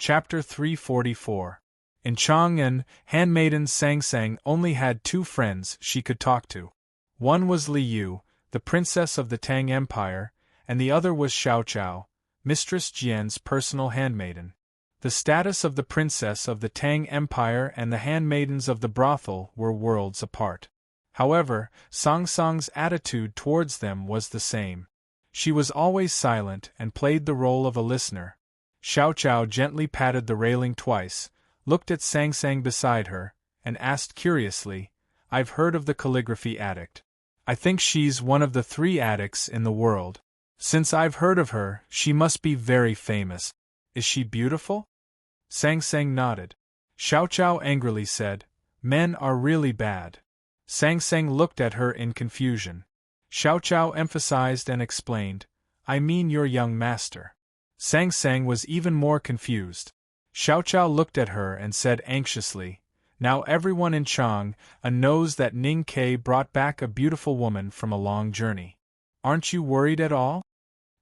Chapter 344. In Chang'an, handmaiden Sang Sang only had two friends she could talk to. One was Li Yu, the princess of the Tang Empire, and the other was Xiao Chao, Mistress Jian's personal handmaiden. The status of the princess of the Tang Empire and the handmaidens of the brothel were worlds apart. However, Sang Sang's attitude towards them was the same. She was always silent and played the role of a listener. Xiao Chao gently patted the railing twice, looked at Sang Sang beside her, and asked curiously, "I've heard of the calligraphy addict. I think she's one of the 3 addicts in the world. Since I've heard of her, she must be very famous. Is she beautiful?" Sang Sang nodded. Xiao Chao angrily said, "Men are really bad." Sang Sang looked at her in confusion. Xiao Chao emphasized and explained, "I mean your young master." Sang Sang was even more confused. Xiao Chao looked at her and said anxiously, "Now everyone in Chang'an knows that Ning Ke brought back a beautiful woman from a long journey. Aren't you worried at all?"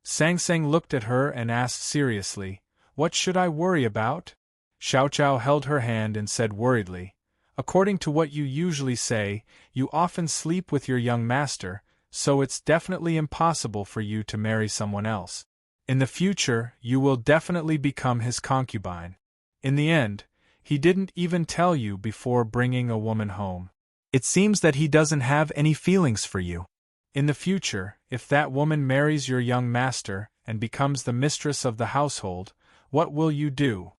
Sang Sang looked at her and asked seriously, "What should I worry about?" Xiao Chao held her hand and said worriedly, "According to what you usually say, you often sleep with your young master, so it's definitely impossible for you to marry someone else. In the future, you will definitely become his concubine. In the end, he didn't even tell you before bringing a woman home. It seems that he doesn't have any feelings for you. In the future, if that woman marries your young master and becomes the mistress of the household, what will you do?"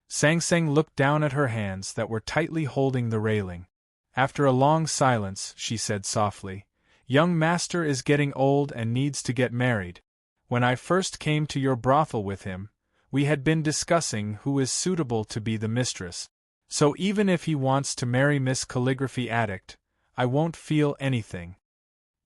Sang Sang looked down at her hands that were tightly holding the railing. After a long silence, she said softly, "Young master is getting old and needs to get married. When I first came to your brothel with him, we had been discussing who is suitable to be the mistress. So even if he wants to marry Miss Calligraphy Addict, I won't feel anything."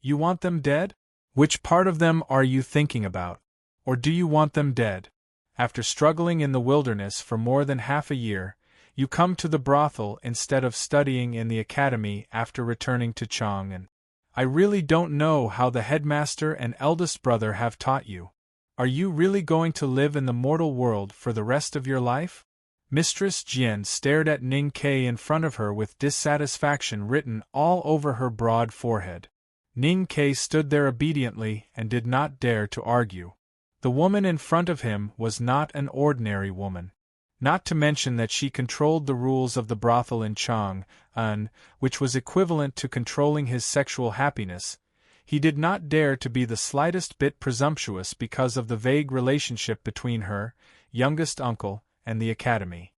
"You want them dead? Which part of them are you thinking about? Or do you want them dead? After struggling in the wilderness for more than half a year, you come to the brothel instead of studying in the academy after returning to Chang'an. I really don't know how the headmaster and eldest brother have taught you. Are you really going to live in the mortal world for the rest of your life?" Mistress Jian stared at Ning Ke in front of her with dissatisfaction written all over her broad forehead. Ning Ke stood there obediently and did not dare to argue. The woman in front of him was not an ordinary woman. Not to mention that she controlled the rules of the brothel in Chang'an, which was equivalent to controlling his sexual happiness. He did not dare to be the slightest bit presumptuous because of the vague relationship between her, youngest uncle, and the academy.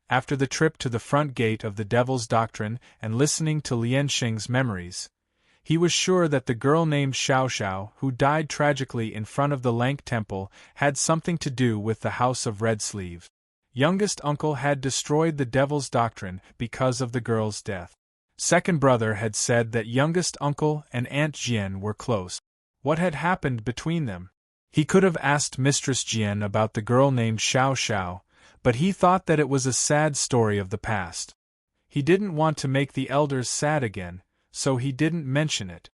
After the trip to the front gate of the Devil's Doctrine and listening to Lianxing's memories, he was sure that the girl named Xiao Xiao, who died tragically in front of the Lank Temple, had something to do with the House of Red Sleeve. Youngest uncle had destroyed the Devil's Doctrine because of the girl's death. Second brother had said that youngest uncle and Aunt Jian were close. What had happened between them? He could have asked Mistress Jian about the girl named Xiao Xiao, but he thought that it was a sad story of the past. He didn't want to make the elders sad again, so he didn't mention it.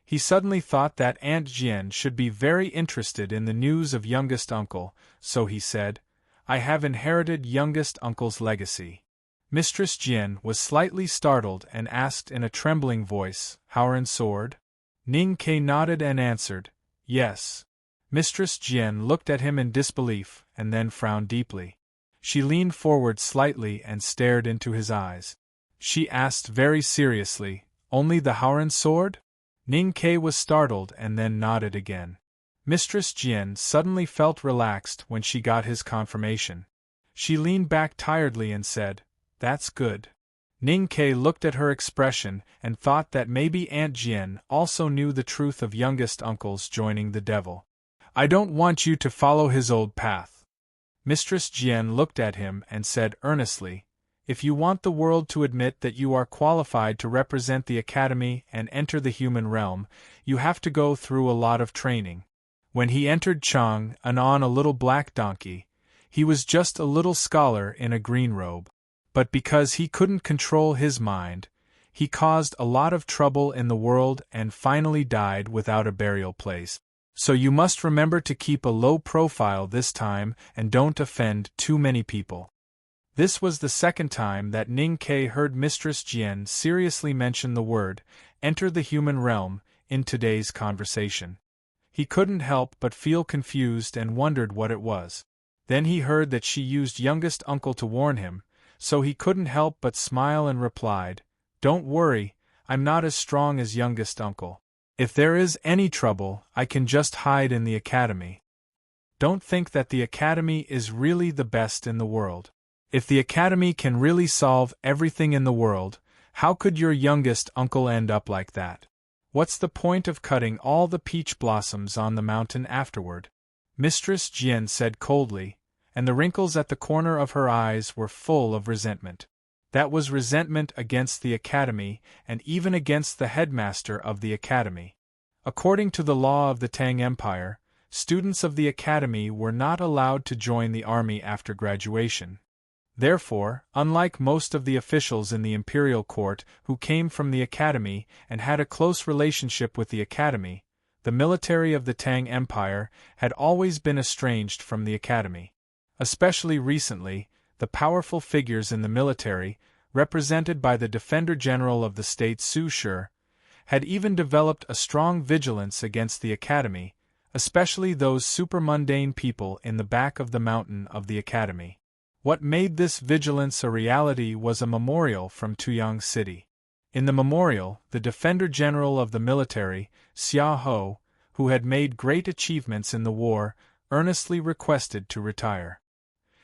He suddenly thought that Aunt Jian should be very interested in the news of youngest uncle, so he said, "I have inherited youngest uncle's legacy." Mistress Jian was slightly startled and asked in a trembling voice, "Howren sword?" Ning Ke nodded and answered, "Yes." Mistress Jian looked at him in disbelief and then frowned deeply. She leaned forward slightly and stared into his eyes. She asked very seriously, "Only the Howren sword?" Ning Ke was startled and then nodded again. Mistress Jian suddenly felt relaxed when she got his confirmation. She leaned back tiredly and said, "That's good." Ning Ke looked at her expression and thought that maybe Aunt Jian also knew the truth of youngest uncle's joining the devil. "I don't want you to follow his old path." Mistress Jian looked at him and said earnestly, "If you want the world to admit that you are qualified to represent the academy and enter the human realm, you have to go through a lot of training." When he entered Chang'an on a little black donkey, he was just a little scholar in a green robe. But because he couldn't control his mind, he caused a lot of trouble in the world and finally died without a burial place. So you must remember to keep a low profile this time and don't offend too many people. This was the second time that Ning Ke heard Mistress Jian seriously mention the word, enter the human realm, in today's conversation. He couldn't help but feel confused and wondered what it was. Then he heard that she used youngest uncle to warn him, so he couldn't help but smile and replied, "Don't worry, I'm not as strong as youngest uncle. If there is any trouble, I can just hide in the academy. Don't think that the academy is really the best in the world. If the academy can really solve everything in the world, how could your youngest uncle end up like that? What's the point of cutting all the peach blossoms on the mountain afterward?" Mistress Jian said coldly, and the wrinkles at the corner of her eyes were full of resentment. That was resentment against the academy and even against the headmaster of the academy. According to the law of the Tang Empire, students of the academy were not allowed to join the army after graduation. Therefore, unlike most of the officials in the imperial court who came from the academy and had a close relationship with the academy, the military of the Tang Empire had always been estranged from the academy. Especially recently, the powerful figures in the military, represented by the Defender General of the state Su Shi, had even developed a strong vigilance against the academy, especially those supermundane people in the back of the mountain of the academy. What made this vigilance a reality was a memorial from Tuyang City. In the memorial, the Defender General of the military, Xia Ho, who had made great achievements in the war, earnestly requested to retire.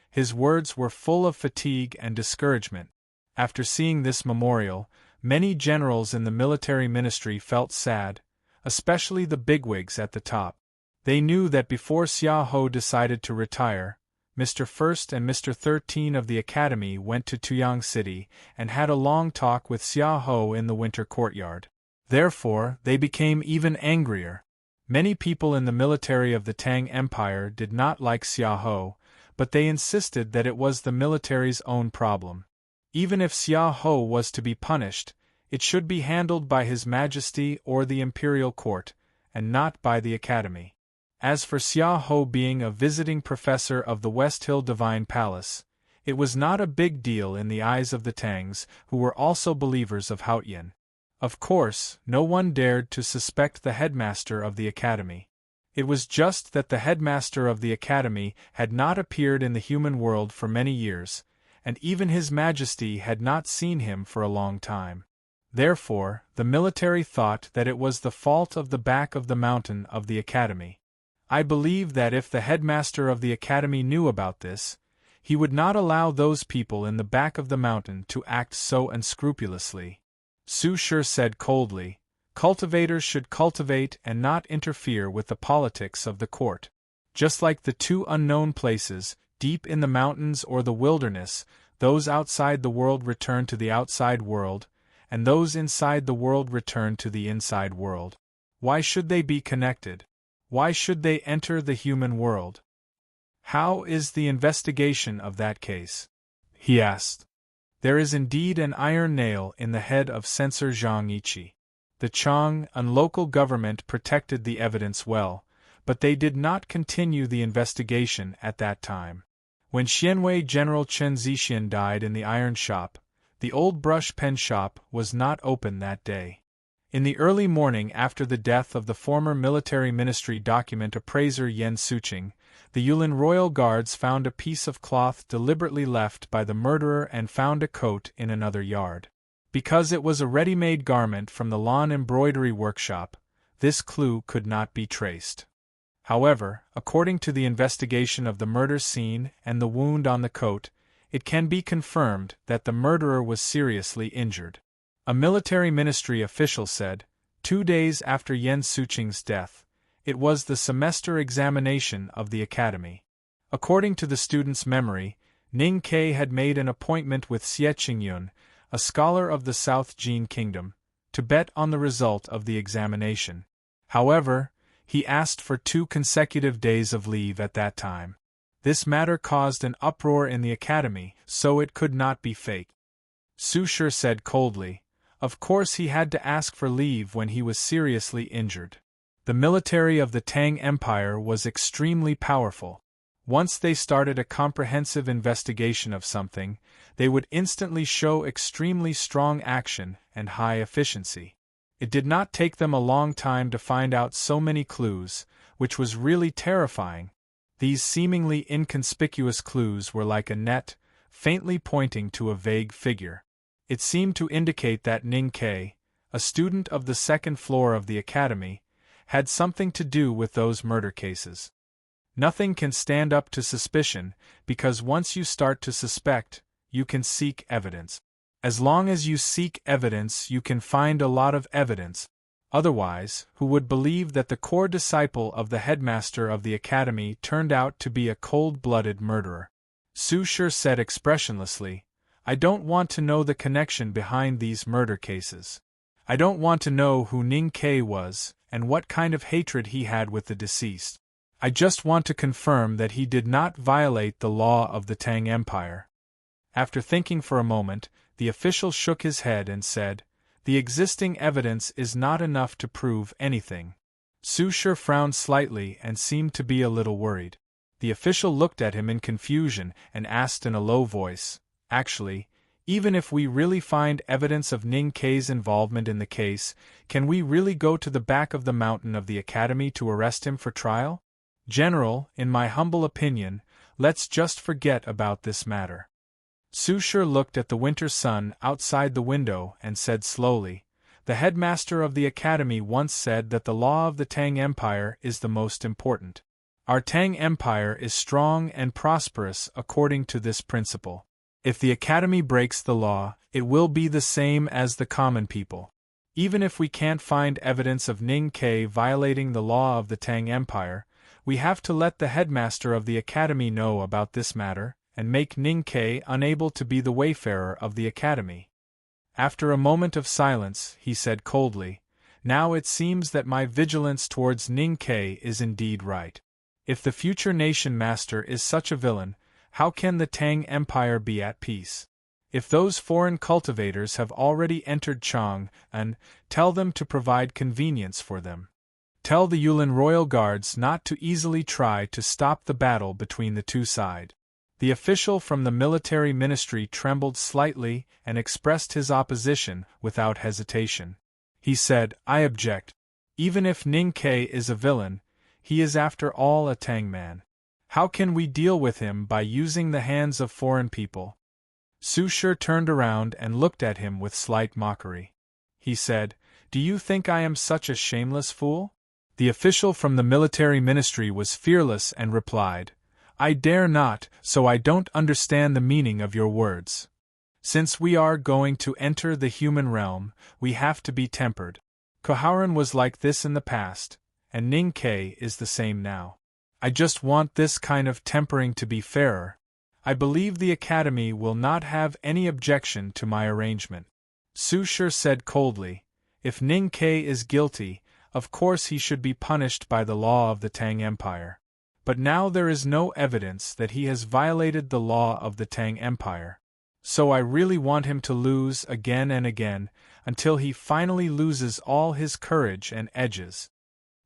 His words were full of fatigue and discouragement. After seeing this memorial, many generals in the military ministry felt sad, especially the bigwigs at the top. They knew that before Xia Ho decided to retire, Mr. First and Mr. 13 of the academy went to Tuyang City and had a long talk with Xia Ho in the winter courtyard. Therefore, they became even angrier. Many people in the military of the Tang Empire did not like Xia Ho, but they insisted that it was the military's own problem. Even if Xia Ho was to be punished, it should be handled by His Majesty or the imperial court, and not by the academy. As for Xia Ho being a visiting professor of the West Hill Divine Palace, it was not a big deal in the eyes of the Tangs, who were also believers of Haotian. Of course, no one dared to suspect the headmaster of the academy. It was just that the headmaster of the academy had not appeared in the human world for many years, and even His Majesty had not seen him for a long time. Therefore, the military thought that it was the fault of the back of the mountain of the academy. I believe that if the headmaster of the academy knew about this, he would not allow those people in the back of the mountain to act so unscrupulously. Su Shi said coldly, "Cultivators should cultivate and not interfere with the politics of the court. Just like the two unknown places, deep in the mountains or the wilderness, those outside the world return to the outside world, and those inside the world return to the inside world. Why should they be connected? Why should they enter the human world? How is the investigation of that case?" he asked. There is indeed an iron nail in the head of Censor Zhang Yiqi. The Chang and local government protected the evidence well, but they did not continue the investigation at that time. When Xianwei General Chen Zixian died in the iron shop, the old brush pen shop was not open that day. In the early morning after the death of the former military ministry document appraiser Yen Suqing, the Yulin Royal Guards found a piece of cloth deliberately left by the murderer and found a coat in another yard. Because it was a ready-made garment from the lawn embroidery workshop, this clue could not be traced. However, according to the investigation of the murder scene and the wound on the coat, it can be confirmed that the murderer was seriously injured. A military ministry official said, 2 days after Yen Suqing's death, it was the semester examination of the academy. According to the student's memory, Ning Ke had made an appointment with Xie Qingyun, a scholar of the South Jin Kingdom, to bet on the result of the examination. However, he asked for 2 consecutive days of leave at that time. This matter caused an uproar in the academy, so it could not be faked. Su Shi said coldly, "Of course he had to ask for leave when he was seriously injured. The military of the Tang Empire was extremely powerful. Once they started a comprehensive investigation of something, they would instantly show extremely strong action and high efficiency. It did not take them a long time to find out so many clues, which was really terrifying. These seemingly inconspicuous clues were like a net, faintly pointing to a vague figure. It seemed to indicate that Ning Ke, a student of the second floor of the academy, had something to do with those murder cases. Nothing can stand up to suspicion, because once you start to suspect, you can seek evidence. As long as you seek evidence, you can find a lot of evidence. Otherwise, who would believe that the core disciple of the headmaster of the academy turned out to be a cold-blooded murderer? Su Shi said expressionlessly, "I don't want to know the connection behind these murder cases. I don't want to know who Ning Ke was, and what kind of hatred he had with the deceased. I just want to confirm that he did not violate the law of the Tang Empire." After thinking for a moment, the official shook his head and said, "The existing evidence is not enough to prove anything." Su Shi frowned slightly and seemed to be a little worried. The official looked at him in confusion and asked in a low voice, "Actually, even if we really find evidence of Ning Ke's involvement in the case, can we really go to the back of the mountain of the academy to arrest him for trial? General, in my humble opinion, let's just forget about this matter." Su Shi looked at the winter sun outside the window and said slowly, "The headmaster of the academy once said that the law of the Tang Empire is the most important. Our Tang Empire is strong and prosperous according to this principle. If the academy breaks the law, it will be the same as the common people. Even if we can't find evidence of Ning Ke violating the law of the Tang Empire, we have to let the headmaster of the academy know about this matter, and make Ning Ke unable to be the wayfarer of the academy." After a moment of silence, he said coldly, "Now it seems that my vigilance towards Ning Ke is indeed right. If the future nation master is such a villain, how can the Tang Empire be at peace? If those foreign cultivators have already entered Chang'an, tell them to provide convenience for them. Tell the Yulin royal guards not to easily try to stop the battle between the two sides." The official from the military ministry trembled slightly and expressed his opposition without hesitation. He said, "I object. Even if Ning Ke is a villain, he is after all a Tang man. How can we deal with him by using the hands of foreign people?" Su Shi turned around and looked at him with slight mockery. He said, "Do you think I am such a shameless fool?" The official from the military ministry was fearless and replied, "I dare not, so I don't understand the meaning of your words. Since we are going to enter the human realm, we have to be tempered. Koharan was like this in the past, and Ning Ke is the same now. I just want this kind of tempering to be fairer. I believe the academy will not have any objection to my arrangement." Su Shi said coldly, "If Ning Ke is guilty, of course he should be punished by the law of the Tang Empire. But now there is no evidence that he has violated the law of the Tang Empire. So I really want him to lose again and again, until he finally loses all his courage and edges."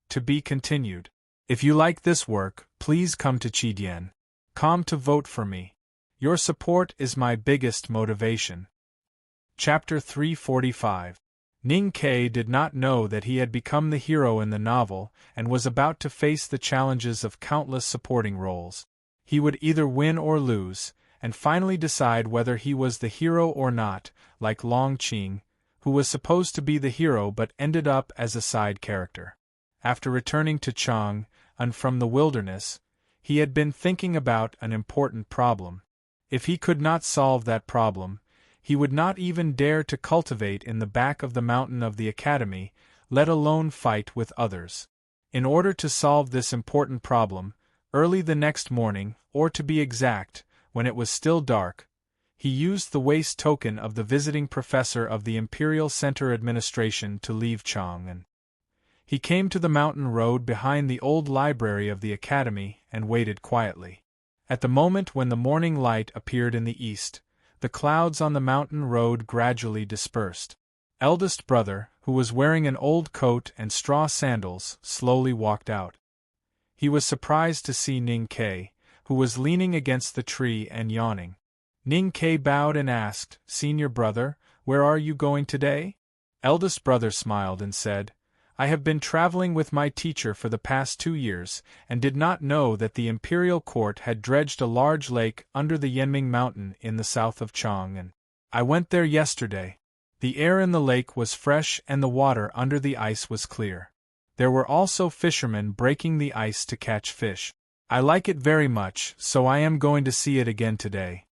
To be continued. If you like this work, please come to Chidian.com to vote for me. Your support is my biggest motivation. Chapter 345. Ning Ke did not know that he had become the hero in the novel and was about to face the challenges of countless supporting roles. He would either win or lose, and finally decide whether he was the hero or not, like Long Qing, who was supposed to be the hero but ended up as a side character. After returning to Chang'an from the wilderness, he had been thinking about an important problem. If he could not solve that problem, he would not even dare to cultivate in the back of the mountain of the academy, let alone fight with others. In order to solve this important problem, early the next morning, or to be exact, when it was still dark, he used the waste token of the visiting professor of the Imperial Center Administration to leave Chang'an. He came to the mountain road behind the old library of the academy and waited quietly. At the moment when the morning light appeared in the east, the clouds on the mountain road gradually dispersed. Eldest brother, who was wearing an old coat and straw sandals, slowly walked out. He was surprised to see Ning Ke, who was leaning against the tree and yawning. Ning Ke bowed and asked, "Senior brother, where are you going today?" Eldest brother smiled and said, "I have been traveling with my teacher for the past 2 years, and did not know that the imperial court had dredged a large lake under the Yanming Mountain in the south of Chang'an. I went there yesterday. The air in the lake was fresh and the water under the ice was clear. There were also fishermen breaking the ice to catch fish. I like it very much, so I am going to see it again today."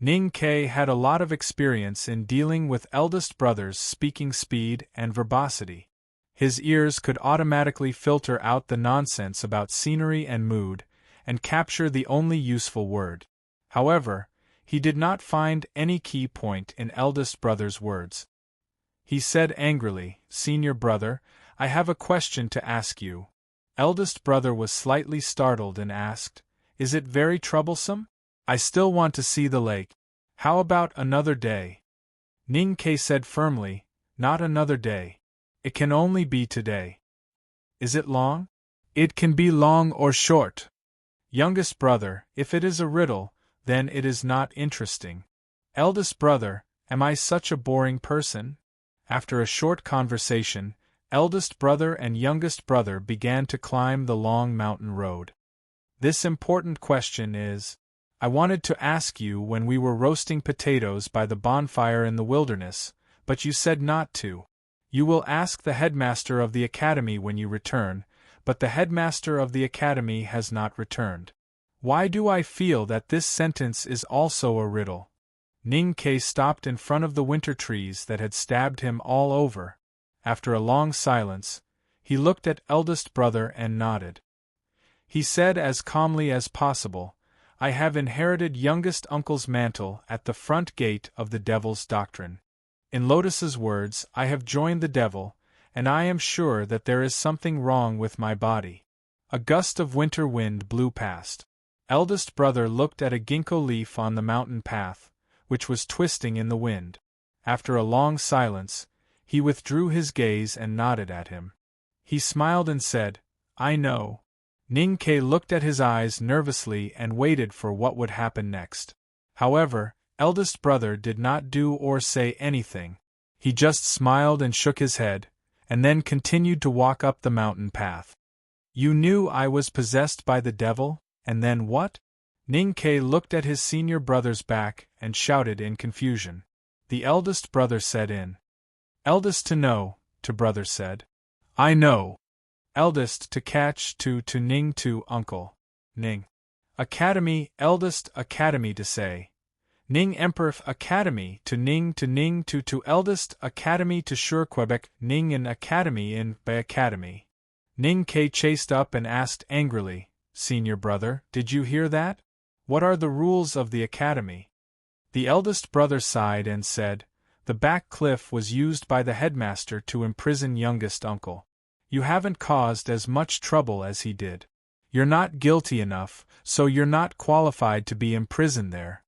Ning Ke had a lot of experience in dealing with eldest brothers' speaking speed and verbosity. His ears could automatically filter out the nonsense about scenery and mood, and capture the only useful word. However, he did not find any key point in eldest brother's words. He said angrily, "Senior brother, I have a question to ask you." Eldest brother was slightly startled and asked, "Is it very troublesome? I still want to see the lake. How about another day?" Ning Ke said firmly, "Not another day. It can only be today." "Is it long?" "It can be long or short." "Youngest brother, if it is a riddle, then it is not interesting." "Eldest brother, am I such a boring person?" After a short conversation, eldest brother and youngest brother began to climb the long mountain road. "This important question is, I wanted to ask you when we were roasting potatoes by the bonfire in the wilderness, but you said not to. You will ask the headmaster of the academy when you return, but the headmaster of the academy has not returned. Why do I feel that this sentence is also a riddle?" Ning Ke stopped in front of the winter trees that had stabbed him all over. After a long silence, he looked at eldest brother and nodded. He said as calmly as possible, "I have inherited youngest uncle's mantle at the front gate of the devil's doctrine. In Lotus's words, I have joined the devil, and I am sure that there is something wrong with my body." A gust of winter wind blew past. Eldest brother looked at a ginkgo leaf on the mountain path, which was twisting in the wind. After a long silence, he withdrew his gaze and nodded at him. He smiled and said, "I know." Ning Ke looked at his eyes nervously and waited for what would happen next. However, eldest brother did not do or say anything. He just smiled and shook his head, and then continued to walk up the mountain path. "You knew I was possessed by the devil, and then what?" Ning Ke looked at his senior brother's back and shouted in confusion. The eldest brother said in. "Eldest to know," to brother said. "I know." Eldest to catch to Ning to uncle. Ning. Academy, eldest academy to say. Ning Emperor Academy to Ning to eldest Academy to sure Quebec Ning in Academy in Bay Academy. Ning Ke chased up and asked angrily, "Senior brother, did you hear that? What are the rules of the Academy?" The eldest brother sighed and said, "The back cliff was used by the headmaster to imprison youngest uncle. You haven't caused as much trouble as he did. You're not guilty enough, so you're not qualified to be imprisoned there."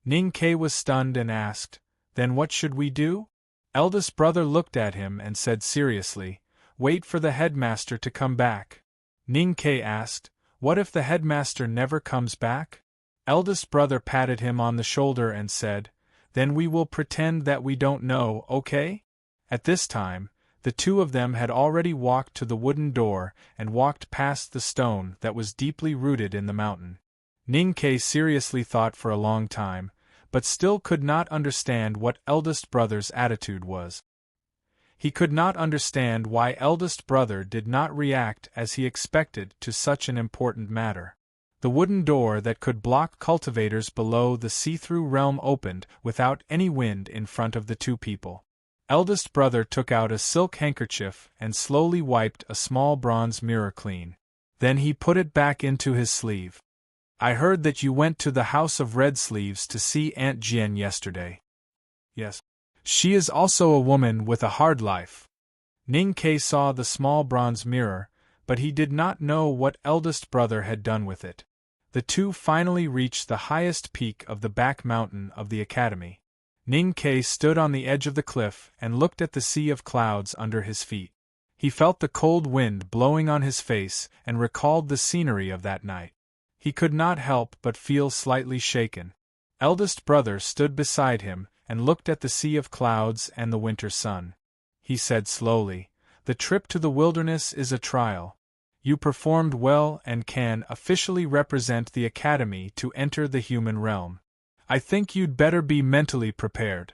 Ning Ke was stunned and asked, "Then what should we do?" Eldest brother looked at him and said seriously, "Wait for the headmaster to come back." Ning Ke asked, "What if the headmaster never comes back?" Eldest brother patted him on the shoulder and said, "Then we will pretend that we don't know, okay?" At this time, the two of them had already walked to the wooden door and walked past the stone that was deeply rooted in the mountain. Ning Ke seriously thought for a long time, but still could not understand what eldest brother's attitude was. He could not understand why eldest brother did not react as he expected to such an important matter. The wooden door that could block cultivators below the see-through realm opened without any wind in front of the two people. Eldest brother took out a silk handkerchief and slowly wiped a small bronze mirror clean. Then he put it back into his sleeve. "I heard that you went to the House of Red Sleeves to see Aunt Jian yesterday." "Yes. She is also a woman with a hard life." Ning Ke saw the small bronze mirror, but he did not know what eldest brother had done with it. The two finally reached the highest peak of the back mountain of the academy. Ning Ke stood on the edge of the cliff and looked at the sea of clouds under his feet. He felt the cold wind blowing on his face and recalled the scenery of that night. He could not help but feel slightly shaken. Eldest brother stood beside him and looked at the sea of clouds and the winter sun. He said slowly, "The trip to the wilderness is a trial. You performed well and can officially represent the Academy to enter the human realm. I think you'd better be mentally prepared."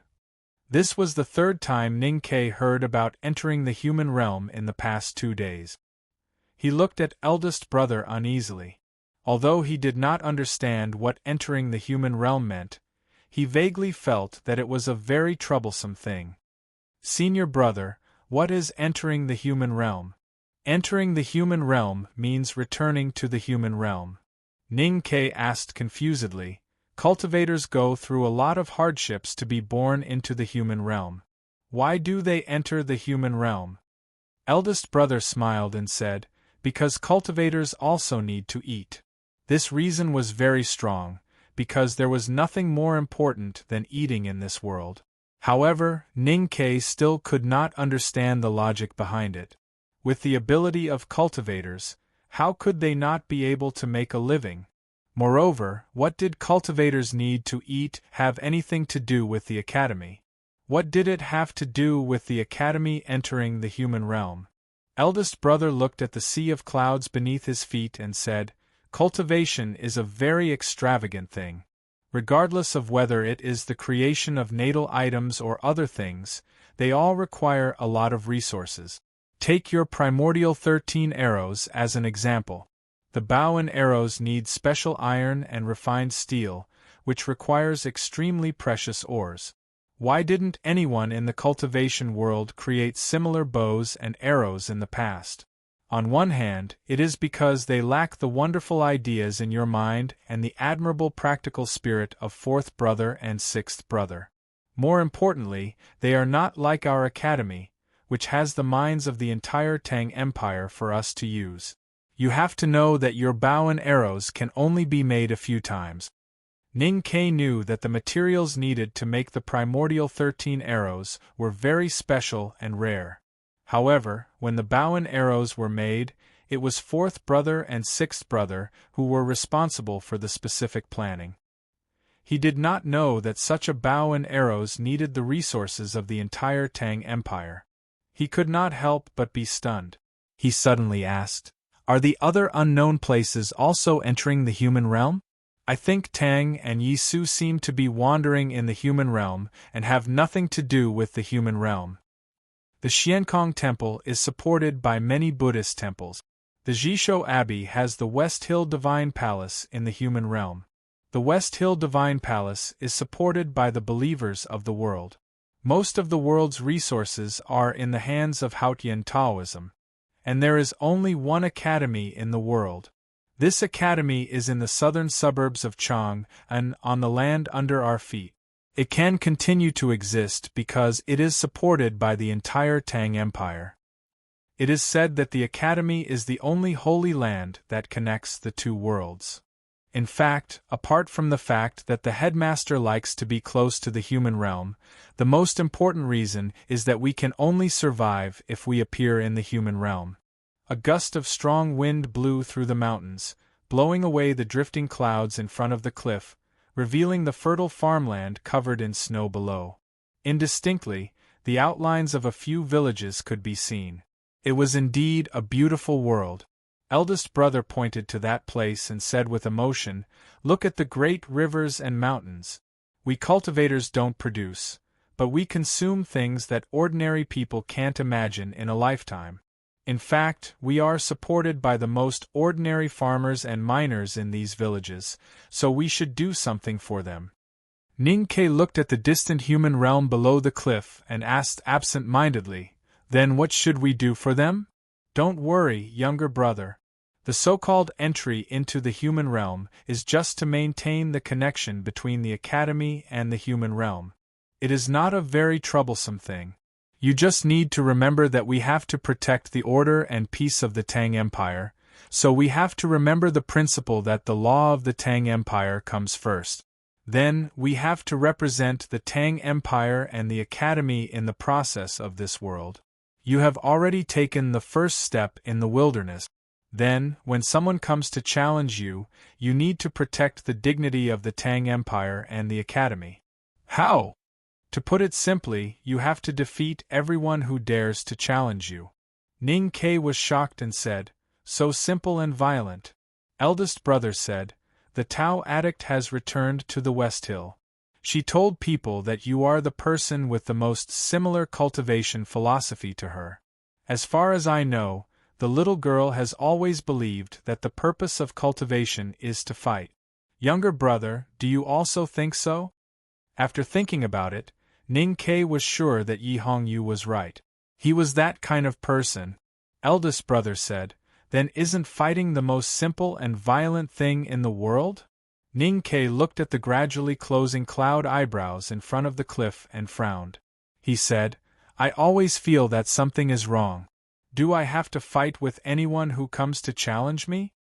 This was the third time Ning Ke heard about entering the human realm in the past 2 days. He looked at eldest brother uneasily. Although he did not understand what entering the human realm meant, he vaguely felt that it was a very troublesome thing. "Senior brother, what is entering the human realm?" "Entering the human realm means returning to the human realm," Ning Ke asked confusedly. "Cultivators go through a lot of hardships to be born into the human realm. Why do they enter the human realm?" Eldest brother smiled and said, "Because cultivators also need to eat." This reason was very strong, because there was nothing more important than eating in this world. However, Ning Ke still could not understand the logic behind it. With the ability of cultivators, how could they not be able to make a living? Moreover, what did cultivators need to eat have anything to do with the Academy? What did it have to do with the Academy entering the human realm? Eldest brother looked at the sea of clouds beneath his feet and said, "Cultivation is a very extravagant thing. Regardless of whether it is the creation of natal items or other things, they all require a lot of resources. Take your primordial 13 arrows as an example. The bow and arrows need special iron and refined steel, which requires extremely precious ores. Why didn't anyone in the cultivation world create similar bows and arrows in the past? On one hand, it is because they lack the wonderful ideas in your mind and the admirable practical spirit of fourth brother and sixth brother. More importantly, they are not like our Academy, which has the minds of the entire Tang Empire for us to use. You have to know that your bow and arrows can only be made a few times." Ning Ke knew that the materials needed to make the primordial 13 arrows were very special and rare. However, when the bow and arrows were made, it was fourth brother and sixth brother who were responsible for the specific planning. He did not know that such a bow and arrows needed the resources of the entire Tang Empire. He could not help but be stunned. He suddenly asked, "Are the other unknown places also entering the human realm? I think Tang and Yisu seem to be wandering in the human realm and have nothing to do with the human realm." The Xiankong Temple is supported by many Buddhist temples. The Jishou Abbey has the West Hill Divine Palace in the human realm. The West Hill Divine Palace is supported by the believers of the world. Most of the world's resources are in the hands of Haotian Taoism. And there is only one academy in the world. This academy is in the southern suburbs of Chang and on the land under our feet. It can continue to exist because it is supported by the entire Tang Empire. It is said that the academy is the only holy land that connects the two worlds. In fact, apart from the fact that the headmaster likes to be close to the human realm, the most important reason is that we can only survive if we appear in the human realm. A gust of strong wind blew through the mountains, blowing away the drifting clouds in front of the cliff, revealing the fertile farmland covered in snow below. Indistinctly, the outlines of a few villages could be seen. It was indeed a beautiful world. Eldest brother pointed to that place and said with emotion, "Look at the great rivers and mountains. We cultivators don't produce, but we consume things that ordinary people can't imagine in a lifetime. In fact, we are supported by the most ordinary farmers and miners in these villages, so we should do something for them." Ning Ke looked at the distant human realm below the cliff and asked absent-mindedly, "Then what should we do for them?" "Don't worry, younger brother. The so-called entry into the human realm is just to maintain the connection between the academy and the human realm. It is not a very troublesome thing. You just need to remember that we have to protect the order and peace of the Tang Empire, so we have to remember the principle that the law of the Tang Empire comes first. Then, we have to represent the Tang Empire and the Academy in the process of this world. You have already taken the first step in the wilderness. Then, when someone comes to challenge you, you need to protect the dignity of the Tang Empire and the Academy. How? To put it simply, you have to defeat everyone who dares to challenge you. Ning Ke was shocked and said, "So simple and violent." Eldest brother said, "The Tao addict has returned to the West Hill. She told people that you are the person with the most similar cultivation philosophy to her. As far as I know, the little girl has always believed that the purpose of cultivation is to fight. Younger brother, do you also think so?" After thinking about it, Ning Ke was sure that Yi Hongyu was right. He was that kind of person. Eldest brother said, "Then isn't fighting the most simple and violent thing in the world?" Ning Ke looked at the gradually closing cloud eyebrows in front of the cliff and frowned. He said, "I always feel that something is wrong. Do I have to fight with anyone who comes to challenge me?"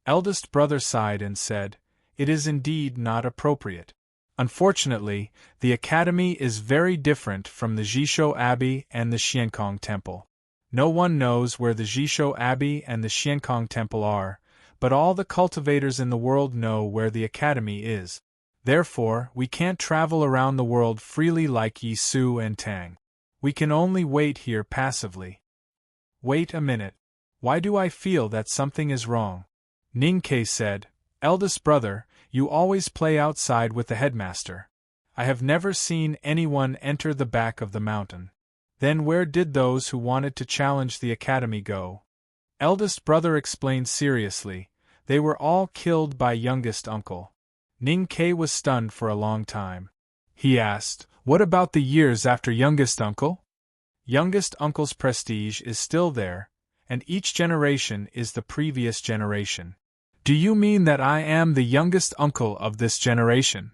Eldest brother sighed and said, "It is indeed not appropriate. Unfortunately, the Academy is very different from the Jishou Abbey and the Xiankong Temple. No one knows where the Jishou Abbey and the Xiankong Temple are, but all the cultivators in the world know where the Academy is. Therefore, we can't travel around the world freely like Yi Su and Tang. We can only wait here passively." "Wait a minute. Why do I feel that something is wrong?" Ning Ke said, "Eldest brother, you always play outside with the headmaster. I have never seen anyone enter the back of the mountain. Then where did those who wanted to challenge the Academy go?" Eldest brother explained seriously, "They were all killed by youngest uncle." Ning Ke was stunned for a long time. He asked, "What about the years after youngest uncle?" "Youngest uncle's prestige is still there, and each generation is the previous generation." "Do you mean that I am the youngest uncle of this generation?"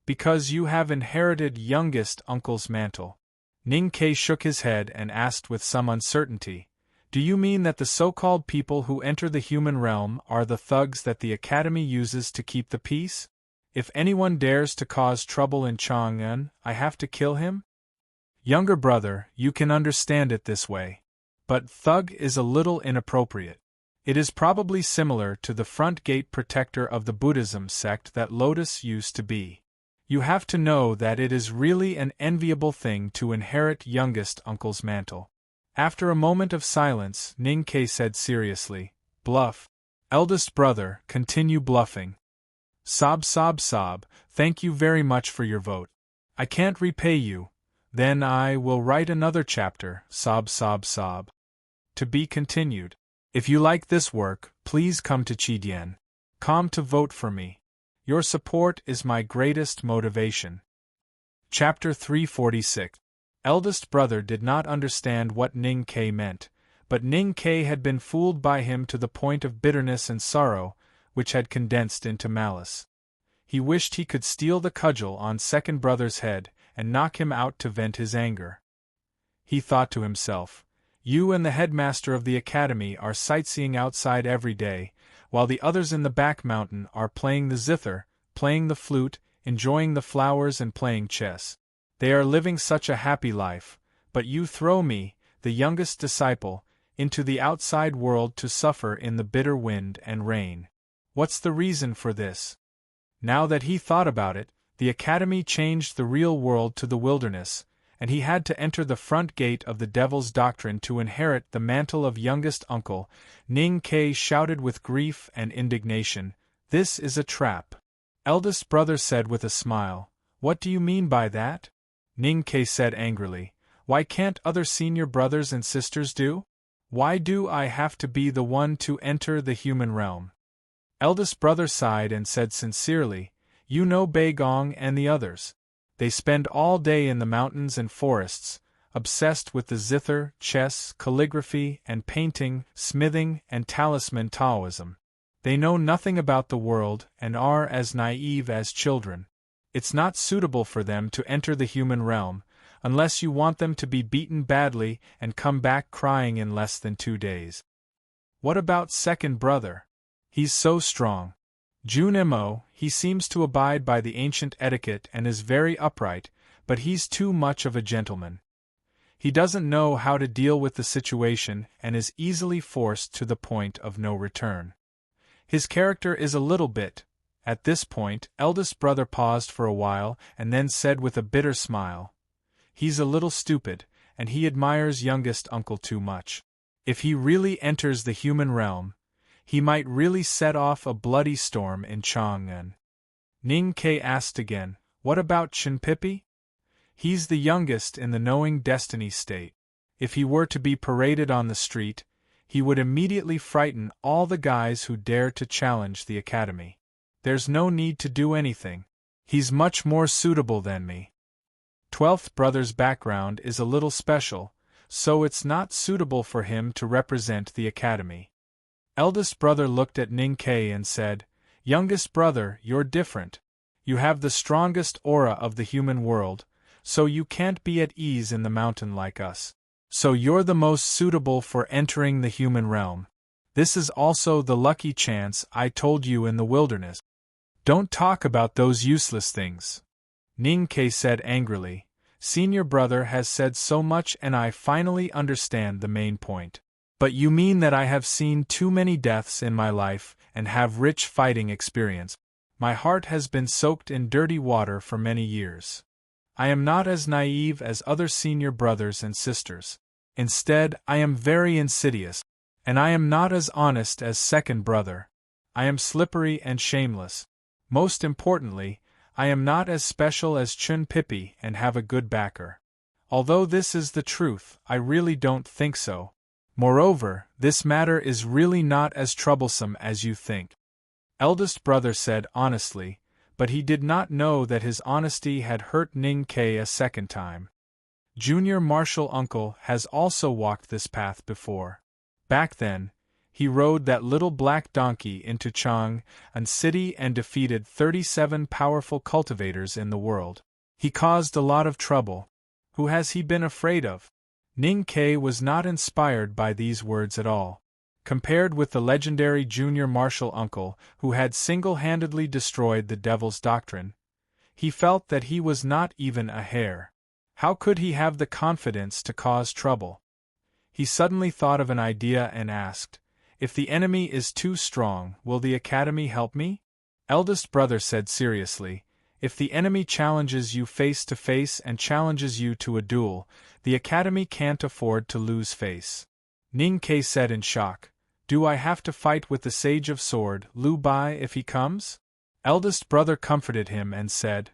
"Because you have inherited youngest uncle's mantle." Ning Ke shook his head and asked with some uncertainty, "Do you mean that the so-called people who enter the human realm are the thugs that the Academy uses to keep the peace? If anyone dares to cause trouble in Chang'an, I have to kill him?" "Younger brother, you can understand it this way. But thug is a little inappropriate. It is probably similar to the front gate protector of the Buddhism sect that Lotus used to be. You have to know that it is really an enviable thing to inherit youngest uncle's mantle." After a moment of silence, Ning Ke said seriously, "Bluff. Eldest brother, continue bluffing." Sob, sob, sob, "Thank you very much for your vote. I can't repay you. Then I will write another chapter, sob, sob, sob. To be continued. If you like this work, please come to Chidian.com to vote for me. Your support is my greatest motivation. Chapter 346. Eldest brother did not understand what Ning Ke meant, but Ning Ke had been fooled by him to the point of bitterness and sorrow, which had condensed into malice. He wished he could steal the cudgel on second brother's head and knock him out to vent his anger. He thought to himself, "You and the headmaster of the Academy are sightseeing outside every day, while the others in the back mountain are playing the zither, playing the flute, enjoying the flowers and playing chess. They are living such a happy life, but you throw me, the youngest disciple, into the outside world to suffer in the bitter wind and rain. What's the reason for this?" Now that he thought about it, the Academy changed the real world to the wilderness, and he had to enter the front gate of the Devil's Doctrine to inherit the mantle of youngest uncle. Ning Ke shouted with grief and indignation, "This is a trap." Eldest brother said with a smile, "What do you mean by that?" Ning Ke said angrily, "Why can't other senior brothers and sisters do? Why do I have to be the one to enter the human realm?" Eldest brother sighed and said sincerely, "You know Bei Gong and the others. They spend all day in the mountains and forests, obsessed with the zither, chess, calligraphy and painting, smithing and talisman Taoism. They know nothing about the world and are as naive as children. It's not suitable for them to enter the human realm, unless you want them to be beaten badly and come back crying in less than 2 days. What about second brother? He's so strong. Junimo, he seems to abide by the ancient etiquette and is very upright, but he's too much of a gentleman. He doesn't know how to deal with the situation and is easily forced to the point of no return. His character is a little bit. At this point, eldest brother paused for a while and then said with a bitter smile, "He's a little stupid, and he admires youngest uncle too much. If he really enters the human realm, he might really set off a bloody storm in Chang'an." Ning Ke asked again, "What about Chinpipi?" "He's the youngest in the knowing destiny state. If he were to be paraded on the street, he would immediately frighten all the guys who dare to challenge the academy. There's no need to do anything. He's much more suitable than me. 12th brother's background is a little special, so it's not suitable for him to represent the academy." Eldest brother looked at Ning Ke and said, "Youngest brother, you're different. You have the strongest aura of the human world, so you can't be at ease in the mountain like us. So you're the most suitable for entering the human realm. This is also the lucky chance I told you in the wilderness." "Don't talk about those useless things," Ning Ke said angrily. "Senior brother has said so much and I finally understand the main point. But you mean that I have seen too many deaths in my life and have rich fighting experience. My heart has been soaked in dirty water for many years. I am not as naive as other senior brothers and sisters. Instead, I am very insidious. And I am not as honest as second brother. I am slippery and shameless. Most importantly, I am not as special as Chun Pippi and have a good backer. Although this is the truth, I really don't think so. Moreover, this matter is really not as troublesome as you think." Eldest brother said honestly, but he did not know that his honesty had hurt Ning Ke a second time. Junior martial uncle has also walked this path before. Back then, he rode that little black donkey into Chang'an city and defeated 37 powerful cultivators in the world. He caused a lot of trouble. Who has he been afraid of? Ning Ke was not inspired by these words at all. Compared with the legendary junior martial uncle who had single-handedly destroyed the devil's doctrine, he felt that he was not even a hare. How could he have the confidence to cause trouble? He suddenly thought of an idea and asked, "If the enemy is too strong, will the academy help me?" Eldest brother said seriously, "If the enemy challenges you face to face and challenges you to a duel, the academy can't afford to lose face." Ning Ke said in shock, "Do I have to fight with the Sage of Sword, Lu Bai, if he comes?" Eldest brother comforted him and said,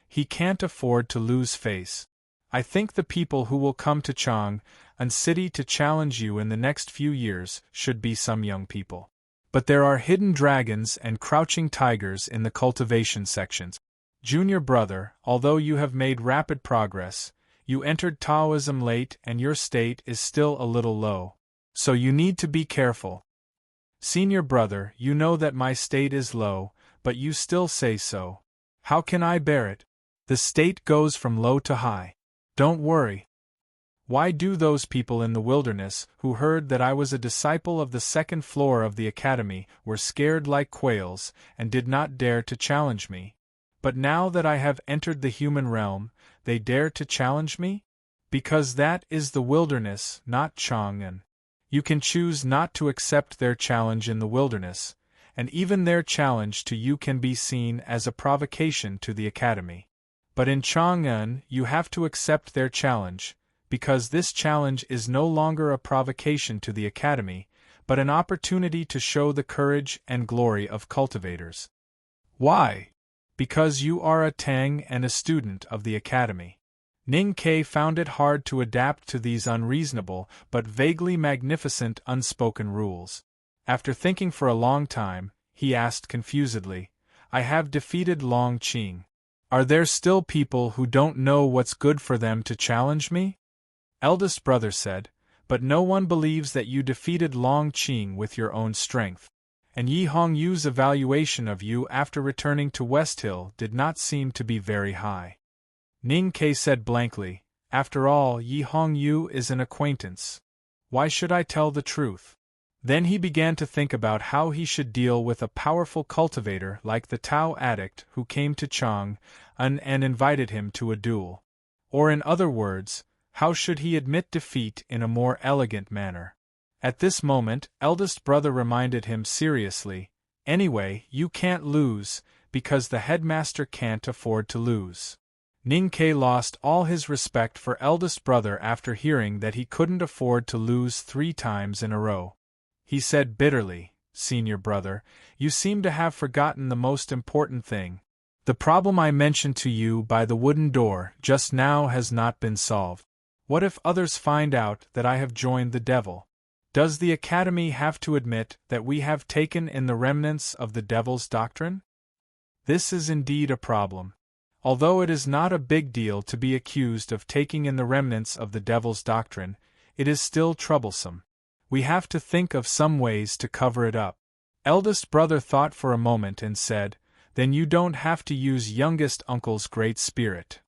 "He can't afford to lose face. I think the people who will come to Chang'an city to challenge you in the next few years should be some young people. But there are hidden dragons and crouching tigers in the cultivation sections. Junior brother, although you have made rapid progress, you entered Taoism late and your state is still a little low. So you need to be careful. Senior brother, you know that my state is low, but you still say so. How can I bear it? The state goes from low to high. Don't worry. Why do those people in the wilderness, who heard that I was a disciple of the second floor of the academy, were scared like quails, and did not dare to challenge me? But now that I have entered the human realm, they dare to challenge me? Because that is the wilderness, not Chang'an. You can choose not to accept their challenge in the wilderness, and even their challenge to you can be seen as a provocation to the academy. But in Chang'an, you have to accept their challenge, because this challenge is no longer a provocation to the academy, but an opportunity to show the courage and glory of cultivators. Why? Because you are a Tang and a student of the academy. Ning Ke found it hard to adapt to these unreasonable but vaguely magnificent unspoken rules. After thinking for a long time, he asked confusedly, "I have defeated Long Qing. Are there still people who don't know what's good for them to challenge me?" Eldest brother said, "But no one believes that you defeated Long Qing with your own strength. And Yi Hongyu's evaluation of you after returning to West Hill did not seem to be very high." Ning Ke said blankly, "After all, Yi Hongyu is an acquaintance. Why should I tell the truth? Then he began to think about how he should deal with a powerful cultivator like the Tao addict who came to Chang'an and invited him to a duel. Or in other words, how should he admit defeat in a more elegant manner? At this moment, eldest brother reminded him seriously, "Anyway, you can't lose, because the headmaster can't afford to lose." Ning Ke lost all his respect for eldest brother after hearing that he couldn't afford to lose 3 times in a row. He said bitterly, "Senior brother, you seem to have forgotten the most important thing. The problem I mentioned to you by the wooden door just now has not been solved. What if others find out that I have joined the devil? Does the Academy have to admit that we have taken in the remnants of the devil's doctrine? This is indeed a problem. Although it is not a big deal to be accused of taking in the remnants of the devil's doctrine, it is still troublesome. We have to think of some ways to cover it up." Eldest brother thought for a moment and said, "Then you don't have to use youngest uncle's great spirit."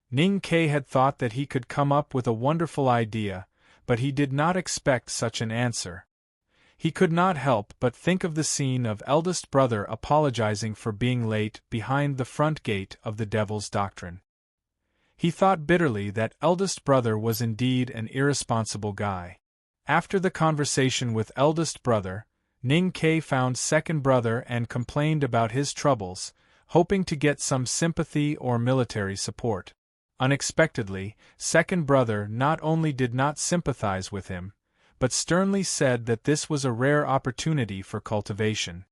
Ning Ke had thought that he could come up with a wonderful idea, but he did not expect such an answer. He could not help but think of the scene of eldest brother apologizing for being late behind the front gate of the devil's doctrine. He thought bitterly that eldest brother was indeed an irresponsible guy. After the conversation with eldest brother, Ning Ke found second brother and complained about his troubles, hoping to get some sympathy or military support. Unexpectedly, second brother not only did not sympathize with him, but sternly said that this was a rare opportunity for cultivation.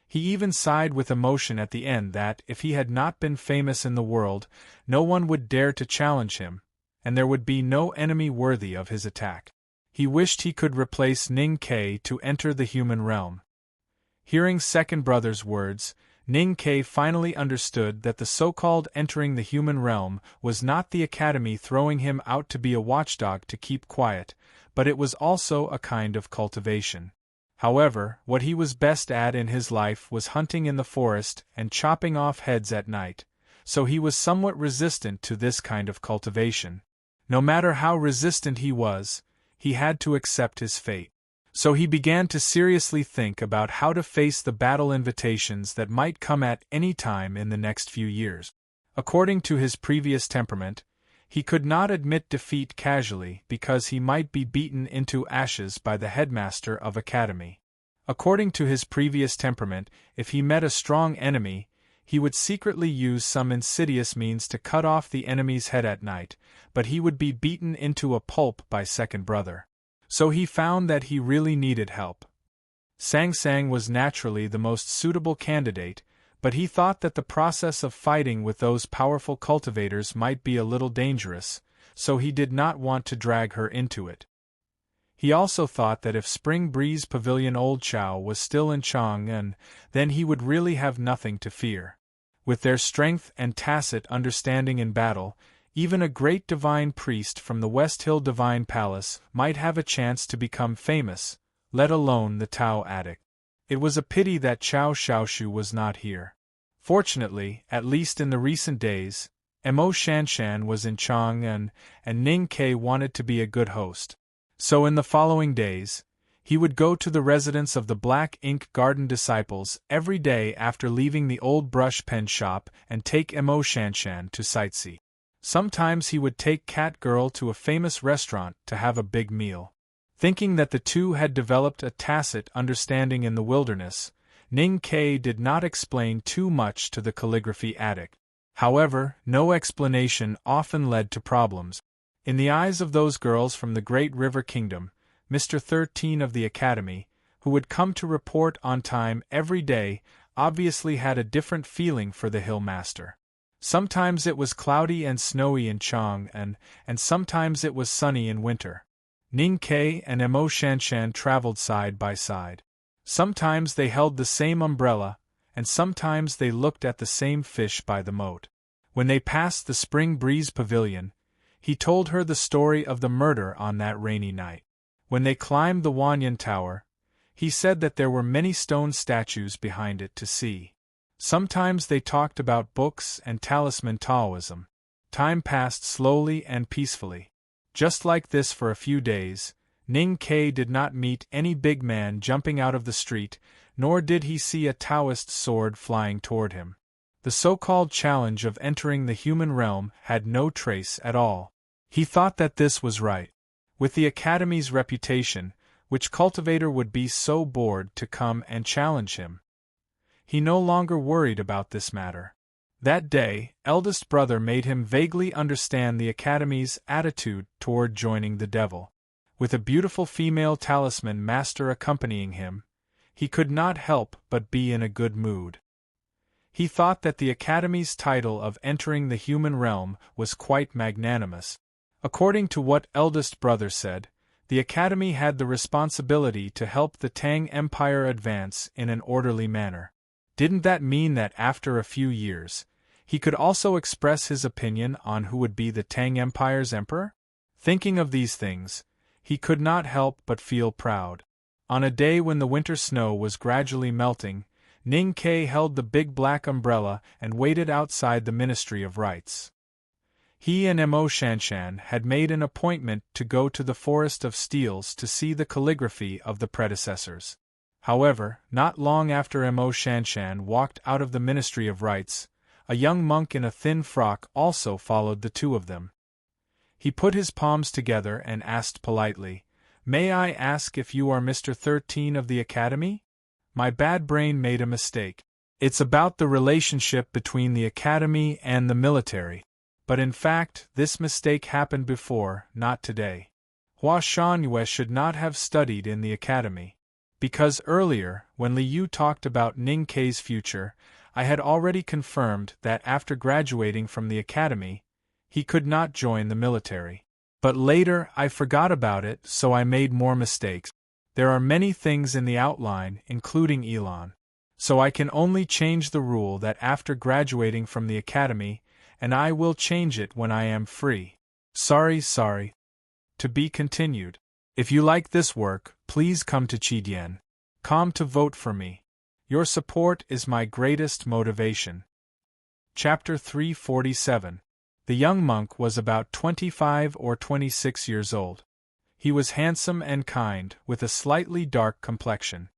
He even sighed with emotion at the end that, if he had not been famous in the world, no one would dare to challenge him, and there would be no enemy worthy of his attack. He wished he could replace Ning Ke to enter the human realm. Hearing second brother's words, Ning Ke finally understood that the so-called entering the human realm was not the Academy throwing him out to be a watchdog to keep quiet, but it was also a kind of cultivation. However, what he was best at in his life was hunting in the forest and chopping off heads at night, so he was somewhat resistant to this kind of cultivation. No matter how resistant he was, he had to accept his fate. So he began to seriously think about how to face the battle invitations that might come at any time in the next few years. According to his previous temperament, he could not admit defeat casually because he might be beaten into ashes by the headmaster of Academy. According to his previous temperament, if he met a strong enemy, he would secretly use some insidious means to cut off the enemy's head at night, but he would be beaten into a pulp by second brother. So he found that he really needed help. Sang Sang was naturally the most suitable candidate, but he thought that the process of fighting with those powerful cultivators might be a little dangerous, so he did not want to drag her into it. He also thought that if Spring Breeze Pavilion Old Chow was still in Chang'an, then he would really have nothing to fear. With their strength and tacit understanding in battle, even a great divine priest from the West Hill Divine Palace might have a chance to become famous, let alone the Tao addict. It was a pity that Chao Xiaoshu was not here. Fortunately, at least in the recent days, Mo Shanshan was in Chang'an, and Ning Ke wanted to be a good host. So in the following days, he would go to the residence of the Black Ink Garden disciples every day after leaving the old brush pen shop and take Mo Shanshan to sightsee. Sometimes he would take Cat Girl to a famous restaurant to have a big meal. Thinking that the two had developed a tacit understanding in the wilderness, Ning Ke did not explain too much to the calligraphy addict. However, no explanation often led to problems. In the eyes of those girls from the Great River Kingdom, Mr. 13 of the Academy, who would come to report on time every day, obviously had a different feeling for the Hill Master. Sometimes it was cloudy and snowy in Chang'an, and sometimes it was sunny in winter. Ning Ke and Mo Shanshan traveled side by side. Sometimes they held the same umbrella, and sometimes they looked at the same fish by the moat. When they passed the Spring Breeze Pavilion, he told her the story of the murder on that rainy night. When they climbed the Wanyan Tower, he said that there were many stone statues behind it to see. Sometimes they talked about books and talisman Taoism. Time passed slowly and peacefully. Just like this for a few days, Ning Ke did not meet any big man jumping out of the street, nor did he see a Taoist sword flying toward him. The so-called challenge of entering the human realm had no trace at all. He thought that this was right. With the Academy's reputation, which cultivator would be so bored to come and challenge him? He no longer worried about this matter. That day, eldest brother made him vaguely understand the Academy's attitude toward joining the devil. With a beautiful female talisman master accompanying him, he could not help but be in a good mood. He thought that the Academy's title of entering the human realm was quite magnanimous. According to what eldest brother said, the Academy had the responsibility to help the Tang Empire advance in an orderly manner. Didn't that mean that after a few years, he could also express his opinion on who would be the Tang Empire's emperor? Thinking of these things, he could not help but feel proud. On a day when the winter snow was gradually melting, Ning Ke held the big black umbrella and waited outside the Ministry of Rites. He and Mo Shanshan had made an appointment to go to the Forest of Steels to see the calligraphy of the predecessors. However, not long after Mo Shanshan walked out of the Ministry of Rites, a young monk in a thin frock also followed the two of them. He put his palms together and asked politely, "May I ask if you are Mr. 13 of the Academy? My bad brain made a mistake. It's about the relationship between the Academy and the military. But in fact, this mistake happened before, not today. Hua Shangyue should not have studied in the Academy. Because earlier, when Liu talked about Ning Ke's future, I had already confirmed that after graduating from the Academy, he could not join the military. But later I forgot about it, so I made more mistakes. There are many things in the outline, including Elon. So I can only change the rule that after graduating from the Academy, and I will change it when I am free. Sorry. To be continued. If you like this work, please come to Chidien.com to vote for me. Your support is my greatest motivation. Chapter 347. The young monk was about 25 or 26 years old. He was handsome and kind, with a slightly dark complexion.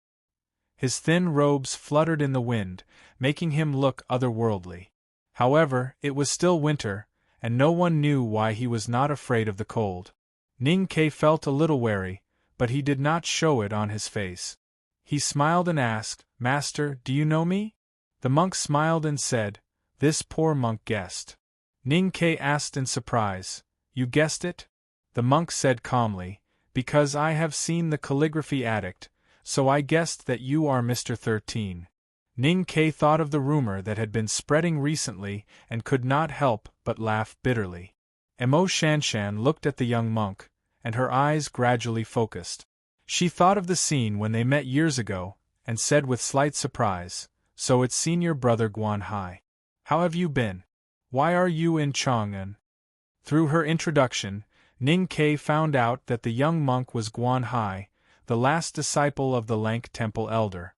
His thin robes fluttered in the wind, making him look otherworldly. However, it was still winter, and no one knew why he was not afraid of the cold. Ning Ke felt a little wary, but he did not show it on his face. He smiled and asked, "Master, do you know me?" The monk smiled and said, "This poor monk guessed." Ning Ke asked in surprise, "You guessed it?" The monk said calmly, "Because I have seen the calligraphy addict, so I guessed that you are Mr. 13. Ning Ke thought of the rumor that had been spreading recently and could not help but laugh bitterly. Mo Shanshan looked at the young monk, and her eyes gradually focused. She thought of the scene when they met years ago, and said with slight surprise, "So it's senior brother Guan Hai. How have you been? Why are you in Chang'an?" Through her introduction, Ning Ke found out that the young monk was Guan Hai, the last disciple of the Lank Temple elder.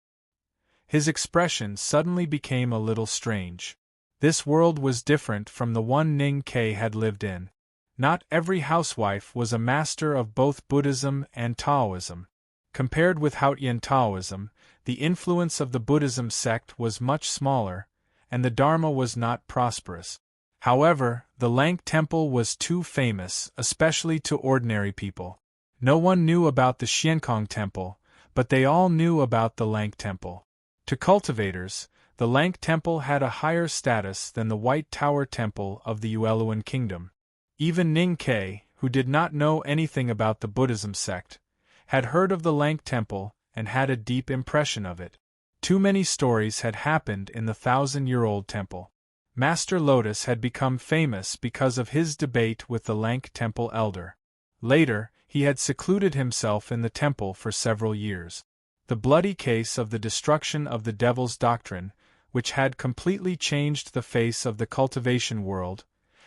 His expression suddenly became a little strange. This world was different from the one Ning Ke had lived in. Not every housewife was a master of both Buddhism and Taoism. Compared with Haotian Taoism, the influence of the Buddhism sect was much smaller, and the Dharma was not prosperous. However, the Lank Temple was too famous, especially to ordinary people. No one knew about the Xiankong Temple, but they all knew about the Lank Temple. To cultivators, the Lank Temple had a higher status than the White Tower Temple of the Yueluan Kingdom. Even Ning Ke, who did not know anything about the Buddhism sect, had heard of the Lank Temple and had a deep impression of it. Too many stories had happened in the 1,000-year-old temple. Master Lotus had become famous because of his debate with the Lank Temple elder. Later, he had secluded himself in the temple for several years. The bloody case of the destruction of the Devil's Doctrine, which had completely changed the face of the cultivation world,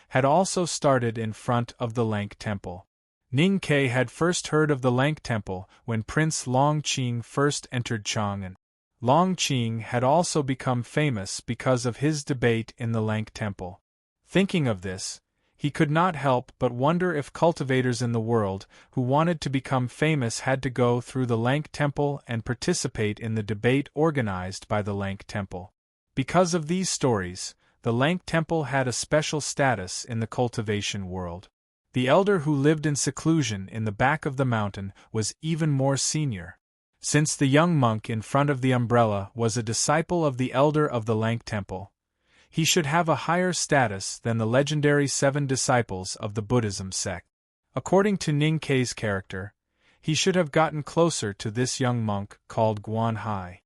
had also started in front of the Lank Temple. Ning Ke had first heard of the Lank Temple when Prince Long Qing first entered Chang'an. Long Qing had also become famous because of his debate in the Lank Temple. Thinking of this, He could not help but wonder if cultivators in the world who wanted to become famous had to go through the Lank Temple and participate in the debate organized by the Lank Temple. Because of these stories, the Lank Temple had a special status in the cultivation world. The elder who lived in seclusion in the back of the mountain was even more senior. Since the young monk in front of the umbrella was a disciple of the elder of the Lank Temple, he should have a higher status than the legendary 7 disciples of the Buddhism sect. According to Ning Kei's character, he should have gotten closer to this young monk called Guan Hai.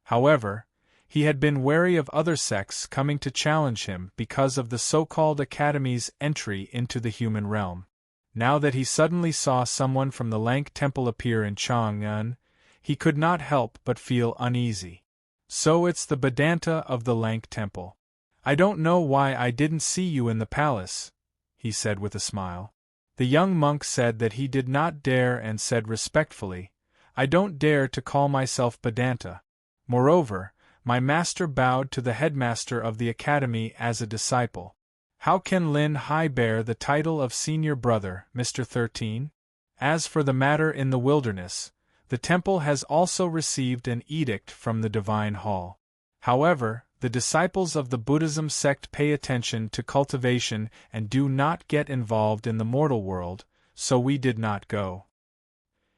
However, he had been wary of other sects coming to challenge him because of the so-called Academy's entry into the human realm. Now that he suddenly saw someone from the Lank Temple appear in Chang'an, he could not help but feel uneasy. So it's the Vedanta of the Lank Temple. I don't know why I didn't see you in the palace, he said with a smile. The young monk said that he did not dare and said respectfully, I don't dare to call myself Vedanta. Moreover, my master bowed to the headmaster of the academy as a disciple. How can Lin Hai bear the title of senior brother, Mr. 13? As for the matter in the wilderness, the temple has also received an edict from the Divine Hall. However, the disciples of the Buddhism sect pay attention to cultivation and do not get involved in the mortal world, so we did not go.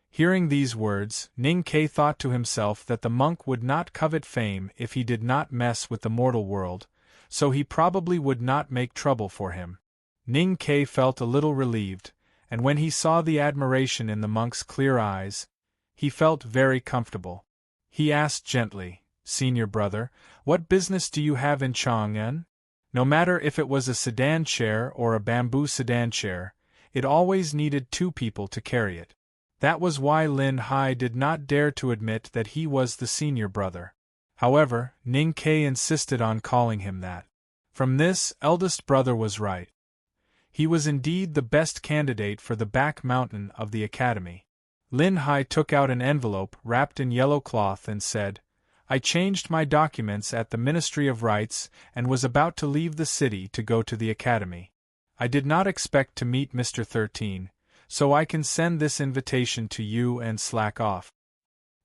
Hearing these words, Ning Kei thought to himself that the monk would not covet fame if he did not mess with the mortal world, so he probably would not make trouble for him. Ning Kei felt a little relieved, and when he saw the admiration in the monk's clear eyes, he felt very comfortable. He asked gently, Senior brother, what business do you have in Chang'an? No matter if it was a sedan chair or a bamboo sedan chair, it always needed 2 people to carry it. That was why Lin Hai did not dare to admit that he was the senior brother. However, Ning Kei insisted on calling him that. From this, eldest brother was right. He was indeed the best candidate for the back mountain of the academy. Lin Hai took out an envelope wrapped in yellow cloth and said, I changed my documents at the Ministry of Rights and was about to leave the city to go to the academy. I did not expect to meet Mr. 13, so I can send this invitation to you and slack off.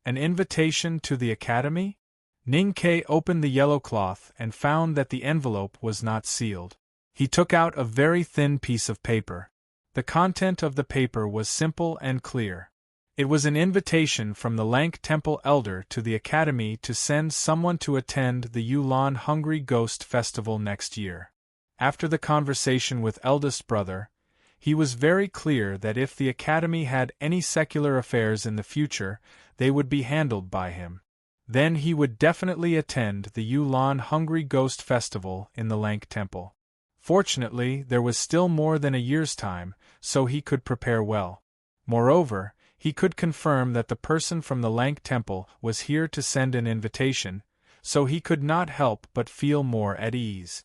An invitation to the academy? Ning Kei opened the yellow cloth and found that the envelope was not sealed. He took out a very thin piece of paper. The content of the paper was simple and clear. It was an invitation from the Lank Temple elder to the academy to send someone to attend the Yulan Hungry Ghost Festival next year. After the conversation with eldest brother, he was very clear that if the academy had any secular affairs in the future, they would be handled by him. Then he would definitely attend the Yulan Hungry Ghost Festival in the Lank Temple. Fortunately, there was still more than a year's time, so he could prepare well. Moreover, he could confirm that the person from the Lank Temple was here to send an invitation, so he could not help but feel more at ease.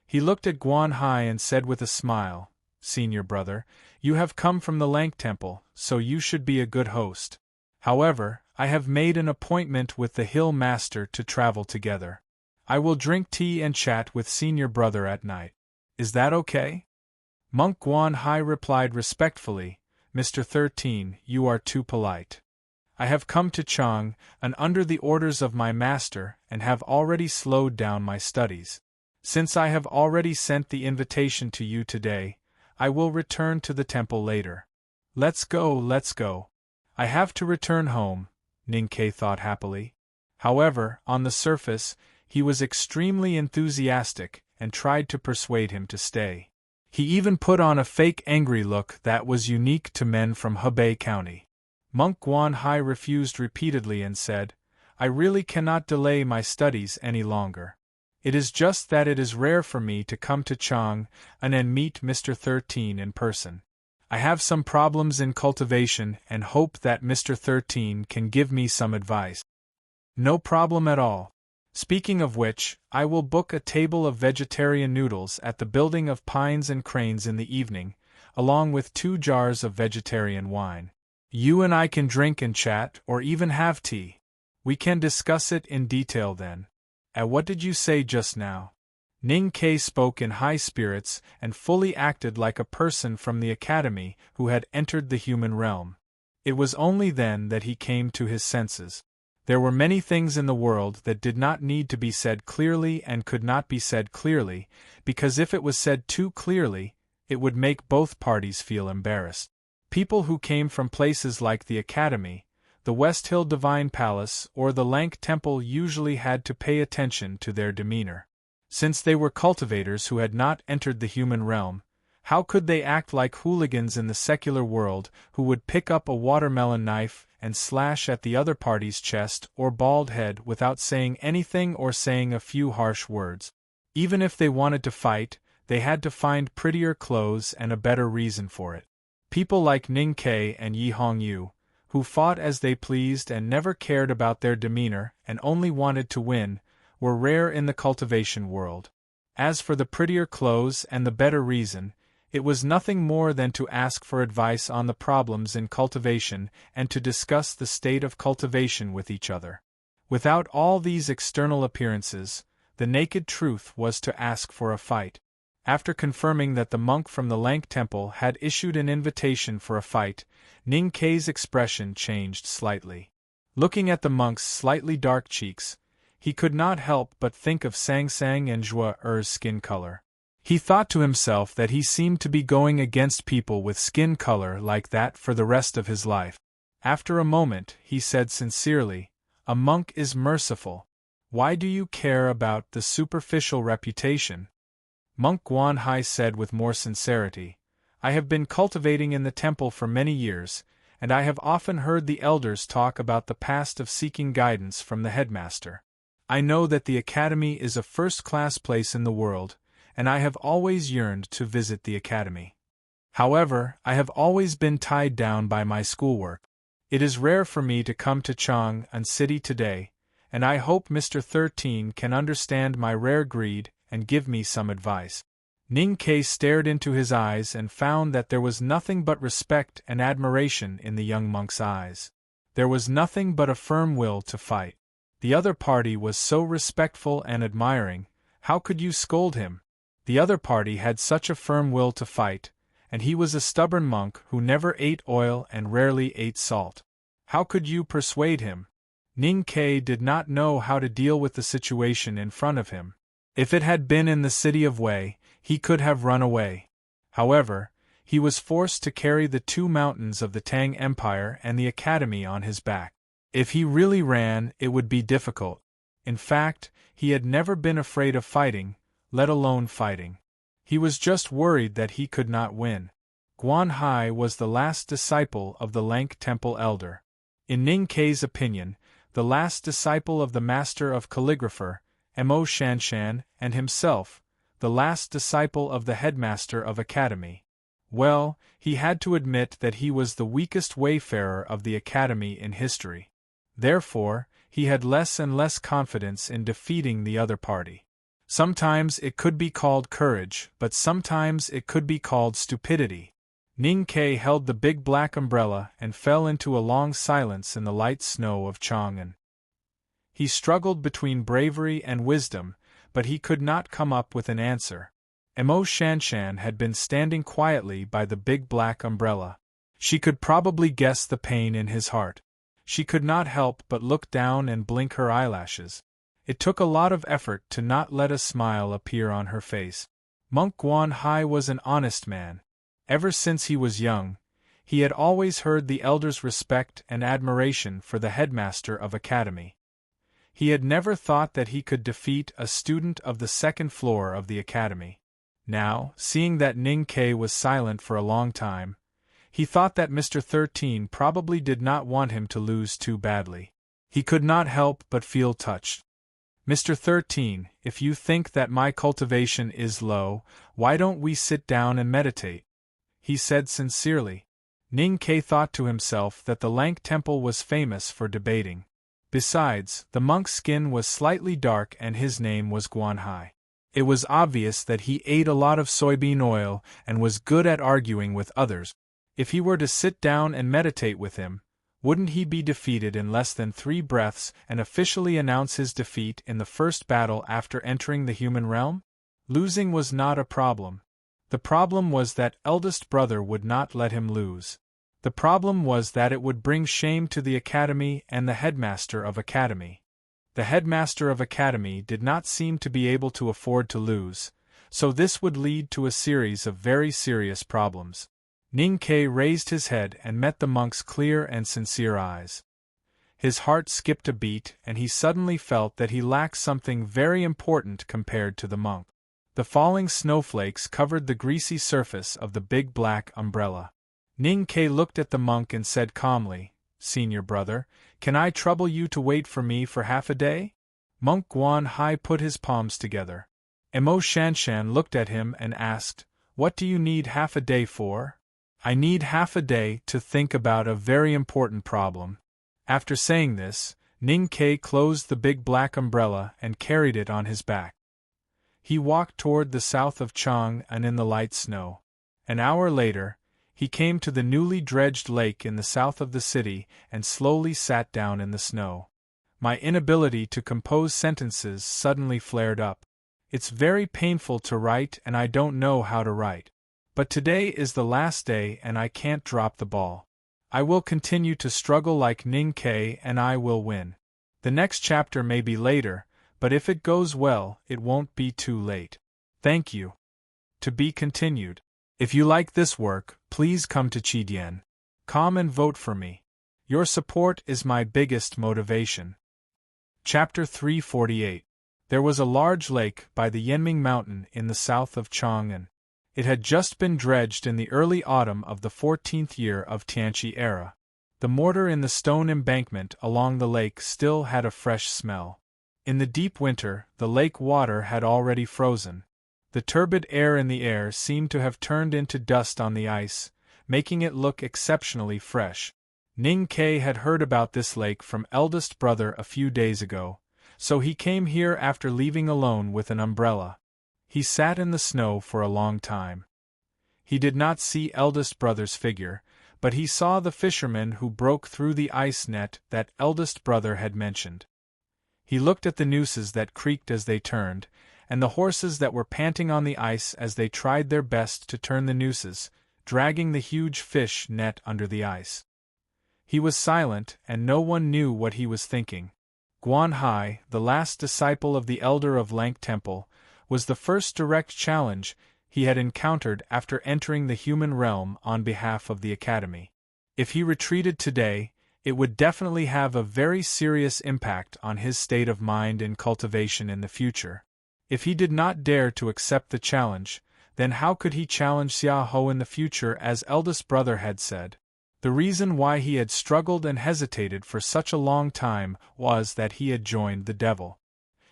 He looked at Guan Hai and said with a smile, Senior brother, you have come from the Lank Temple, so you should be a good host. However, I have made an appointment with the Hill Master to travel together. I will drink tea and chat with Senior brother at night. Is that okay? Monk Guan Hai replied respectfully, Mr. 13, you are too polite. I have come to Chang, and under the orders of my master, and have already slowed down my studies. Since I have already sent the invitation to you today, I will return to the temple later. Let's go. I have to return home, Ning Kei thought happily. However, on the surface, he was extremely enthusiastic and tried to persuade him to stay. He even put on a fake angry look that was unique to men from Hebei County. Monk Guan Hai refused repeatedly and said, I really cannot delay my studies any longer. It is just that it is rare for me to come to Chang and meet Mr. 13 in person. I have some problems in cultivation and hope that Mr. 13 can give me some advice. No problem at all. Speaking of which, I will book a table of vegetarian noodles at the Building of Pines and Cranes in the evening, along with 2 jars of vegetarian wine. You and I can drink and chat, or even have tea. We can discuss it in detail then. What did you say just now? Ning Ke spoke in high spirits and fully acted like a person from the academy who had entered the human realm. It was only then that he came to his senses. There were many things in the world that did not need to be said clearly and could not be said clearly, because if it was said too clearly, it would make both parties feel embarrassed. People who came from places like the Academy, the West Hill Divine Palace, or the Lank Temple usually had to pay attention to their demeanor. Since they were cultivators who had not entered the human realm, how could they act like hooligans in the secular world who would pick up a watermelon knife and slash at the other party's chest or bald head without saying anything or saying a few harsh words? Even if they wanted to fight, they had to find prettier clothes and a better reason for it. People like Ning Ke and Yi Hongyu, who fought as they pleased and never cared about their demeanor and only wanted to win, were rare in the cultivation world. As for the prettier clothes and the better reason, it was nothing more than to ask for advice on the problems in cultivation and to discuss the state of cultivation with each other. Without all these external appearances, the naked truth was to ask for a fight. After confirming that the monk from the Lank Temple had issued an invitation for a fight, Ning Ke's expression changed slightly. Looking at the monk's slightly dark cheeks, he could not help but think of Sang Sang and Jua Er's skin color. He thought to himself that he seemed to be going against people with skin color like that for the rest of his life. After a moment, he said sincerely, "A monk is merciful. Why do you care about the superficial reputation?" Monk Guanhai said with more sincerity, "I have been cultivating in the temple for many years, and I have often heard the elders talk about the past of seeking guidance from the headmaster. I know that the academy is a first-class place in the world, and I have always yearned to visit the academy. However, I have always been tied down by my schoolwork. It is rare for me to come to Chang'an City today, and I hope Mr. 13 can understand my rare greed and give me some advice." Ning Ke stared into his eyes and found that there was nothing but respect and admiration in the young monk's eyes. There was nothing but a firm will to fight. The other party was so respectful and admiring, how could you scold him? The other party had such a firm will to fight, and he was a stubborn monk who never ate oil and rarely ate salt. How could you persuade him? Ning Ke did not know how to deal with the situation in front of him. If it had been in the city of Wei, he could have run away. However, he was forced to carry the 2 mountains of the Tang Empire and the academy on his back. If he really ran, it would be difficult. In fact, he had never been afraid of fighting, let alone fighting. He was just worried that he could not win. Guanhai was the last disciple of the Lank Temple elder. In Ning Ke's opinion, the last disciple of the master of calligrapher, Mo Shanshan, and himself, the last disciple of the headmaster of academy. Well, he had to admit that he was the weakest wayfarer of the academy in history. Therefore, he had less and less confidence in defeating the other party. Sometimes it could be called courage, but sometimes it could be called stupidity. Ning Ke held the big black umbrella and fell into a long silence in the light snow of Chang'an. He struggled between bravery and wisdom, but he could not come up with an answer. Mo Shanshan had been standing quietly by the big black umbrella. She could probably guess the pain in his heart. She could not help but look down and blink her eyelashes. It took a lot of effort to not let a smile appear on her face. Monk Guanhai was an honest man. Ever since he was young, he had always heard the elders' respect and admiration for the headmaster of academy. He had never thought that he could defeat a student of the 2nd floor of the academy. Now, seeing that Ning Ke was silent for a long time, he thought that Mr. 13 probably did not want him to lose too badly. He could not help but feel touched. "Mr. 13, if you think that my cultivation is low, why don't we sit down and meditate?" he said sincerely. Ning Ke thought to himself that the Lank Temple was famous for debating. Besides, the monk's skin was slightly dark and his name was Guanhai. It was obvious that he ate a lot of soybean oil and was good at arguing with others. If he were to sit down and meditate with him, wouldn't he be defeated in less than 3 breaths and officially announce his defeat in the first battle after entering the human realm? Losing was not a problem. The problem was that eldest brother would not let him lose. The problem was that it would bring shame to the academy and the headmaster of academy. The headmaster of academy did not seem to be able to afford to lose, so this would lead to a series of very serious problems. Ning Ke raised his head and met the monk's clear and sincere eyes. His heart skipped a beat and he suddenly felt that he lacked something very important compared to the monk. The falling snowflakes covered the greasy surface of the big black umbrella. Ning Ke looked at the monk and said calmly, "Senior brother, can I trouble you to wait for me for half a day?" Monk Guan Hai put his palms together. Mo Shanshan looked at him and asked, "What do you need half a day for?" "I need half a day to think about a very important problem." After saying this, Ning Ke closed the big black umbrella and carried it on his back. He walked toward the south of Chang and in the light snow. An hour later, he came to the newly dredged lake in the south of the city and slowly sat down in the snow. My inability to compose sentences suddenly flared up. It's very painful to write and I don't know how to write. But today is the last day and I can't drop the ball. I will continue to struggle like Ning Ke and I will win. The next chapter may be later, but if it goes well, it won't be too late. Thank you. To be continued. If you like this work, please come to Chidian.com and vote for me. Your support is my biggest motivation. Chapter 348. There was a large lake by the Yanming Mountain in the south of Chang'an. It had just been dredged in the early autumn of the 14th year of Tianqi era. The mortar in the stone embankment along the lake still had a fresh smell. In the deep winter, the lake water had already frozen. The turbid air in the air seemed to have turned into dust on the ice, making it look exceptionally fresh. Ning Ke had heard about this lake from eldest brother a few days ago, so he came here after leaving alone with an umbrella. He sat in the snow for a long time. He did not see eldest brother's figure, but he saw the fisherman who broke through the ice net that eldest brother had mentioned. He looked at the nooses that creaked as they turned, and the horses that were panting on the ice as they tried their best to turn the nooses, dragging the huge fish net under the ice. He was silent, and no one knew what he was thinking. Guan Hai, the last disciple of the elder of Lank Temple, was the first direct challenge he had encountered after entering the human realm on behalf of the academy. If he retreated today, it would definitely have a very serious impact on his state of mind and cultivation in the future. If he did not dare to accept the challenge, then how could he challenge Xia Ho in the future as eldest brother had said? The reason why he had struggled and hesitated for such a long time was that he had joined the devil.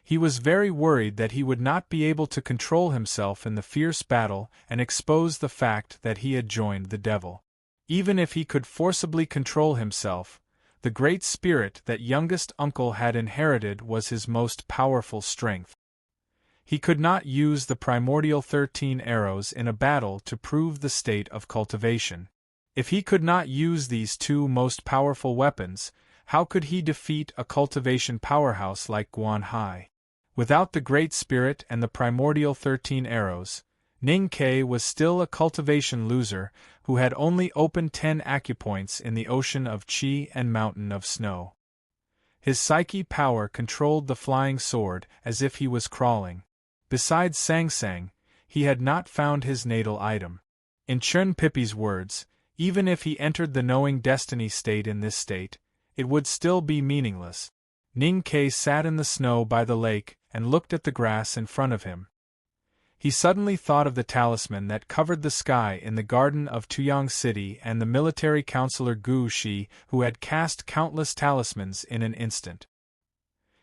He was very worried that he would not be able to control himself in the fierce battle and expose the fact that he had joined the devil. Even if he could forcibly control himself, the great spirit that youngest uncle had inherited was his most powerful strength. He could not use the primordial 13 arrows in a battle to prove the state of cultivation. If he could not use these two most powerful weapons, how could he defeat a cultivation powerhouse like Guan Hai? Without the Great Spirit and the primordial 13 arrows, Ning Ke was still a cultivation loser who had only opened 10 acupoints in the ocean of Qi and mountain of snow. His psyche power controlled the flying sword as if he was crawling. Besides Sang Sang, he had not found his natal item. In Chun Pippi's words, even if he entered the knowing destiny state in this state, it would still be meaningless. Ning Ke sat in the snow by the lake and looked at the grass in front of him. He suddenly thought of the talisman that covered the sky in the garden of Tuyang City and the military counselor Gu Shi who had cast countless talismans in an instant.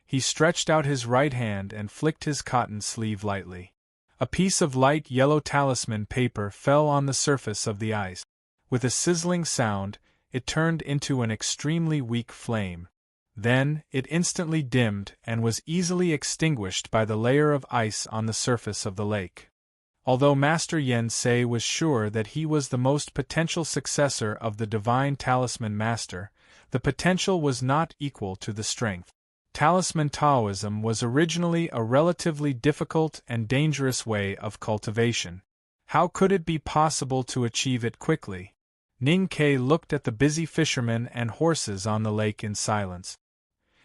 He stretched out his right hand and flicked his cotton sleeve lightly. A piece of light yellow talisman paper fell on the surface of the ice. With a sizzling sound, it turned into an extremely weak flame. Then, it instantly dimmed and was easily extinguished by the layer of ice on the surface of the lake. Although Master Yen Sei was sure that he was the most potential successor of the Divine Talisman Master, the potential was not equal to the strength. talisman Taoism was originally a relatively difficult and dangerous way of cultivation. How could it be possible to achieve it quickly? Ning Ke looked at the busy fishermen and horses on the lake in silence.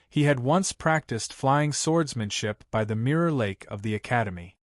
He had once practiced flying swordsmanship by the mirror lake of the academy.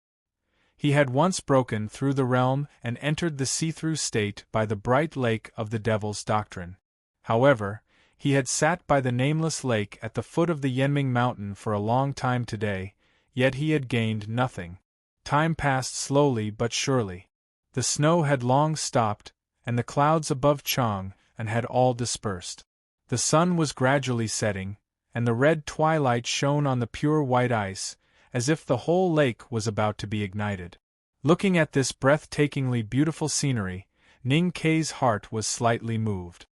He had once broken through the realm and entered the see-through state by the bright lake of the devil's doctrine. However, he had sat by the nameless lake at the foot of the Yenming mountain for a long time today, yet he had gained nothing. Time passed slowly but surely. The snow had long stopped, and the clouds above Chang'an had all dispersed. The sun was gradually setting, and the red twilight shone on the pure white ice, as if the whole lake was about to be ignited. Looking at this breathtakingly beautiful scenery, Ning Ke's heart was slightly moved.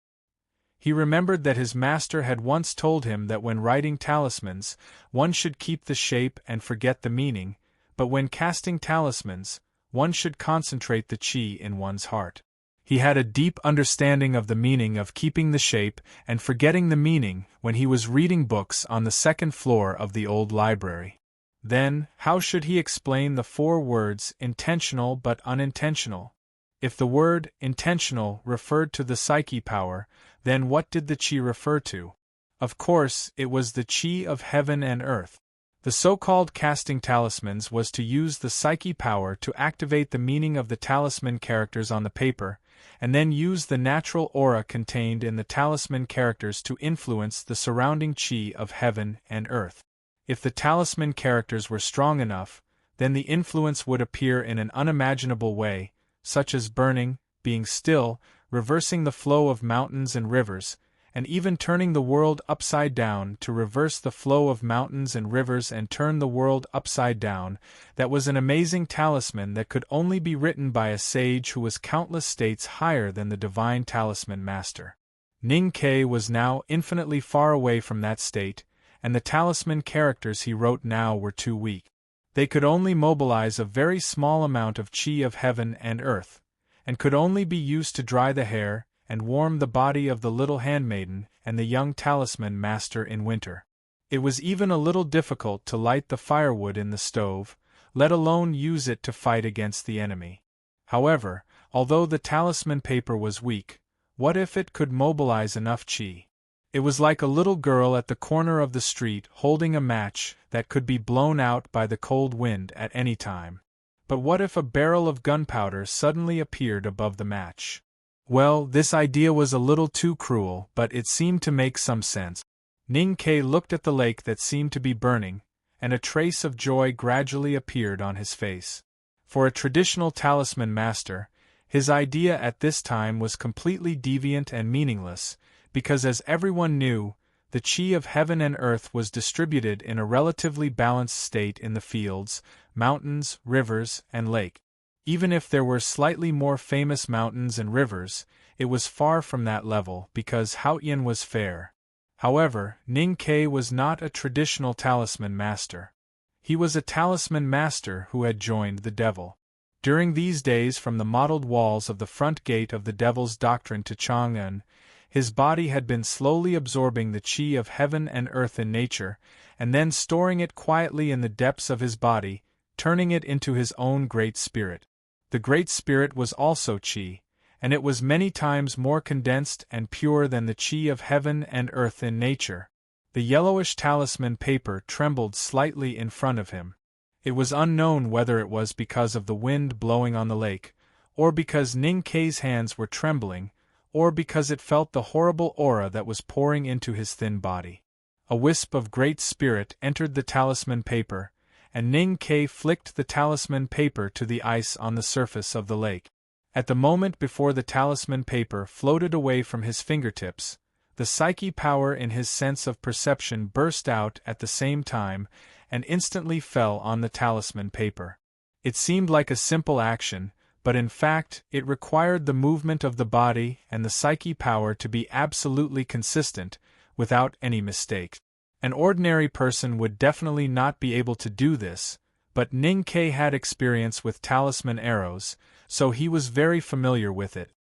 He remembered that his master had once told him that when writing talismans, one should keep the shape and forget the meaning, but when casting talismans, one should concentrate the qi in one's heart. He had a deep understanding of the meaning of keeping the shape and forgetting the meaning when he was reading books on the second floor of the old library. Then, how should he explain the 4 words intentional but unintentional? If the word intentional referred to the psyche power, then what did the qi refer to? Of course, it was the qi of heaven and earth. The so-called casting talismans was to use the psyche power to activate the meaning of the talisman characters on the paper, and then use the natural aura contained in the talisman characters to influence the surrounding qi of heaven and earth. If the talisman characters were strong enough, then the influence would appear in an unimaginable way, such as burning, being still, reversing the flow of mountains and rivers, and even turning the world upside down to reverse the flow of mountains and rivers and turn the world upside down. That was an amazing talisman that could only be written by a sage who was countless states higher than the divine talisman master. Ning Ke was now infinitely far away from that state, and the talisman characters he wrote now were too weak. They could only mobilize a very small amount of qi of heaven and earth, and could only be used to dry the hair and warm the body of the little handmaiden and the young talisman master in winter. It was even a little difficult to light the firewood in the stove, let alone use it to fight against the enemy. However, although the talisman paper was weak, what if it could mobilize enough qi? It was like a little girl at the corner of the street holding a match that could be blown out by the cold wind at any time. But what if a barrel of gunpowder suddenly appeared above the match? Well, this idea was a little too cruel, but it seemed to make some sense. Ning Ke looked at the lake that seemed to be burning, and a trace of joy gradually appeared on his face. For a traditional talisman master, his idea at this time was completely deviant and meaningless, because as everyone knew, the qi of heaven and earth was distributed in a relatively balanced state in the fields, mountains, rivers, and lake. Even if there were slightly more famous mountains and rivers, it was far from that level because Haoyan was fair. However, Ning Ke was not a traditional talisman master. He was a talisman master who had joined the devil. During these days from the mottled walls of the front gate of the devil's doctrine to Chang'an, his body had been slowly absorbing the qi of heaven and earth in nature, and then storing it quietly in the depths of his body, turning it into his own Great Spirit. The Great Spirit was also qi, and it was many times more condensed and pure than the qi of heaven and earth in nature. The yellowish talisman paper trembled slightly in front of him. It was unknown whether it was because of the wind blowing on the lake, or because Ning Ke's hands were trembling, or because it felt the horrible aura that was pouring into his thin body. A wisp of Great Spirit entered the talisman paper, and Ning Ke flicked the talisman paper to the ice on the surface of the lake. At the moment before the talisman paper floated away from his fingertips, the psyche power in his sense of perception burst out at the same time and instantly fell on the talisman paper. It seemed like a simple action, but in fact it required the movement of the body and the psyche power to be absolutely consistent, without any mistake. An ordinary person would definitely not be able to do this, but Ning Ke had experience with talisman arrows, so he was very familiar with it.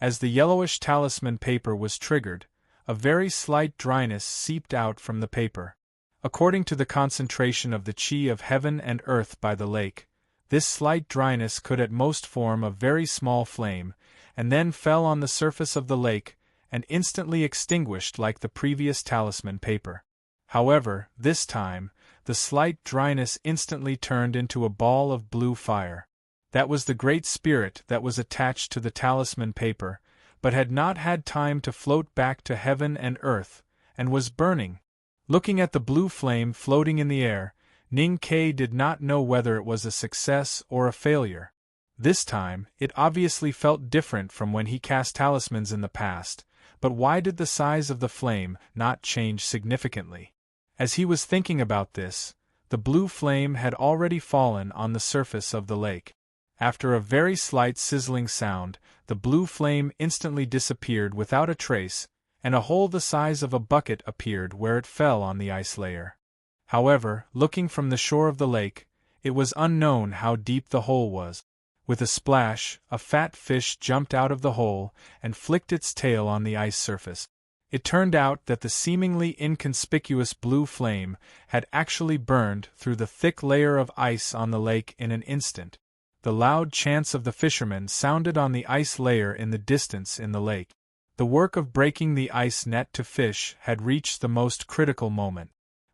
As the yellowish talisman paper was triggered, a very slight dryness seeped out from the paper. According to the concentration of the chi of heaven and earth by the lake, this slight dryness could at most form a very small flame, and then fell on the surface of the lake, and instantly extinguished like the previous talisman paper. However, this time, the slight dryness instantly turned into a ball of blue fire. That was the great spirit that was attached to the talisman paper, but had not had time to float back to heaven and earth, and was burning. Looking at the blue flame floating in the air, Ning Ke did not know whether it was a success or a failure. This time, it obviously felt different from when he cast talismans in the past, but why did the size of the flame not change significantly? As he was thinking about this, the blue flame had already fallen on the surface of the lake. After a very slight sizzling sound, the blue flame instantly disappeared without a trace, and a hole the size of a bucket appeared where it fell on the ice layer. However, looking from the shore of the lake, it was unknown how deep the hole was. With a splash, a fat fish jumped out of the hole and flicked its tail on the ice surface. It turned out that the seemingly inconspicuous blue flame had actually burned through the thick layer of ice on the lake in an instant. The loud chants of the fishermen sounded on the ice layer in the distance in the lake. The work of breaking the ice net to fish had reached the most critical moment.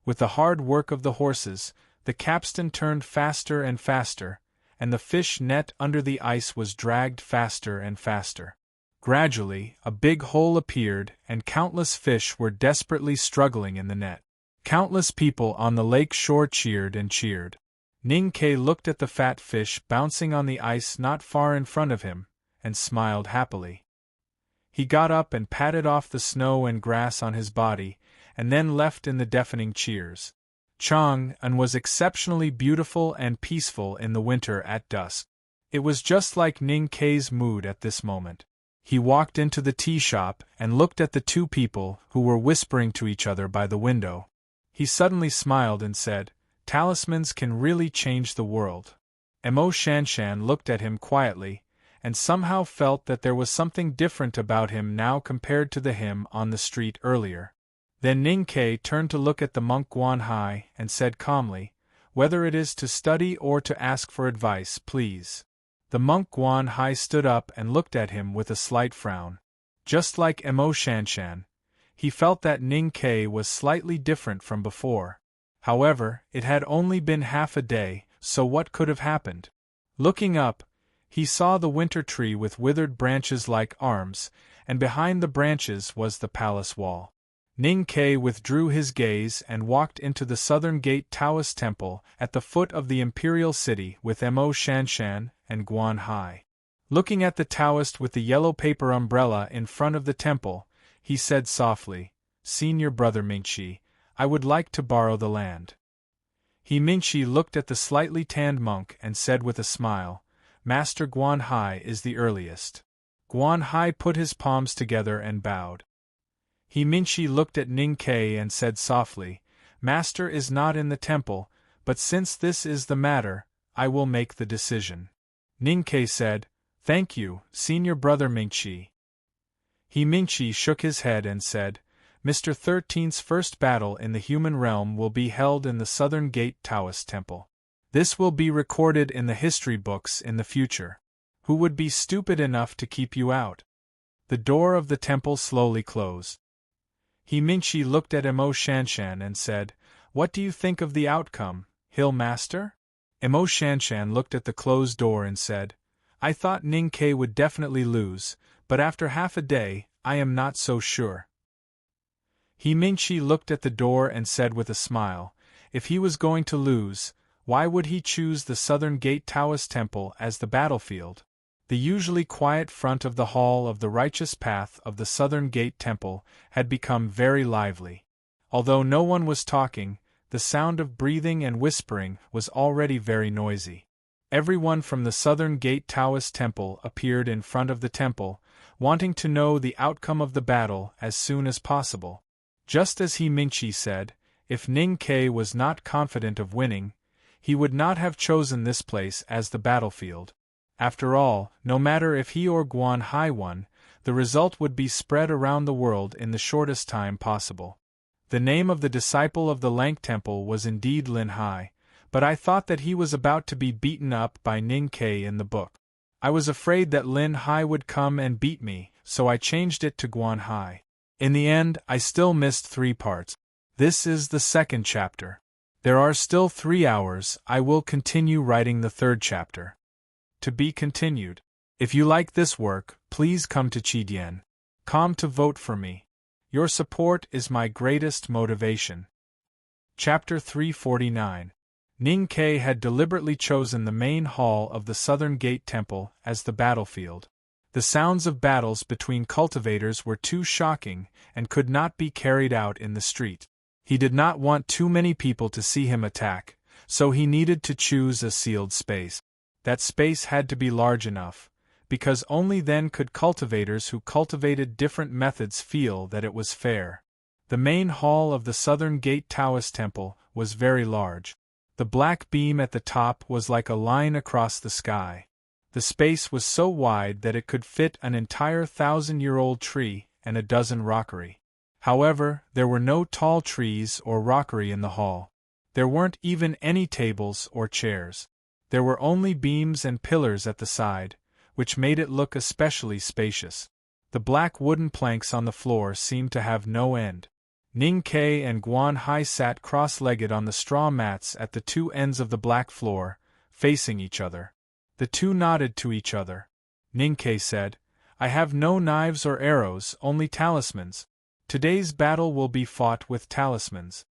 With the hard work of the horses, the capstan turned faster and faster, and the fish net under the ice was dragged faster and faster. Gradually, a big hole appeared and countless fish were desperately struggling in the net. Countless people on the lake shore cheered and cheered. Ning Ke looked at the fat fish bouncing on the ice not far in front of him, and smiled happily. He got up and patted off the snow and grass on his body, and then left in the deafening cheers. Chang'an was exceptionally beautiful and peaceful in the winter at dusk. It was just like Ning Ke's mood at this moment. He walked into the tea shop and looked at the two people who were whispering to each other by the window. He suddenly smiled and said, "Talismans can really change the world." Mo Shanshan looked at him quietly, and somehow felt that there was something different about him now compared to him on the street earlier. Then Ning Ke turned to look at the monk Guan Hai and said calmly, "Whether it is to study or to ask for advice, please." The monk Guan Hai stood up and looked at him with a slight frown. Just like Mo Shanshan, he felt that Ning Ke was slightly different from before. However, it had only been half a day, so what could have happened? Looking up, he saw the winter tree with withered branches like arms, and behind the branches was the palace wall. Ning Ke withdrew his gaze and walked into the southern gate Taoist temple at the foot of the imperial city with Mo Shanshan and Guan Hai. Looking at the Taoist with the yellow paper umbrella in front of the temple, he said softly, "Senior brother Mingxi, I would like to borrow the land." Mingxi looked at the slightly tanned monk and said with a smile, "Master Guan Hai is the earliest." Guan Hai put his palms together and bowed. Mingxi looked at Ning Ke and said softly, "Master is not in the temple, but since this is the matter, I will make the decision." Ning Ke said, "Thank you, senior brother Mingxi." Mingxi shook his head and said, "Mr. 13's first battle in the human realm will be held in the Southern Gate Taoist Temple. This will be recorded in the history books in the future. Who would be stupid enough to keep you out?" The door of the temple slowly closed. Mingxi looked at Mo Shanshan and said, "What do you think of the outcome, Hill Master?" Mo Shanshan looked at the closed door and said, "I thought Ning Ke would definitely lose, but after half a day, I am not so sure." Mingxi looked at the door and said with a smile, "If he was going to lose, why would he choose the Southern Gate Taoist Temple as the battlefield?" The usually quiet front of the Hall of the Righteous Path of the Southern Gate Temple had become very lively. Although no one was talking, the sound of breathing and whispering was already very noisy. Everyone from the Southern Gate Taoist Temple appeared in front of the temple, wanting to know the outcome of the battle as soon as possible. Just as Mingxi said, if Ning Ke was not confident of winning, he would not have chosen this place as the battlefield. After all, no matter if he or Guan Hai won, the result would be spread around the world in the shortest time possible. The name of the disciple of the Lank Temple was indeed Lin Hai, but I thought that he was about to be beaten up by Ning Ke in the book. I was afraid that Lin Hai would come and beat me, so I changed it to Guan Hai. In the end, I still missed 3 parts. This is the 2nd chapter. There are still 3 hours. I will continue writing the 3rd chapter. To be continued. If you like this work, please come to Chidian.com to vote for me. Your support is my greatest motivation. Chapter 349. Ning Ke had deliberately chosen the main hall of the Southern Gate Temple as the battlefield. The sounds of battles between cultivators were too shocking and could not be carried out in the street. He did not want too many people to see him attack, so he needed to choose a sealed space. That space had to be large enough, because only then could cultivators who cultivated different methods feel that it was fair. The main hall of the Southern Gate Taoist Temple was very large. The black beam at the top was like a line across the sky. The space was so wide that it could fit an entire 1,000-year-old tree and a dozen rockery. However, there were no tall trees or rockery in the hall. There weren't even any tables or chairs. There were only beams and pillars at the side, which made it look especially spacious. The black wooden planks on the floor seemed to have no end. Ning Ke and Guan Hai sat cross-legged on the straw mats at the 2 ends of the black floor, facing each other. The 2 nodded to each other. Ning Ke said, "I have no knives or arrows, only talismans. Today's battle will be fought with talismans."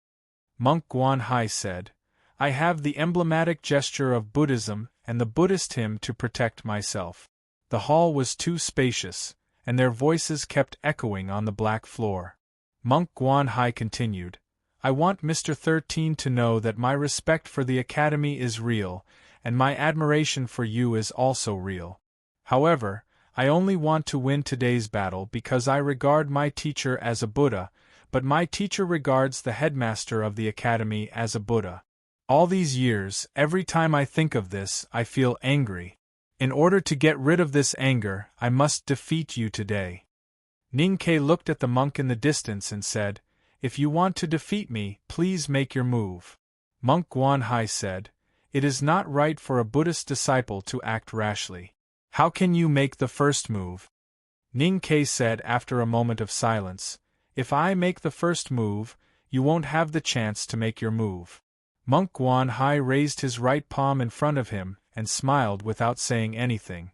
Monk Guan Hai said, "I have the emblematic gesture of Buddhism and the Buddhist hymn to protect myself." The hall was too spacious, and their voices kept echoing on the black floor. Monk Guan Hai continued, "I want Mr. 13 to know that my respect for the Academy is real, and my admiration for you is also real. However, I only want to win today's battle because I regard my teacher as a Buddha, but my teacher regards the headmaster of the Academy as a Buddha. All these years, every time I think of this, I feel angry. In order to get rid of this anger, I must defeat you today." Ning Ke looked at the monk in the distance and said, "If you want to defeat me, please make your move." Monk Guan Hai said, "It is not right for a Buddhist disciple to act rashly. How can you make the first move?" Ning Ke said after a moment of silence, "If I make the first move, you won't have the chance to make your move." Monk Guan Hai raised his right palm in front of him and smiled without saying anything.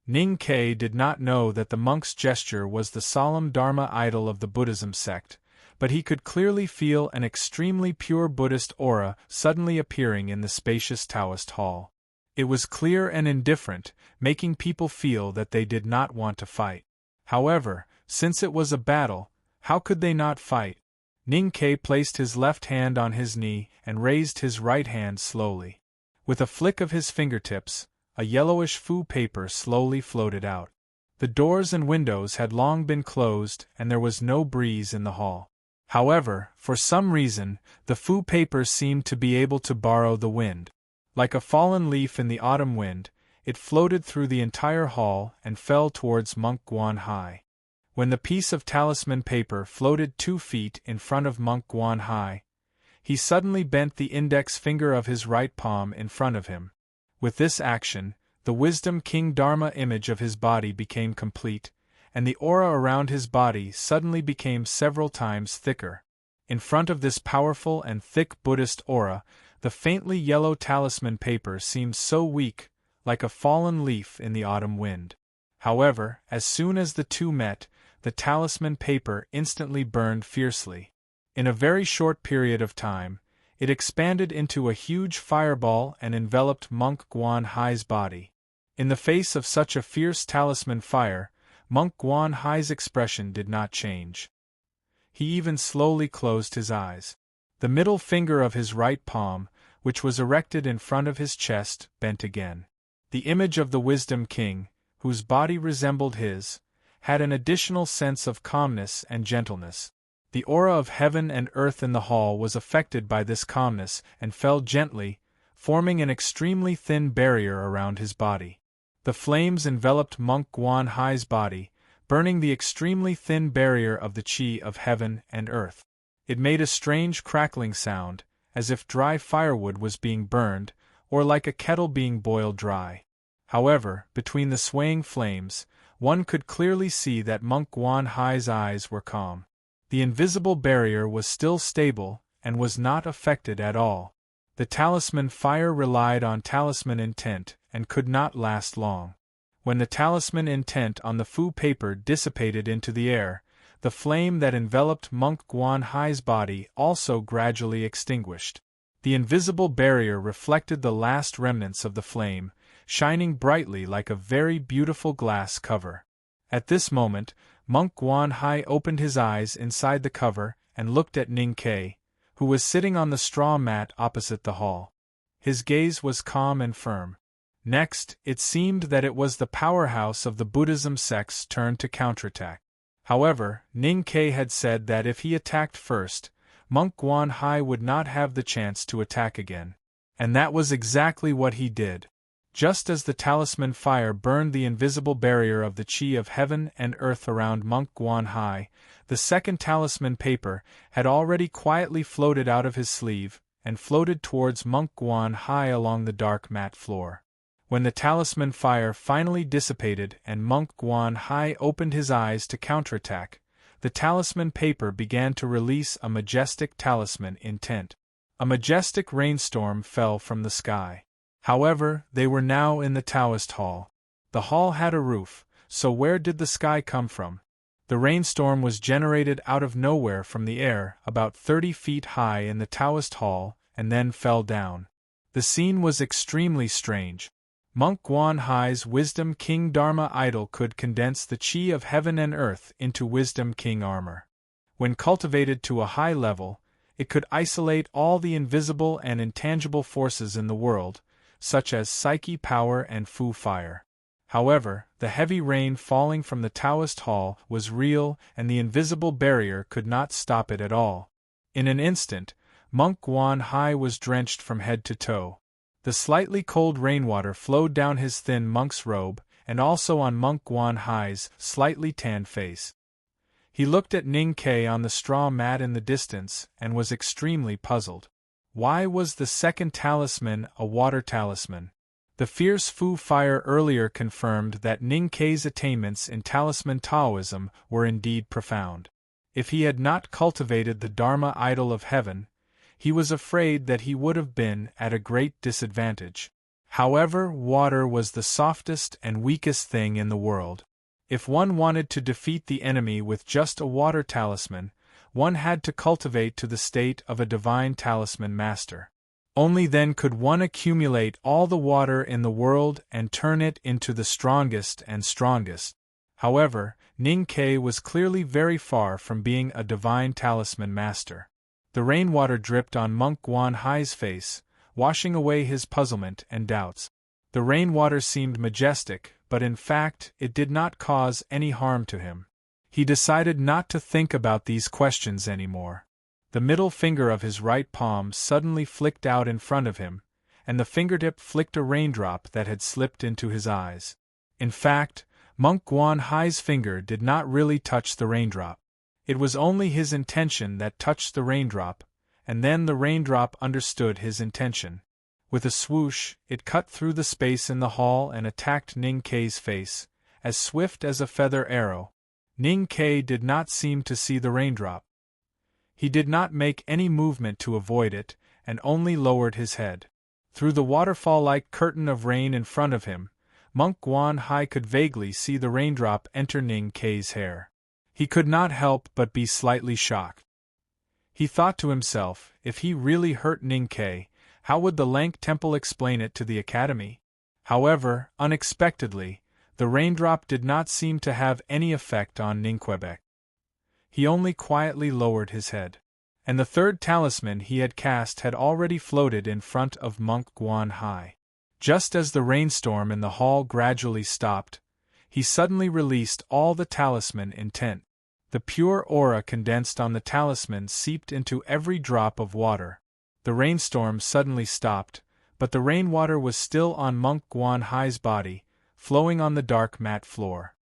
Ning Ke did not know that the monk's gesture was the solemn Dharma idol of the Buddhism sect, but he could clearly feel an extremely pure Buddhist aura suddenly appearing in the spacious Taoist hall. It was clear and indifferent, making people feel that they did not want to fight. However, since it was a battle, how could they not fight? Ning Ke placed his left hand on his knee and raised his right hand slowly. With a flick of his fingertips, a yellowish fu paper slowly floated out. The doors and windows had long been closed and there was no breeze in the hall. However, for some reason, the fu paper seemed to be able to borrow the wind. Like a fallen leaf in the autumn wind, it floated through the entire hall and fell towards Monk Guan Hai. When the piece of talisman paper floated 2 feet in front of Monk Guan Hai, he suddenly bent the index finger of his right palm in front of him. With this action, the Wisdom King Dharma image of his body became complete, and the aura around his body suddenly became several times thicker. In front of this powerful and thick Buddhist aura, the faintly yellow talisman paper seemed so weak, like a fallen leaf in the autumn wind. However, as soon as the 2 met, the talisman paper instantly burned fiercely. In a very short period of time, it expanded into a huge fireball and enveloped Monk Guan Hai's body. In the face of such a fierce talisman fire, Monk Guan Hai's expression did not change. He even slowly closed his eyes. The middle finger of his right palm, which was erected in front of his chest, bent again. The image of the Wisdom King, whose body resembled his, had an additional sense of calmness and gentleness. The aura of heaven and earth in the hall was affected by this calmness and fell gently, forming an extremely thin barrier around his body. The flames enveloped Monk Guan Hai's body, burning the extremely thin barrier of the qi of heaven and earth. It made a strange crackling sound, as if dry firewood was being burned, or like a kettle being boiled dry. However, between the swaying flames, one could clearly see that Monk Guan Hai's eyes were calm. The invisible barrier was still stable, and was not affected at all. The talisman fire relied on talisman intent, and could not last long. When the talisman intent on the Fu paper dissipated into the air, the flame that enveloped Monk Guan Hai's body also gradually extinguished. The invisible barrier reflected the last remnants of the flame, shining brightly like a very beautiful glass cover. At this moment, Monk Guan Hai opened his eyes inside the cover and looked at Ning Ke, who was sitting on the straw mat opposite the hall. His gaze was calm and firm. Next, it seemed that it was the powerhouse of the Buddhism sect's turn to counterattack. However, Ning Ke had said that if he attacked first, Monk Guan Hai would not have the chance to attack again. And that was exactly what he did. Just as the talisman fire burned the invisible barrier of the qi of heaven and earth around Monk Guan Hai, the second talisman paper had already quietly floated out of his sleeve, and floated towards Monk Guan Hai along the dark mat floor. When the talisman fire finally dissipated and Monk Guan Hai opened his eyes to counterattack, the talisman paper began to release a majestic talisman intent. A majestic rainstorm fell from the sky. However, they were now in the Taoist hall. The hall had a roof, so where did the sky come from? The rainstorm was generated out of nowhere from the air, about 30 feet high in the Taoist hall, and then fell down. The scene was extremely strange. Monk Guan Hai's Wisdom King Dharma idol could condense the qi of heaven and earth into Wisdom King armor. When cultivated to a high level, it could isolate all the invisible and intangible forces in the world, such as Psyche power and Fu fire. However, the heavy rain falling from the Taoist hall was real, and the invisible barrier could not stop it at all. In an instant, Monk Guan Hai was drenched from head to toe. The slightly cold rainwater flowed down his thin monk's robe, and also on Monk Guan Hai's slightly tanned face. He looked at Ning Ke on the straw mat in the distance, and was extremely puzzled. Why was the second talisman a water talisman? The fierce Fu fire earlier confirmed that Ning Ke's attainments in talisman Taoism were indeed profound. If he had not cultivated the Dharma idol of heaven, he was afraid that he would have been at a great disadvantage. However, water was the softest and weakest thing in the world. If one wanted to defeat the enemy with just a water talisman, one had to cultivate to the state of a divine talisman master. Only then could one accumulate all the water in the world and turn it into the strongest and strongest. However, Ning Ke was clearly very far from being a divine talisman master. The rainwater dripped on Monk Guan Hai's face, washing away his puzzlement and doubts. The rainwater seemed majestic, but in fact it did not cause any harm to him. He decided not to think about these questions anymore. The middle finger of his right palm suddenly flicked out in front of him, and the fingertip flicked a raindrop that had slipped into his eyes. In fact, Monk Guan Hai's finger did not really touch the raindrop. It was only his intention that touched the raindrop, and then the raindrop understood his intention. With a swoosh, it cut through the space in the hall and attacked Ning Ke's face, as swift as a feather arrow. Ning Ke did not seem to see the raindrop. He did not make any movement to avoid it, and only lowered his head. Through the waterfall-like curtain of rain in front of him, Monk Guan Hai could vaguely see the raindrop enter Ning Ke's hair. He could not help but be slightly shocked. He thought to himself, if he really hurt Ning Ke, how would the Lank Temple explain it to the academy? However, unexpectedly, the raindrop did not seem to have any effect on Ningquebec. He only quietly lowered his head. And the third talisman he had cast had already floated in front of Monk Guan Hai. Just as the rainstorm in the hall gradually stopped, he suddenly released all the talisman intent. The pure aura condensed on the talisman seeped into every drop of water. The rainstorm suddenly stopped, but the rainwater was still on Monk Guan Hai's body, flowing on the dark mat floor.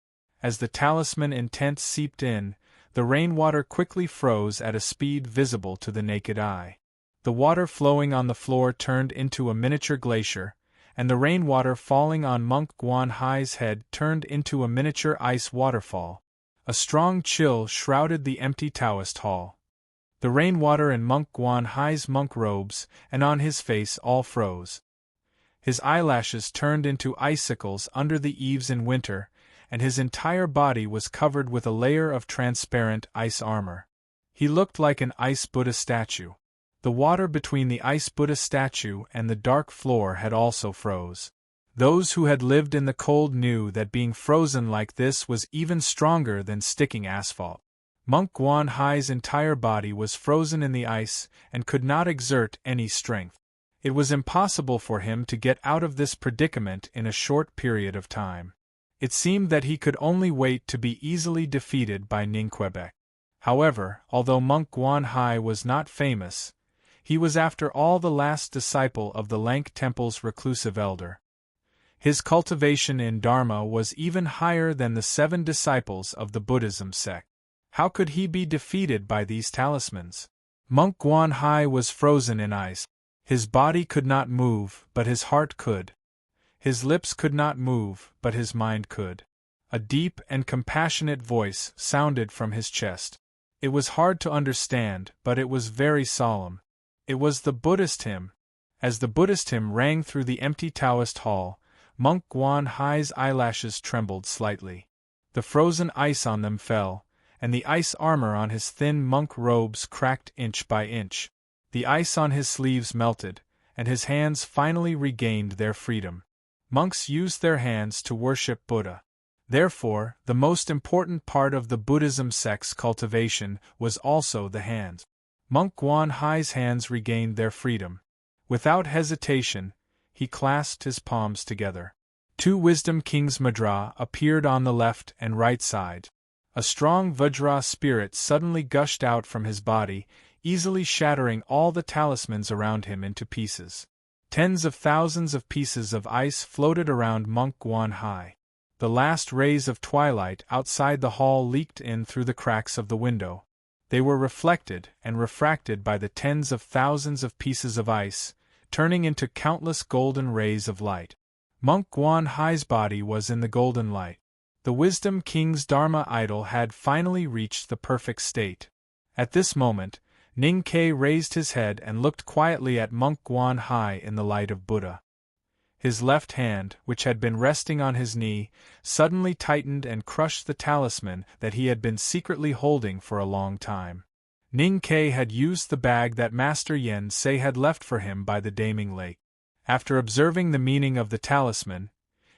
As the talisman intent seeped in, The rainwater quickly froze at a speed visible to the naked eye. The water flowing on the floor turned into a miniature glacier, and the rainwater falling on Monk Guanhai's head turned into a miniature ice waterfall. A strong chill shrouded the empty Taoist hall. The rainwater in Monk Guanhai's monk robes and on his face all froze. His eyelashes turned into icicles under the eaves in winter, and his entire body was covered with a layer of transparent ice armor. He looked like an ice Buddha statue. The water between the ice Buddha statue and the dark floor had also froze. Those who had lived in the cold knew that being frozen like this was even stronger than sticking asphalt. Monk Guanhai's entire body was frozen in the ice and could not exert any strength. It was impossible for him to get out of this predicament in a short period of time. It seemed that he could only wait to be easily defeated by Ninquebec. However, although Monk Guanhai was not famous, he was after all the last disciple of the Lank Temple's reclusive elder. His cultivation in Dharma was even higher than the 7 disciples of the Buddhism sect. How could he be defeated by these talismans? Monk Guanhai was frozen in ice. His body could not move, but his heart could. His lips could not move, but his mind could. A deep and compassionate voice sounded from his chest. It was hard to understand, but it was very solemn. It was the Buddhist hymn. As the Buddhist hymn rang through the empty Taoist hall, Monk Guanhai's eyelashes trembled slightly. The frozen ice on them fell, and the ice armor on his thin monk robes cracked inch by inch. The ice on his sleeves melted, and his hands finally regained their freedom. Monks used their hands to worship Buddha. Therefore, the most important part of the Buddhism sect's cultivation was also the hands. Monk Guanhai's hands regained their freedom. Without hesitation, he clasped his palms together. 2 Wisdom Kings Mudra appeared on the left and right side. A strong Vajra spirit suddenly gushed out from his body, easily shattering all the talismans around him into pieces. Tens of thousands of pieces of ice floated around Monk Guanhai. The last rays of twilight outside the hall leaked in through the cracks of the window. They were reflected and refracted by the tens of thousands of pieces of ice, turning into countless golden rays of light. Monk Guanhai's body was in the golden light. The Wisdom King's Dharma idol had finally reached the perfect state. At this moment, Ning Ke raised his head and looked quietly at Monk Guanhai in the light of Buddha. His left hand, which had been resting on his knee, suddenly tightened and crushed the talisman that he had been secretly holding for a long time. Ning Ke had used the bag that Master Yen Sei had left for him by the Daming Lake. After observing the meaning of the talisman,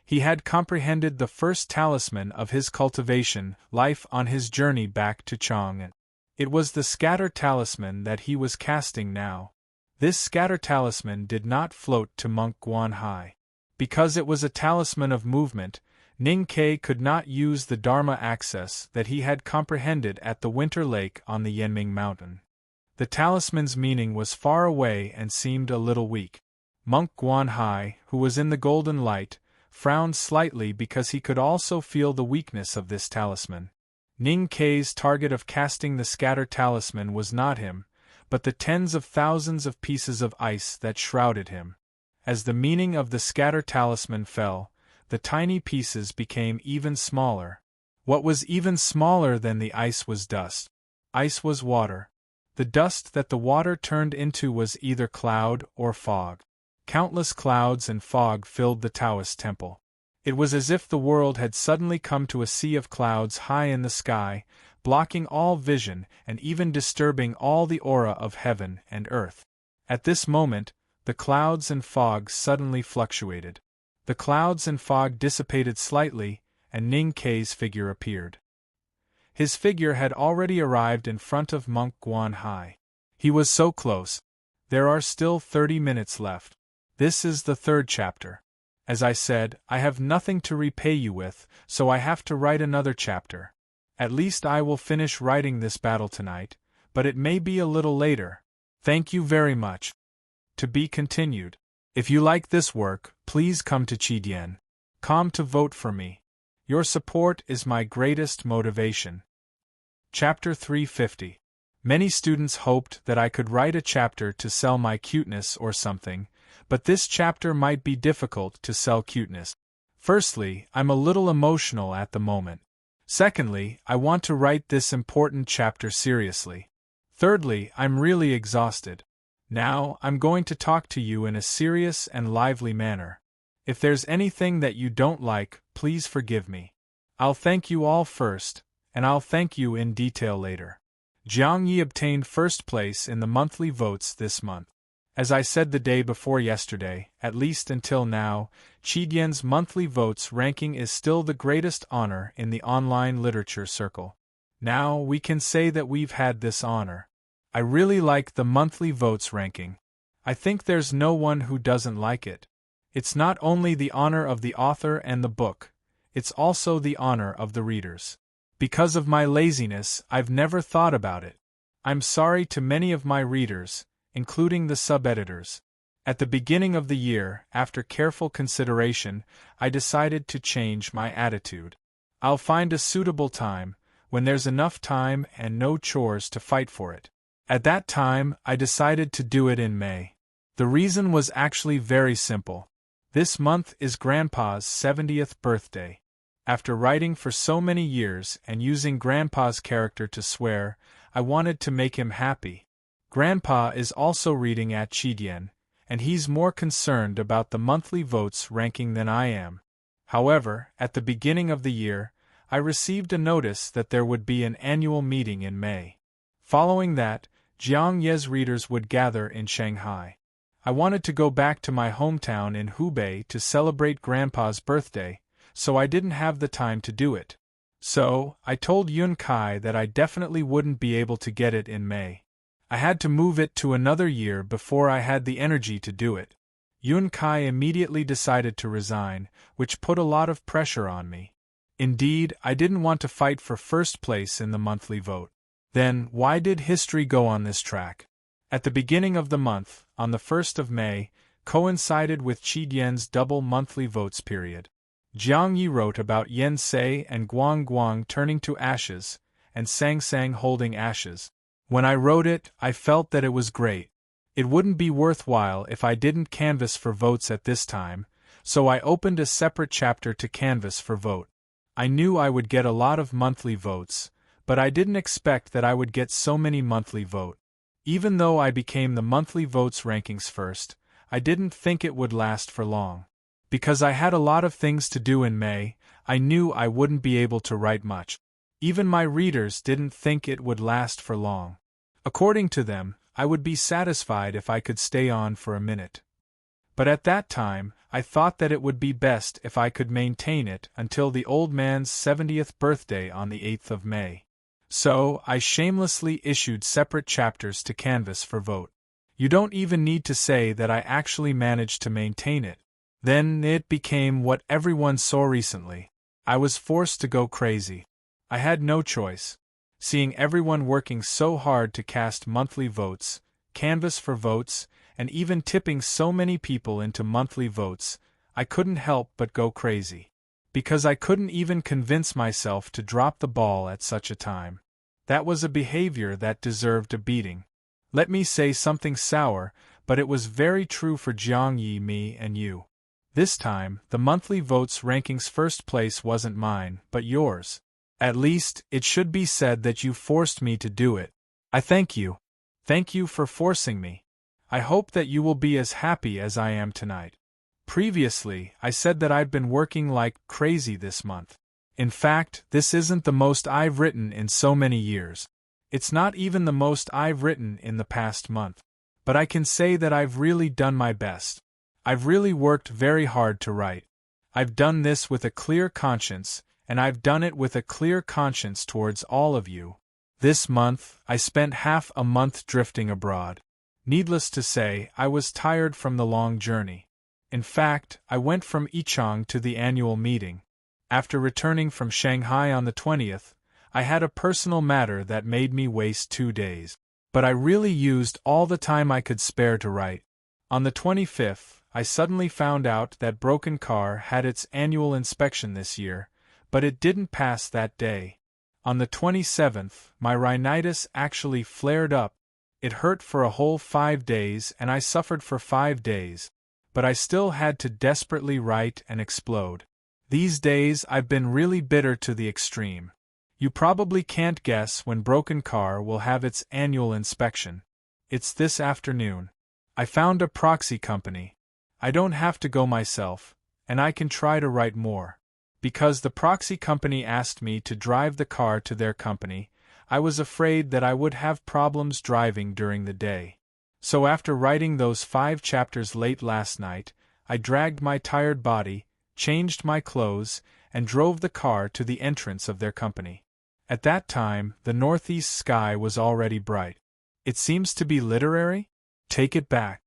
he had comprehended the first talisman of his cultivation life on his journey back to Chang'an. It was the scatter talisman that he was casting now. This scatter talisman did not float to Monk Guanhai. Because it was a talisman of movement, Ning Ke could not use the Dharma access that he had comprehended at the Winter Lake on the Yenming Mountain. The talisman's meaning was far away and seemed a little weak. Monk Guanhai, who was in the golden light, frowned slightly because he could also feel the weakness of this talisman. Ning Ke's target of casting the scatter talisman was not him, but the tens of thousands of pieces of ice that shrouded him. As the meaning of the scatter talisman fell, the tiny pieces became even smaller. What was even smaller than the ice was dust. Ice was water. The dust that the water turned into was either cloud or fog. Countless clouds and fog filled the Taoist temple. It was as if the world had suddenly come to a sea of clouds high in the sky, blocking all vision and even disturbing all the aura of heaven and earth. At this moment, the clouds and fog suddenly fluctuated. The clouds and fog dissipated slightly, and Ning Ke's figure appeared. His figure had already arrived in front of Monk Guanhai. He was so close. There are still 30 minutes left. This is the 3rd chapter. As I said, I have nothing to repay you with, so I have to write another chapter. At least I will finish writing this battle tonight, but it may be a little later. Thank you very much. To be continued. If you like this work, please come to Chidien.com to vote for me. Your support is my greatest motivation. Chapter 350. Many students hoped that I could write a chapter to sell my cuteness or something, but this chapter might be difficult to sell cuteness. Firstly, I'm a little emotional at the moment. Secondly, I want to write this important chapter seriously. Thirdly, I'm really exhausted. Now, I'm going to talk to you in a serious and lively manner. If there's anything that you don't like, please forgive me. I'll thank you all first, and I'll thank you in detail later. Jiang Yi obtained first place in the monthly votes this month. As I said the day before yesterday, at least until now, Qidian's monthly votes ranking is still the greatest honor in the online literature circle. Now we can say that we've had this honor. I really like the monthly votes ranking. I think there's no one who doesn't like it. It's not only the honor of the author and the book, it's also the honor of the readers. Because of my laziness, I've never thought about it. I'm sorry to many of my readers, including the sub-editors. At the beginning of the year, after careful consideration, I decided to change my attitude. I'll find a suitable time, when there's enough time and no chores to fight for it. At that time, I decided to do it in May. The reason was actually very simple. This month is Grandpa's 70th birthday. After writing for so many years and using Grandpa's character to swear, I wanted to make him happy. Grandpa is also reading at Qidian, and he's more concerned about the monthly votes ranking than I am. However, at the beginning of the year, I received a notice that there would be an annual meeting in May. Following that, Jiang Ye's readers would gather in Shanghai. I wanted to go back to my hometown in Hubei to celebrate Grandpa's birthday, so I didn't have the time to do it. So, I told Yun Kai that I definitely wouldn't be able to get it in May. I had to move it to another year before I had the energy to do it. Yun Kai immediately decided to resign, which put a lot of pressure on me. Indeed, I didn't want to fight for first place in the monthly vote. Then, why did history go on this track? At the beginning of the month, on the 1st of May, coincided with Qidian's double monthly votes period. Jiang Yi wrote about Yen Sei and Guang Guang turning to ashes, and Sang Sang holding ashes. When I wrote it, I felt that it was great. It wouldn't be worthwhile if I didn't canvass for votes at this time, so I opened a separate chapter to canvass for vote. I knew I would get a lot of monthly votes, but I didn't expect that I would get so many monthly votes. Even though I became the monthly votes rankings first, I didn't think it would last for long. Because I had a lot of things to do in May, I knew I wouldn't be able to write much. Even my readers didn't think it would last for long. According to them, I would be satisfied if I could stay on for a minute. But at that time, I thought that it would be best if I could maintain it until the old man's 70th birthday on the 8th of May. So, I shamelessly issued separate chapters to canvass for vote. You don't even need to say that I actually managed to maintain it. Then it became what everyone saw recently. I was forced to go crazy. I had no choice. Seeing everyone working so hard to cast monthly votes, canvass for votes, and even tipping so many people into monthly votes, I couldn't help but go crazy. Because I couldn't even convince myself to drop the ball at such a time. That was a behavior that deserved a beating. Let me say something sour, but it was very true for Jiang Yi, me, and you. This time, the monthly votes rankings first place wasn't mine, but yours. At least, it should be said that you forced me to do it. I thank you. Thank you for forcing me. I hope that you will be as happy as I am tonight. Previously, I said that I'd been working like crazy this month. In fact, this isn't the most I've written in so many years. It's not even the most I've written in the past month. But I can say that I've really done my best. I've really worked very hard to write. I've done this with a clear conscience, and I've done it with a clear conscience towards all of you. This month, I spent half a month drifting abroad. Needless to say, I was tired from the long journey. In fact, I went from Yichang to the annual meeting. After returning from Shanghai on the 20th, I had a personal matter that made me waste 2 days. But I really used all the time I could spare to write. On the 25th, I suddenly found out that Broken Car had its annual inspection this year, but it didn't pass that day. On the 27th, my rhinitis actually flared up. It hurt for a whole 5 days and I suffered for 5 days. But I still had to desperately write and explode. These days I've been really bitter to the extreme. You probably can't guess when Broken Car will have its annual inspection. It's this afternoon. I found a proxy company. I don't have to go myself, and I can try to write more. Because the proxy company asked me to drive the car to their company, I was afraid that I would have problems driving during the day. So after writing those 5 chapters late last night, I dragged my tired body, changed my clothes, and drove the car to the entrance of their company. At that time, the northeast sky was already bright. It seems to be literary? Take it back.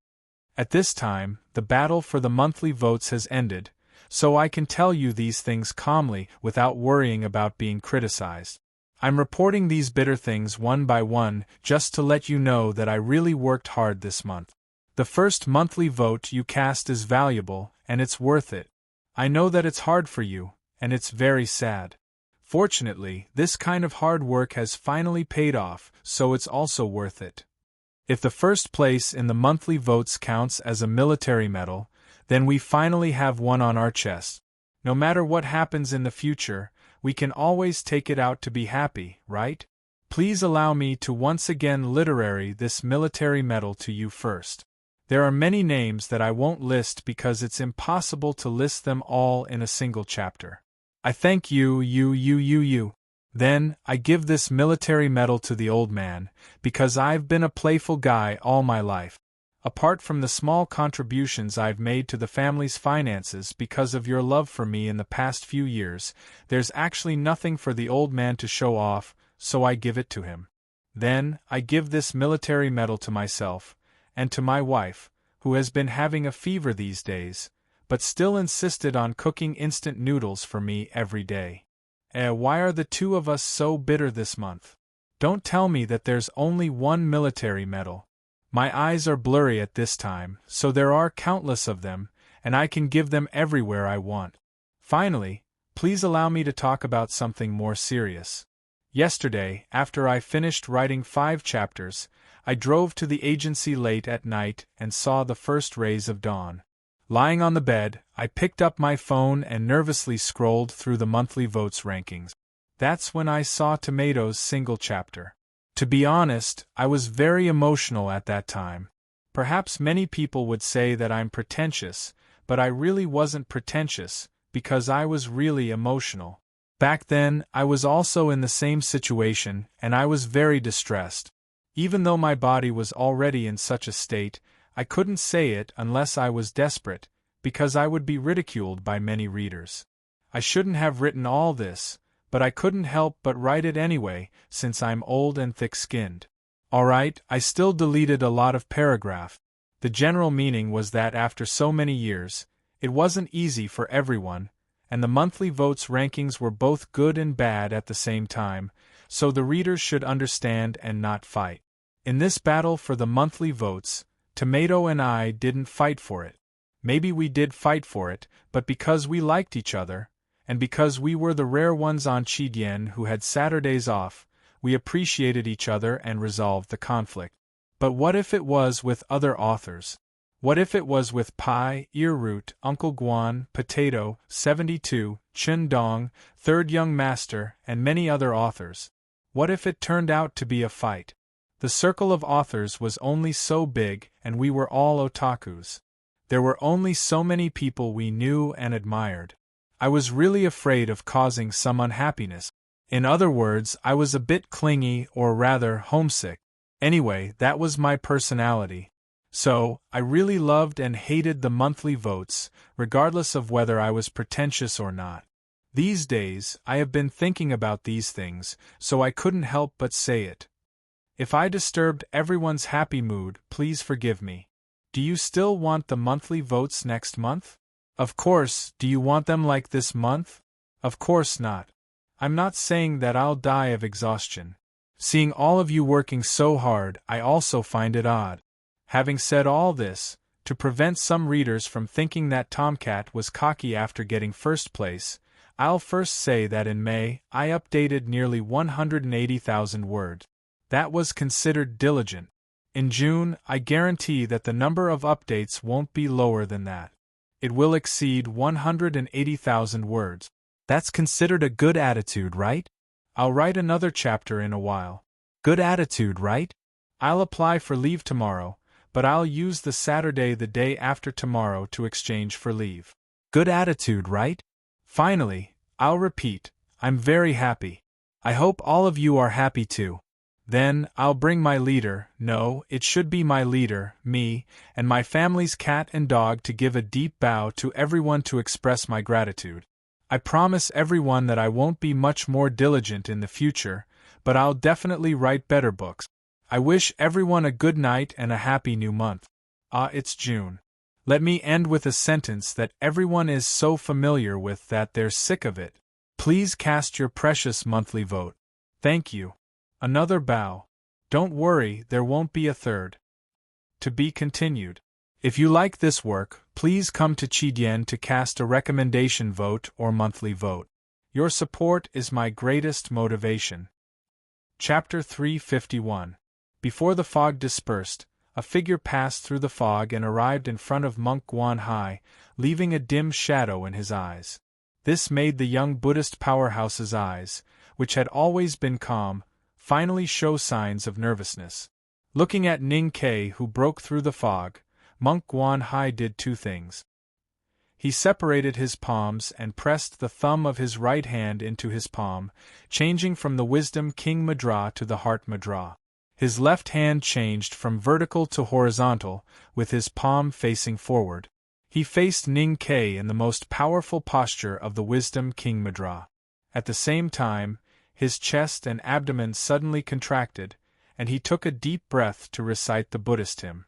At this time, the battle for the monthly votes has ended, so I can tell you these things calmly without worrying about being criticized. I'm reporting these bitter things one by one just to let you know that I really worked hard this month. The first monthly vote you cast is valuable, and it's worth it. I know that it's hard for you, and it's very sad. Fortunately, this kind of hard work has finally paid off, so it's also worth it. If the first place in the monthly votes counts as a military medal, then we finally have one on our chest. No matter what happens in the future, we can always take it out to be happy, right? Please allow me to once again literary this military medal to you first. There are many names that I won't list because it's impossible to list them all in a single chapter. I thank you. Then, I give this military medal to the old man, because I've been a playful guy all my life. Apart from the small contributions I've made to the family's finances because of your love for me in the past few years, there's actually nothing for the old man to show off, so I give it to him. Then, I give this military medal to myself, and to my wife, who has been having a fever these days, but still insisted on cooking instant noodles for me every day. Why are the two of us so bitter this month? Don't tell me that there's only one military medal. My eyes are blurry at this time, so there are countless of them, and I can give them everywhere I want. Finally, please allow me to talk about something more serious. Yesterday, after I finished writing 5 chapters, I drove to the agency late at night and saw the first rays of dawn. Lying on the bed, I picked up my phone and nervously scrolled through the monthly votes rankings. That's when I saw Tomato's single chapter. To be honest, I was very emotional at that time. Perhaps many people would say that I'm pretentious, but I really wasn't pretentious, because I was really emotional. Back then, I was also in the same situation, and I was very distressed. Even though my body was already in such a state, I couldn't say it unless I was desperate, because I would be ridiculed by many readers. I shouldn't have written all this, but I couldn't help but write it anyway, since I'm old and thick-skinned. Alright, I still deleted a lot of paragraph. The general meaning was that after so many years, it wasn't easy for everyone, and the monthly votes rankings were both good and bad at the same time, so the readers should understand and not fight. In this battle for the monthly votes, Tomato and I didn't fight for it. Maybe we did fight for it, but because we liked each other, and because we were the rare ones on Chidien who had Saturdays off, we appreciated each other and resolved the conflict. But what if it was with other authors? What if it was with Pai, Earroot, Uncle Guan, Potato, 72, Chun Dong, Third Young Master, and many other authors? What if it turned out to be a fight? The circle of authors was only so big, and we were all otakus. There were only so many people we knew and admired. I was really afraid of causing some unhappiness. In other words, I was a bit clingy, or rather, homesick. Anyway, that was my personality. So, I really loved and hated the monthly votes, regardless of whether I was pretentious or not. These days, I have been thinking about these things, so I couldn't help but say it. If I disturbed everyone's happy mood, please forgive me. Do you still want the monthly votes next month? Of course, do you want them like this month? Of course not. I'm not saying that I'll die of exhaustion. Seeing all of you working so hard, I also find it odd. Having said all this, to prevent some readers from thinking that Tomcat was cocky after getting first place, I'll first say that in May, I updated nearly 180,000 words. That was considered diligent. In June, I guarantee that the number of updates won't be lower than that. It will exceed 180,000 words. That's considered a good attitude, right? I'll write another chapter in a while. Good attitude, right? I'll apply for leave tomorrow, but I'll use the Saturday the day after tomorrow to exchange for leave. Good attitude, right? Finally, I'll repeat, I'm very happy. I hope all of you are happy too. Then, I'll bring my leader, no, it should be my leader, me, and my family's cat and dog to give a deep bow to everyone to express my gratitude. I promise everyone that I won't be much more diligent in the future, but I'll definitely write better books. I wish everyone a good night and a happy new month. It's June. Let me end with a sentence that everyone is so familiar with that they're sick of it. Please cast your precious monthly vote. Thank you. Another bow. Don't worry, there won't be a third. To be continued. If you like this work, please come to Chidien to cast a recommendation vote or monthly vote. Your support is my greatest motivation. Chapter 351. Before the fog dispersed, a figure passed through the fog and arrived in front of Monk Guan Hai, leaving a dim shadow in his eyes. This made the young Buddhist powerhouse's eyes, which had always been calm, finally show signs of nervousness. Looking at Ning Ke, who broke through the fog, Monk Guan Hai did two things. He separated his palms and pressed the thumb of his right hand into his palm, changing from the Wisdom King Mudra to the Heart Mudra. His left hand changed from vertical to horizontal, with his palm facing forward. He faced Ning Ke in the most powerful posture of the Wisdom King Mudra. At the same time, his chest and abdomen suddenly contracted, and he took a deep breath to recite the Buddhist hymn.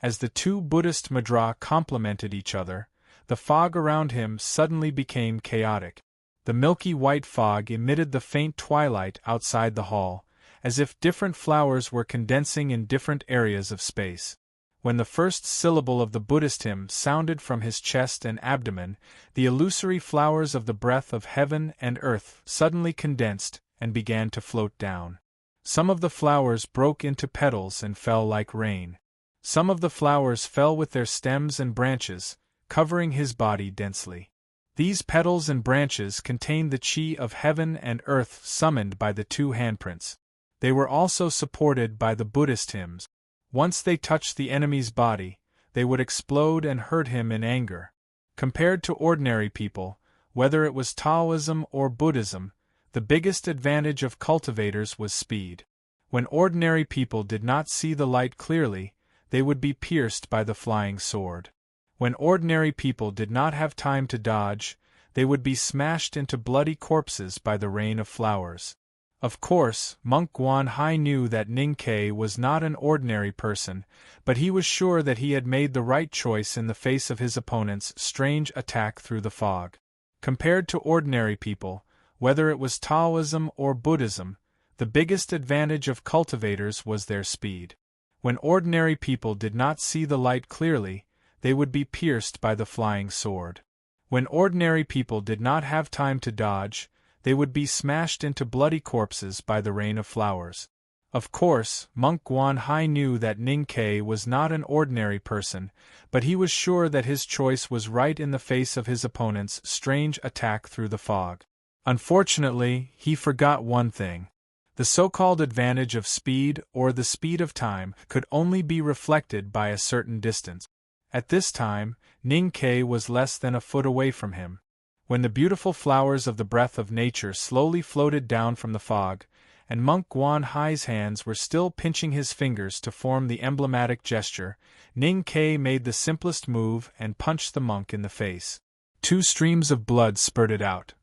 As the two Buddhist mudra complemented each other, the fog around him suddenly became chaotic. The milky white fog emitted the faint twilight outside the hall, as if different flowers were condensing in different areas of space. When the first syllable of the Buddhist hymn sounded from his chest and abdomen, the illusory flowers of the breath of heaven and earth suddenly condensed and began to float down. Some of the flowers broke into petals and fell like rain. Some of the flowers fell with their stems and branches, covering his body densely. These petals and branches contained the chi of heaven and earth summoned by the two handprints. They were also supported by the Buddhist hymns. Once they touched the enemy's body, they would explode and hurt him in anger. Compared to ordinary people, whether it was Taoism or Buddhism, the biggest advantage of cultivators was speed. When ordinary people did not see the light clearly, they would be pierced by the flying sword. When ordinary people did not have time to dodge, they would be smashed into bloody corpses by the rain of flowers. Of course, Monk Guan Hai knew that Ning Ke was not an ordinary person, but he was sure that he had made the right choice in the face of his opponent's strange attack through the fog. Compared to ordinary people, whether it was Taoism or Buddhism, the biggest advantage of cultivators was their speed. When ordinary people did not see the light clearly, they would be pierced by the flying sword. When ordinary people did not have time to dodge, they would be smashed into bloody corpses by the rain of flowers. Of course, Monk Guan Hai knew that Ning Ke was not an ordinary person, but he was sure that his choice was right in the face of his opponent's strange attack through the fog. Unfortunately, he forgot one thing. The so-called advantage of speed, or the speed of time, could only be reflected by a certain distance. At this time, Ning Ke was less than a foot away from him. When the beautiful flowers of the breath of nature slowly floated down from the fog, and Monk Guan Hai's hands were still pinching his fingers to form the emblematic gesture, Ning Ke made the simplest move and punched the monk in the face. 2 streams of blood spurted out.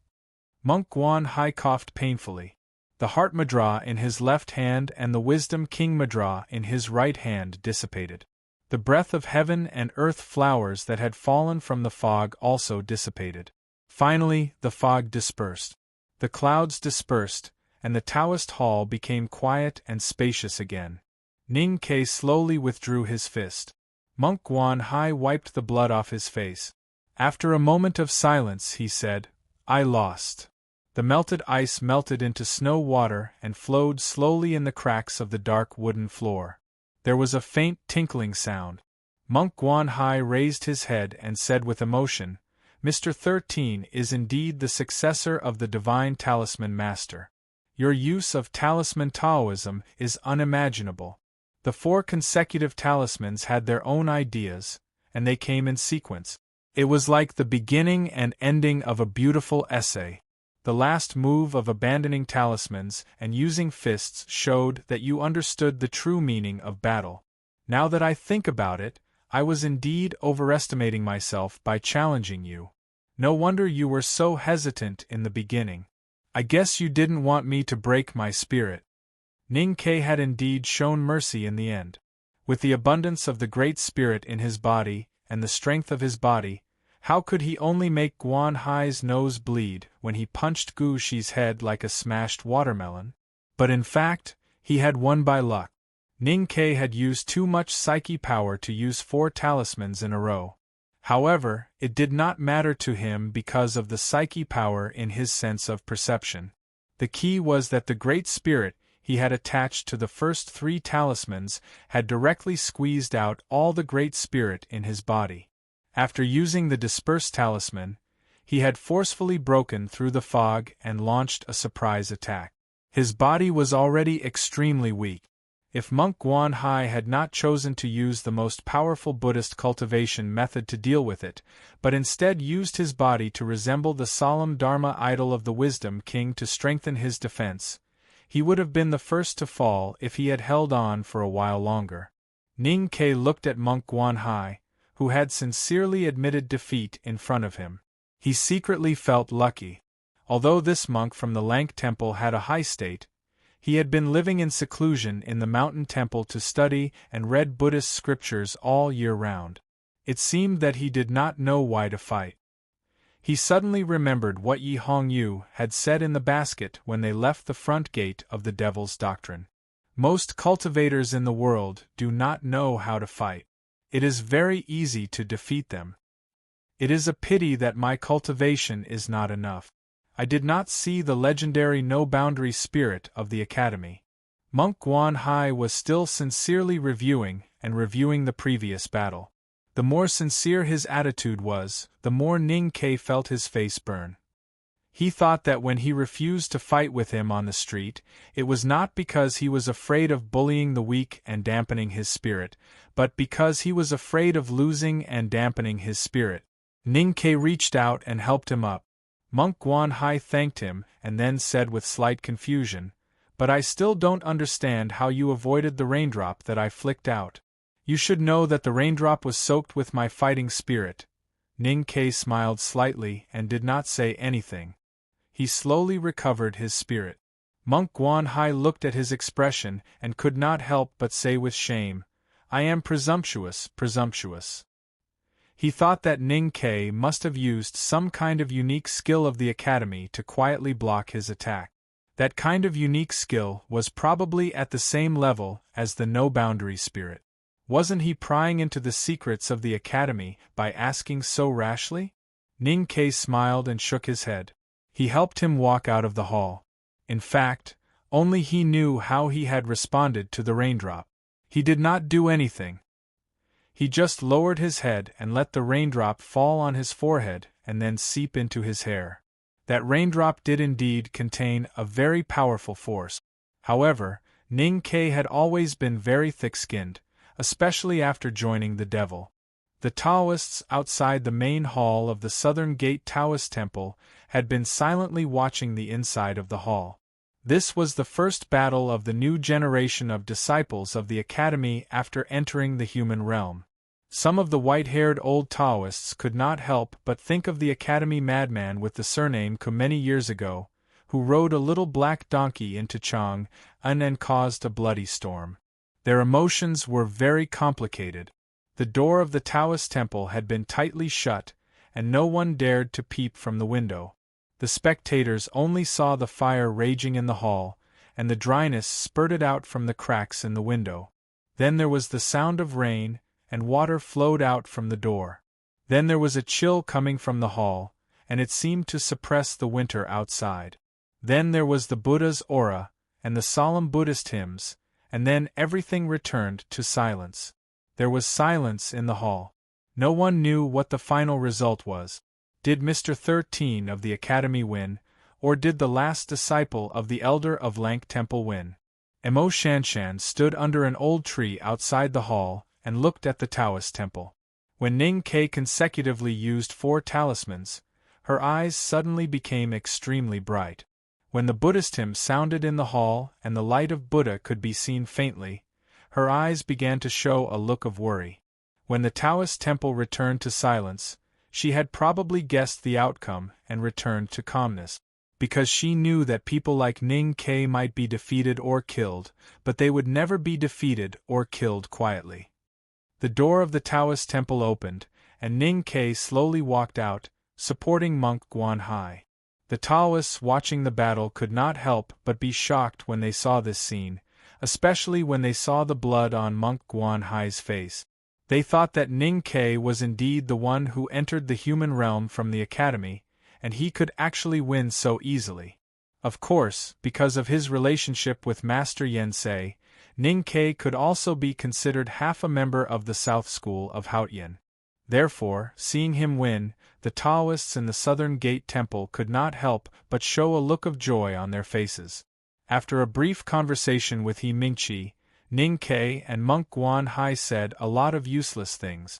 Monk Guan Hai coughed painfully. The Heart Mudra in his left hand and the Wisdom King Mudra in his right hand dissipated. The breath of heaven and earth flowers that had fallen from the fog also dissipated. Finally, the fog dispersed. The clouds dispersed, and the Taoist hall became quiet and spacious again. Ning Ke slowly withdrew his fist. Monk Guan Hai wiped the blood off his face. After a moment of silence, he said, I lost. The melted ice melted into snow water and flowed slowly in the cracks of the dark wooden floor. There was a faint tinkling sound. Monk Guanhai raised his head and said with emotion, Mr. 13 is indeed the successor of the divine talisman master. Your use of talisman Taoism is unimaginable. The 4 consecutive talismans had their own ideas, and they came in sequence. It was like the beginning and ending of a beautiful essay. The last move of abandoning talismans and using fists showed that you understood the true meaning of battle. Now that I think about it, I was indeed overestimating myself by challenging you. No wonder you were so hesitant in the beginning. I guess you didn't want me to break my spirit. Ning Ke had indeed shown mercy in the end. With the abundance of the Great Spirit in his body, and the strength of his body, how could he only make Guanhai's nose bleed when he punched Gu Shi's head like a smashed watermelon? But in fact, he had won by luck. Ning Ke had used too much psyche power to use 4 talismans in a row. However, it did not matter to him because of the psyche power in his sense of perception. The key was that the Great Spirit he had attached to the first 3 talismans had directly squeezed out all the Great Spirit in his body. After using the dispersed talisman, he had forcefully broken through the fog and launched a surprise attack. His body was already extremely weak. If Monk Guanhai had not chosen to use the most powerful Buddhist cultivation method to deal with it, but instead used his body to resemble the solemn Dharma idol of the Wisdom King to strengthen his defense, he would have been the first to fall if he had held on for a while longer. Ning Ke looked at Monk Guanhai, who had sincerely admitted defeat in front of him. He secretly felt lucky. Although this monk from the Lank Temple had a high state, he had been living in seclusion in the mountain temple to study and read Buddhist scriptures all year round. It seemed that he did not know why to fight. He suddenly remembered what Yi Hongyu had said in the basket when they left the front gate of the Devil's Doctrine. Most cultivators in the world do not know how to fight. It is very easy to defeat them. It is a pity that my cultivation is not enough. I did not see the legendary no-boundary spirit of the Academy. Monk Guanhai was still sincerely reviewing the previous battle. The more sincere his attitude was, the more Ning Ke felt his face burn. He thought that when he refused to fight with him on the street, it was not because he was afraid of bullying the weak and dampening his spirit, but because he was afraid of losing and dampening his spirit. Ning Ke reached out and helped him up. Monk Guanhai thanked him and then said with slight confusion, "But I still don't understand how you avoided the raindrop that I flicked out. You should know that the raindrop was soaked with my fighting spirit." Ning Ke smiled slightly and did not say anything. He slowly recovered his spirit. Monk Guanhai looked at his expression and could not help but say with shame, "I am presumptuous, presumptuous." He thought that Ning Ke must have used some kind of unique skill of the Academy to quietly block his attack. That kind of unique skill was probably at the same level as the no-boundary spirit. Wasn't he prying into the secrets of the Academy by asking so rashly? Ning Ke smiled and shook his head. He helped him walk out of the hall. In fact, only he knew how he had responded to the raindrop. He did not do anything. He just lowered his head and let the raindrop fall on his forehead and then seep into his hair. That raindrop did indeed contain a very powerful force. However, Ning Ke had always been very thick-skinned, especially after joining the Devil. The Taoists outside the main hall of the Southern Gate Taoist Temple had been silently watching the inside of the hall. This was the first battle of the new generation of disciples of the Academy after entering the human realm. Some of the white-haired old Taoists could not help but think of the Academy madman with the surname Ku many years ago, who rode a little black donkey into Chang'an and caused a bloody storm. Their emotions were very complicated. The door of the Taoist temple had been tightly shut, and no one dared to peep from the window. The spectators only saw the fire raging in the hall, and the dryness spurted out from the cracks in the window. Then there was the sound of rain, and water flowed out from the door. Then there was a chill coming from the hall, and it seemed to suppress the winter outside. Then there was the Buddha's aura, and the solemn Buddhist hymns, and then everything returned to silence. There was silence in the hall. No one knew what the final result was. Did Mr. 13 of the Academy win, or did the last disciple of the Elder of Lank Temple win? Emo Shanshan stood under an old tree outside the hall and looked at the Taoist temple. When Ning Ke consecutively used 4 talismans, her eyes suddenly became extremely bright. When the Buddhist hymn sounded in the hall and the light of Buddha could be seen faintly, her eyes began to show a look of worry. When the Taoist temple returned to silence, she had probably guessed the outcome and returned to calmness. Because she knew that people like Ning Ke might be defeated or killed, but they would never be defeated or killed quietly. The door of the Taoist temple opened, and Ning Ke slowly walked out, supporting monk Guan Hai. The Taoists watching the battle could not help but be shocked when they saw this scene, especially when they saw the blood on monk Guan Hai's face. They thought that Ning Ke was indeed the one who entered the human realm from the academy, and he could actually win so easily. Of course, because of his relationship with Master Yensei, Ning Ke could also be considered half a member of the South School of Haotian. Therefore, seeing him win, the Taoists in the Southern Gate Temple could not help but show a look of joy on their faces. After a brief conversation with He Mingqi, Ning Ke and monk Guan Hai said a lot of useless things.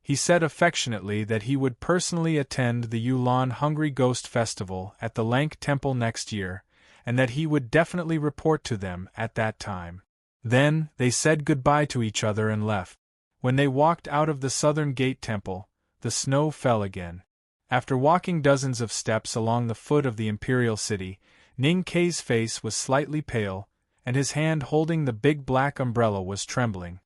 He said affectionately that he would personally attend the Yulan Hungry Ghost Festival at the Lank Temple next year, and that he would definitely report to them at that time. Then, they said goodbye to each other and left. When they walked out of the Southern Gate Temple, the snow fell again. After walking dozens of steps along the foot of the imperial city, Ning Ke's face was slightly pale, and his hand holding the big black umbrella was trembling.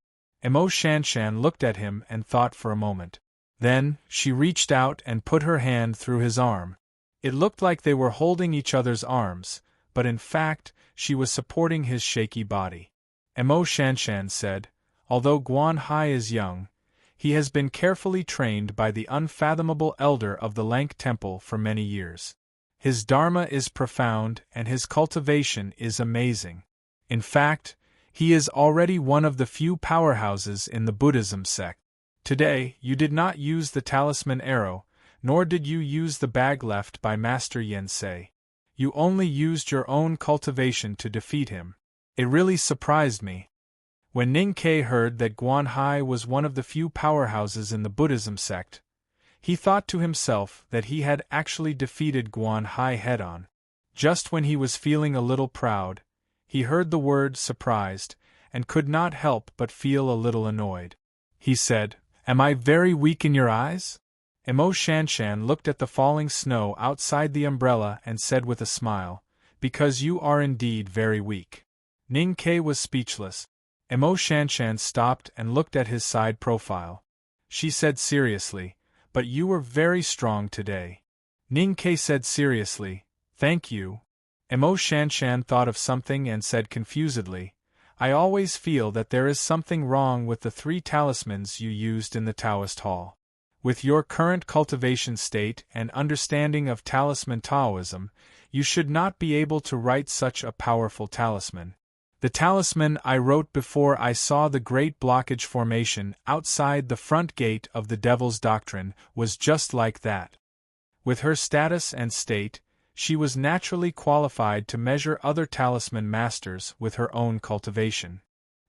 Emo Shanshan looked at him and thought for a moment. Then, she reached out and put her hand through his arm. It looked like they were holding each other's arms, but in fact, she was supporting his shaky body. Emo Shanshan said, "Although Guan Hai is young, he has been carefully trained by the unfathomable elder of the Lank Temple for many years. His dharma is profound and his cultivation is amazing. In fact, he is already one of the few powerhouses in the Buddhism sect. Today, you did not use the talisman arrow, nor did you use the bag left by Master Yensei. You only used your own cultivation to defeat him. It really surprised me." When Ning Ke heard that Guan Hai was one of the few powerhouses in the Buddhism sect, he thought to himself that he had actually defeated Guan Hai head-on. Just when he was feeling a little proud, he heard the word surprised, and could not help but feel a little annoyed. He said, "Am I very weak in your eyes?" Emo Shanshan looked at the falling snow outside the umbrella and said with a smile, "Because you are indeed very weak." Ning Ke was speechless. Emo Shanshan stopped and looked at his side profile. She said seriously, "But you were very strong today." Ning Ke said seriously, "Thank you." Emo Shanshan thought of something and said confusedly, "I always feel that there is something wrong with the 3 talismans you used in the Taoist hall. With your current cultivation state and understanding of talisman Taoism, you should not be able to write such a powerful talisman. The talisman I wrote before I saw the great blockage formation outside the front gate of the Devil's Doctrine was just like that." With her status and state, she was naturally qualified to measure other talisman masters with her own cultivation.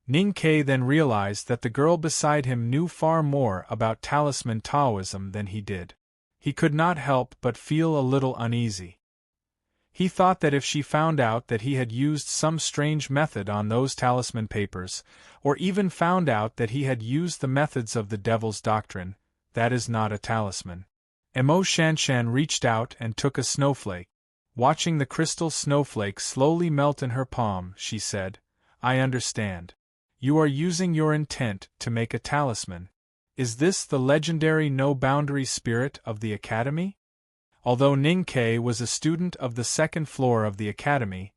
Ning Ke then realized that the girl beside him knew far more about talisman Taoism than he did. He could not help but feel a little uneasy. He thought that if she found out that he had used some strange method on those talisman papers, or even found out that he had used the methods of the Devil's Doctrine, that is not a talisman. Emo Shanshan reached out and took a snowflake. Watching the crystal snowflake slowly melt in her palm, she said, "I understand. You are using your intent to make a talisman. Is this the legendary no-boundary spirit of the Academy?" Although Ning Ke was a student of the 2nd floor of the Academy,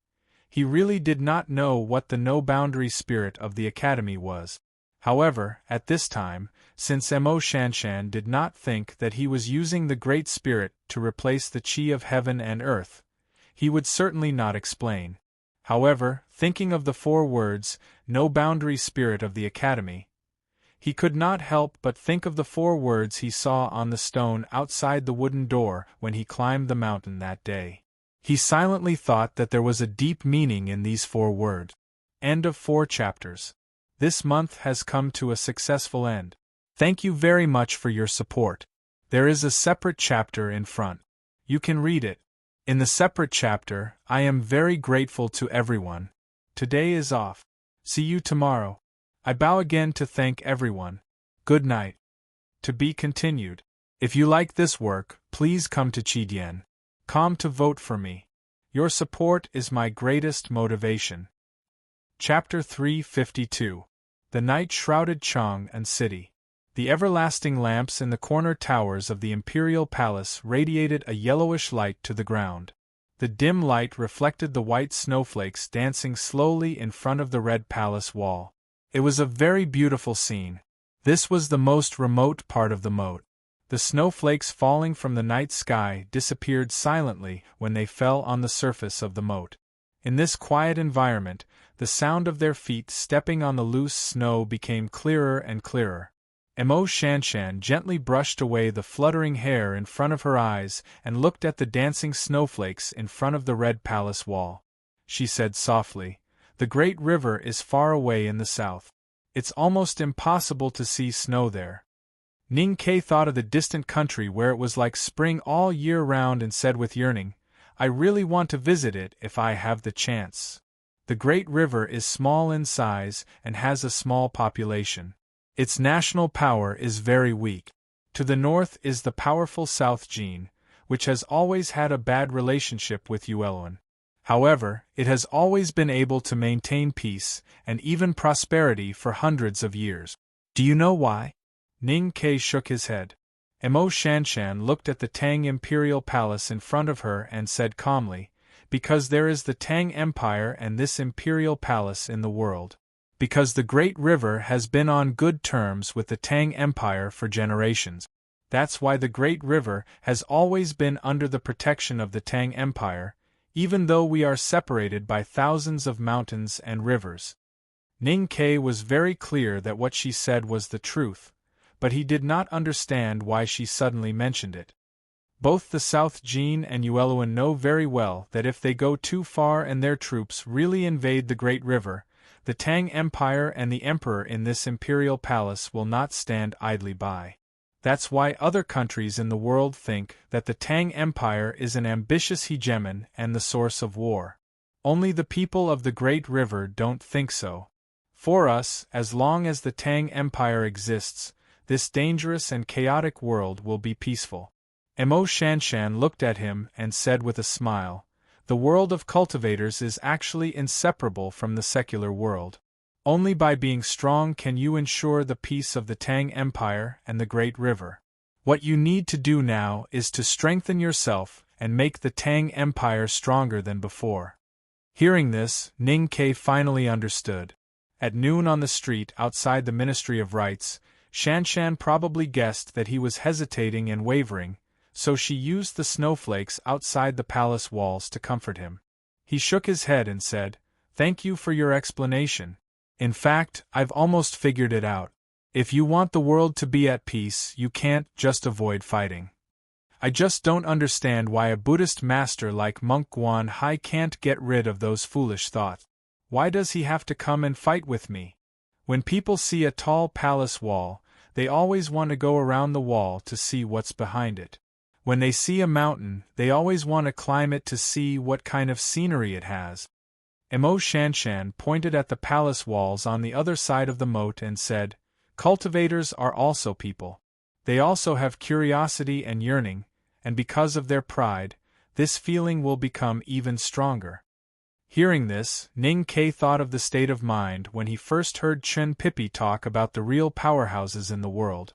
he really did not know what the no-boundary spirit of the Academy was. However, at this time, since Mo Shanshan did not think that he was using the Great Spirit to replace the Qi of heaven and earth, he would certainly not explain. However, thinking of the 4 words, "No boundary spirit of the Academy," he could not help but think of the 4 words he saw on the stone outside the wooden door when he climbed the mountain that day. He silently thought that there was a deep meaning in these 4 words. End of 4 chapters. This month has come to a successful end. Thank you very much for your support. There is a separate chapter in front. You can read it. In the separate chapter, I am very grateful to everyone. Today is off. See you tomorrow. I bow again to thank everyone. Good night. To be continued. If you like this work, please come to Qidien.com to vote for me. Your support is my greatest motivation. Chapter 352. The Night-Shrouded Chang and City. The everlasting lamps in the corner towers of the Imperial Palace radiated a yellowish light to the ground. The dim light reflected the white snowflakes dancing slowly in front of the red palace wall. It was a very beautiful scene. This was the most remote part of the moat. The snowflakes falling from the night sky disappeared silently when they fell on the surface of the moat. In this quiet environment, the sound of their feet stepping on the loose snow became clearer and clearer. Mo Shanshan gently brushed away the fluttering hair in front of her eyes and looked at the dancing snowflakes in front of the red palace wall. She said softly, "The great river is far away in the south. It's almost impossible to see snow there." Ning Ke thought of the distant country where it was like spring all year round and said with yearning, "I really want to visit it if I have the chance." The great river is small in size and has a small population. Its national power is very weak. To the north is the powerful South Jin, which has always had a bad relationship with Yueluan. However, it has always been able to maintain peace and even prosperity for hundreds of years. Do you know why? Ning Ke shook his head. Mo Shanshan looked at the Tang Imperial Palace in front of her and said calmly, "Because there is the Tang Empire and this Imperial Palace in the world. Because the Great River has been on good terms with the Tang Empire for generations. That's why the Great River has always been under the protection of the Tang Empire, even though we are separated by thousands of mountains and rivers." Ning Ke was very clear that what she said was the truth, but he did not understand why she suddenly mentioned it. Both the South Jin and Yueluan know very well that if they go too far and their troops really invade the Great River, the Tang Empire and the Emperor in this imperial palace will not stand idly by. That's why other countries in the world think that the Tang Empire is an ambitious hegemon and the source of war. Only the people of the Great River don't think so. For us, as long as the Tang Empire exists, this dangerous and chaotic world will be peaceful. Mo Shanshan looked at him and said with a smile, "The world of cultivators is actually inseparable from the secular world. Only by being strong can you ensure the peace of the Tang Empire and the Great River. What you need to do now is to strengthen yourself and make the Tang Empire stronger than before." Hearing this, Ning Ke finally understood. At noon on the street outside the Ministry of Rites, Shanshan probably guessed that he was hesitating and wavering, so she used the snowflakes outside the palace walls to comfort him. He shook his head and said, "Thank you for your explanation. In fact, I've almost figured it out. If you want the world to be at peace, you can't just avoid fighting. I just don't understand why a Buddhist master like Monk Guan Hai can't get rid of those foolish thoughts. Why does he have to come and fight with me? When people see a tall palace wall, they always want to go around the wall to see what's behind it. When they see a mountain, they always want to climb it to see what kind of scenery it has." Mo Shanshan pointed at the palace walls on the other side of the moat and said, "Cultivators are also people. They also have curiosity and yearning, and because of their pride, this feeling will become even stronger." Hearing this, Ning Ke thought of the state of mind when he first heard Chen Pippi talk about the real powerhouses in the world.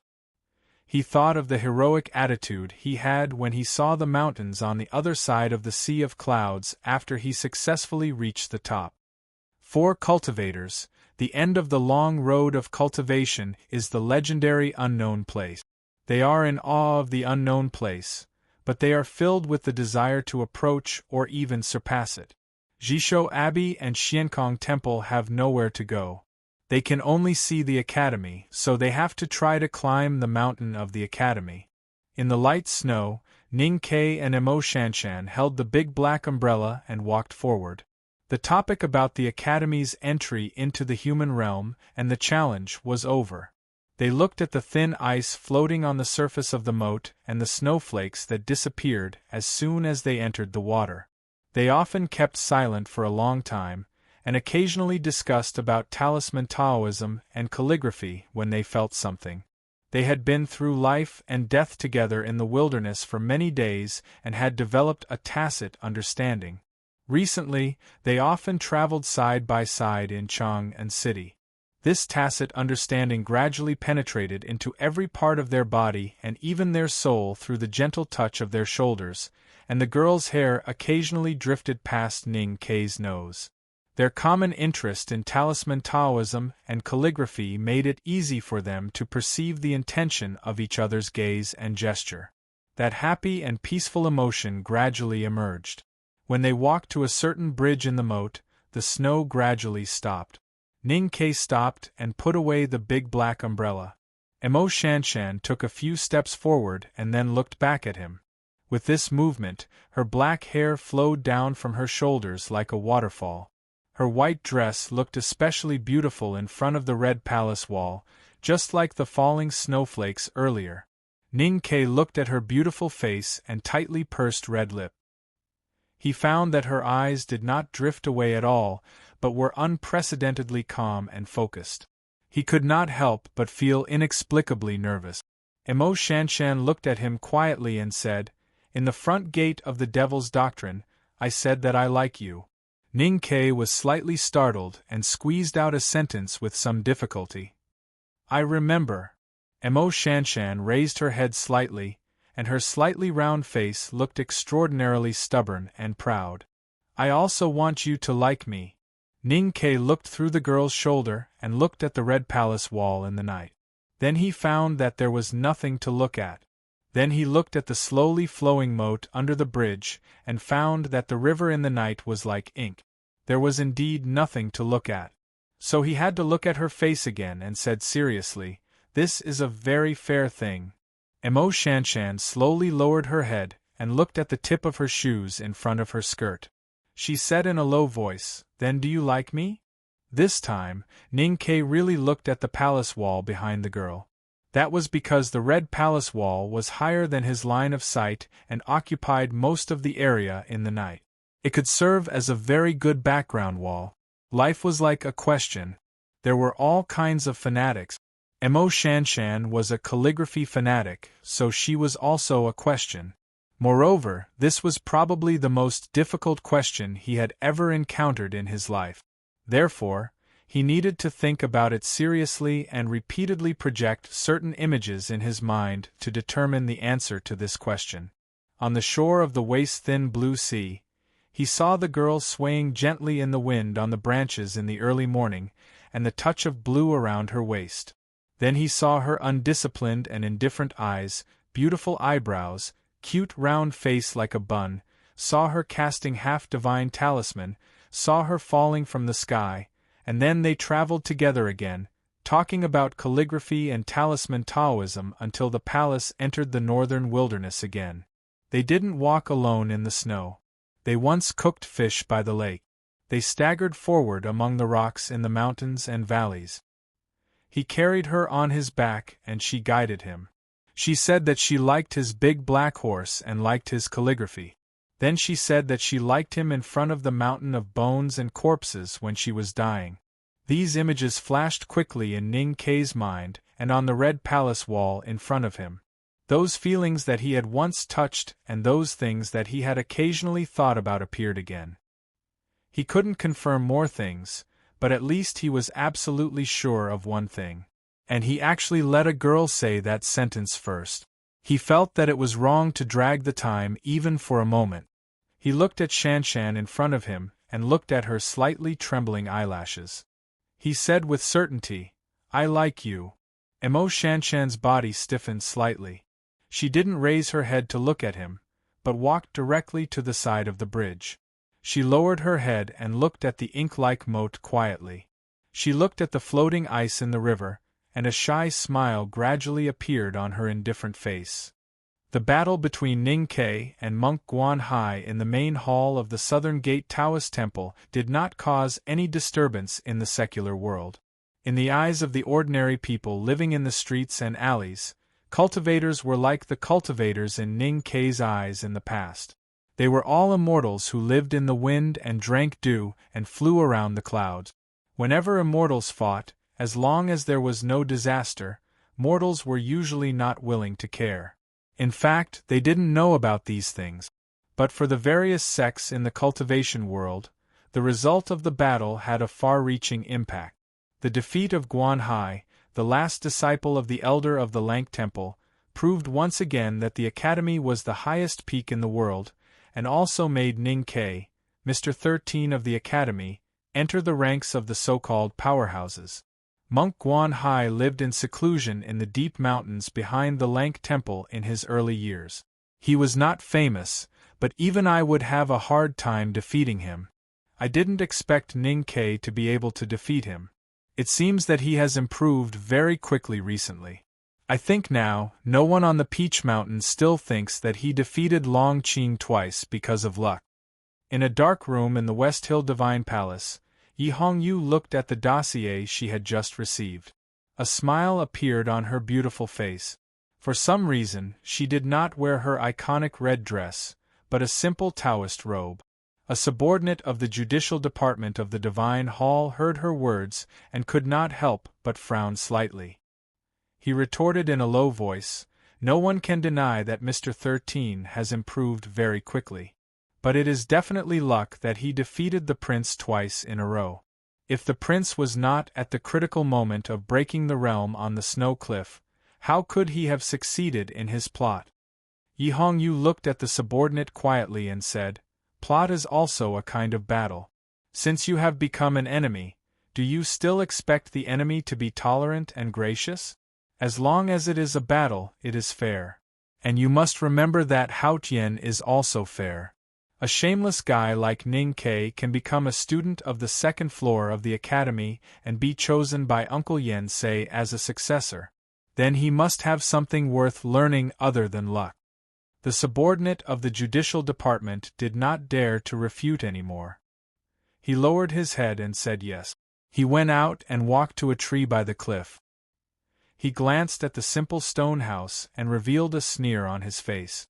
He thought of the heroic attitude he had when he saw the mountains on the other side of the sea of clouds after he successfully reached the top. 4 cultivators. The end of the long road of cultivation is the legendary unknown place. They are in awe of the unknown place, but they are filled with the desire to approach or even surpass it. Jishou Abbey and Xiankong Temple have nowhere to go. They can only see the academy, so they have to try to climb the mountain of the academy. In the light snow, Ning Ke and Emo Shanshan held the big black umbrella and walked forward. The topic about the academy's entry into the human realm and the challenge was over. They looked at the thin ice floating on the surface of the moat and the snowflakes that disappeared as soon as they entered the water. They often kept silent for a long time, and occasionally discussed about talisman Taoism and calligraphy when they felt something. They had been through life and death together in the wilderness for many days and had developed a tacit understanding. Recently, they often traveled side by side in Chang'an City. This tacit understanding gradually penetrated into every part of their body and even their soul through the gentle touch of their shoulders, and the girl's hair occasionally drifted past Ning Ke's nose. Their common interest in talisman Taoism and calligraphy made it easy for them to perceive the intention of each other's gaze and gesture. That happy and peaceful emotion gradually emerged. When they walked to a certain bridge in the moat, the snow gradually stopped. Ning Ke stopped and put away the big black umbrella. Emo Shanshan took a few steps forward and then looked back at him. With this movement, her black hair flowed down from her shoulders like a waterfall. Her white dress looked especially beautiful in front of the red palace wall, just like the falling snowflakes earlier. Ning Ke looked at her beautiful face and tightly pursed red lip. He found that her eyes did not drift away at all, but were unprecedentedly calm and focused. He could not help but feel inexplicably nervous. Emo Shanshan looked at him quietly and said, "In the front gate of the Devil's Doctrine, I said that I like you." Ning Ke was slightly startled and squeezed out a sentence with some difficulty. "I remember." Emo Shanshan raised her head slightly, and her slightly round face looked extraordinarily stubborn and proud. "I also want you to like me." Ning Ke looked through the girl's shoulder and looked at the red palace wall in the night. Then he found that there was nothing to look at. Then he looked at the slowly flowing moat under the bridge and found that the river in the night was like ink. There was indeed nothing to look at. So he had to look at her face again and said seriously, "This is a very fair thing." Emo Shanshan slowly lowered her head and looked at the tip of her shoes in front of her skirt. She said in a low voice, "Then do you like me?" This time, Ning Ke really looked at the palace wall behind the girl. That was because the red palace wall was higher than his line of sight and occupied most of the area in the night. It could serve as a very good background wall. Life was like a question. There were all kinds of fanatics. Emo Shanshan was a calligraphy fanatic, so she was also a question. Moreover, this was probably the most difficult question he had ever encountered in his life. Therefore, he needed to think about it seriously and repeatedly project certain images in his mind to determine the answer to this question. On the shore of the waist-thin blue sea, he saw the girl swaying gently in the wind on the branches in the early morning, and the touch of blue around her waist. Then he saw her undisciplined and indifferent eyes, beautiful eyebrows, cute round face like a bun, saw her casting half-divine talisman, saw her falling from the sky, and then they traveled together again, talking about calligraphy and talisman Taoism until the palace entered the northern wilderness again. They didn't walk alone in the snow. They once cooked fish by the lake. They staggered forward among the rocks in the mountains and valleys. He carried her on his back and she guided him. She said that she liked his big black horse and liked his calligraphy. Then she said that she liked him in front of the mountain of bones and corpses when she was dying. These images flashed quickly in Ning Ke's mind and on the red palace wall in front of him. Those feelings that he had once touched and those things that he had occasionally thought about appeared again. He couldn't confirm more things, but at least he was absolutely sure of one thing. And he actually let a girl say that sentence first. He felt that it was wrong to drag the time even for a moment. He looked at Shanshan in front of him, and looked at her slightly trembling eyelashes. He said with certainty, "I like you." Emo Shanshan's body stiffened slightly. She didn't raise her head to look at him, but walked directly to the side of the bridge. She lowered her head and looked at the ink-like moat quietly. She looked at the floating ice in the river, and a shy smile gradually appeared on her indifferent face. The battle between Ning Ke and Monk Guan Hai in the main hall of the Southern Gate Taoist Temple did not cause any disturbance in the secular world. In the eyes of the ordinary people living in the streets and alleys, cultivators were like the cultivators in Ning Ke's eyes in the past. They were all immortals who lived in the wind and drank dew and flew around the clouds. Whenever immortals fought, as long as there was no disaster, mortals were usually not willing to care. In fact, they didn't know about these things. But for the various sects in the cultivation world, the result of the battle had a far-reaching impact. The defeat of Guan Hai, the last disciple of the elder of the Lank Temple, proved once again that the academy was the highest peak in the world, and also made Ning Ke, Mr. 13 of the academy, enter the ranks of the so-called powerhouses. Monk Guan Hai lived in seclusion in the deep mountains behind the Lank Temple in his early years. He was not famous, but even I would have a hard time defeating him. I didn't expect Ning Ke to be able to defeat him. It seems that he has improved very quickly recently. I think now, no one on the Peach Mountain still thinks that he defeated Long Qing twice because of luck. In a dark room in the West Hill Divine Palace, Yi Hongyu looked at the dossier she had just received. A smile appeared on her beautiful face. For some reason, she did not wear her iconic red dress, but a simple Taoist robe. A subordinate of the judicial department of the Divine Hall heard her words and could not help but frown slightly. He retorted in a low voice, "No one can deny that Mr. 13 has improved very quickly. But it is definitely luck that he defeated the prince twice in a row. If the prince was not at the critical moment of breaking the realm on the snow cliff, how could he have succeeded in his plot?" Yi Hongyu looked at the subordinate quietly and said, "Plot is also a kind of battle. Since you have become an enemy, do you still expect the enemy to be tolerant and gracious? As long as it is a battle, it is fair. And you must remember that Hao Tian is also fair. A shameless guy like Ning Ke can become a student of the second floor of the academy and be chosen by Uncle Yen Sei as a successor. Then he must have something worth learning other than luck." The subordinate of the judicial department did not dare to refute any more. He lowered his head and said yes. He went out and walked to a tree by the cliff. He glanced at the simple stone house and revealed a sneer on his face.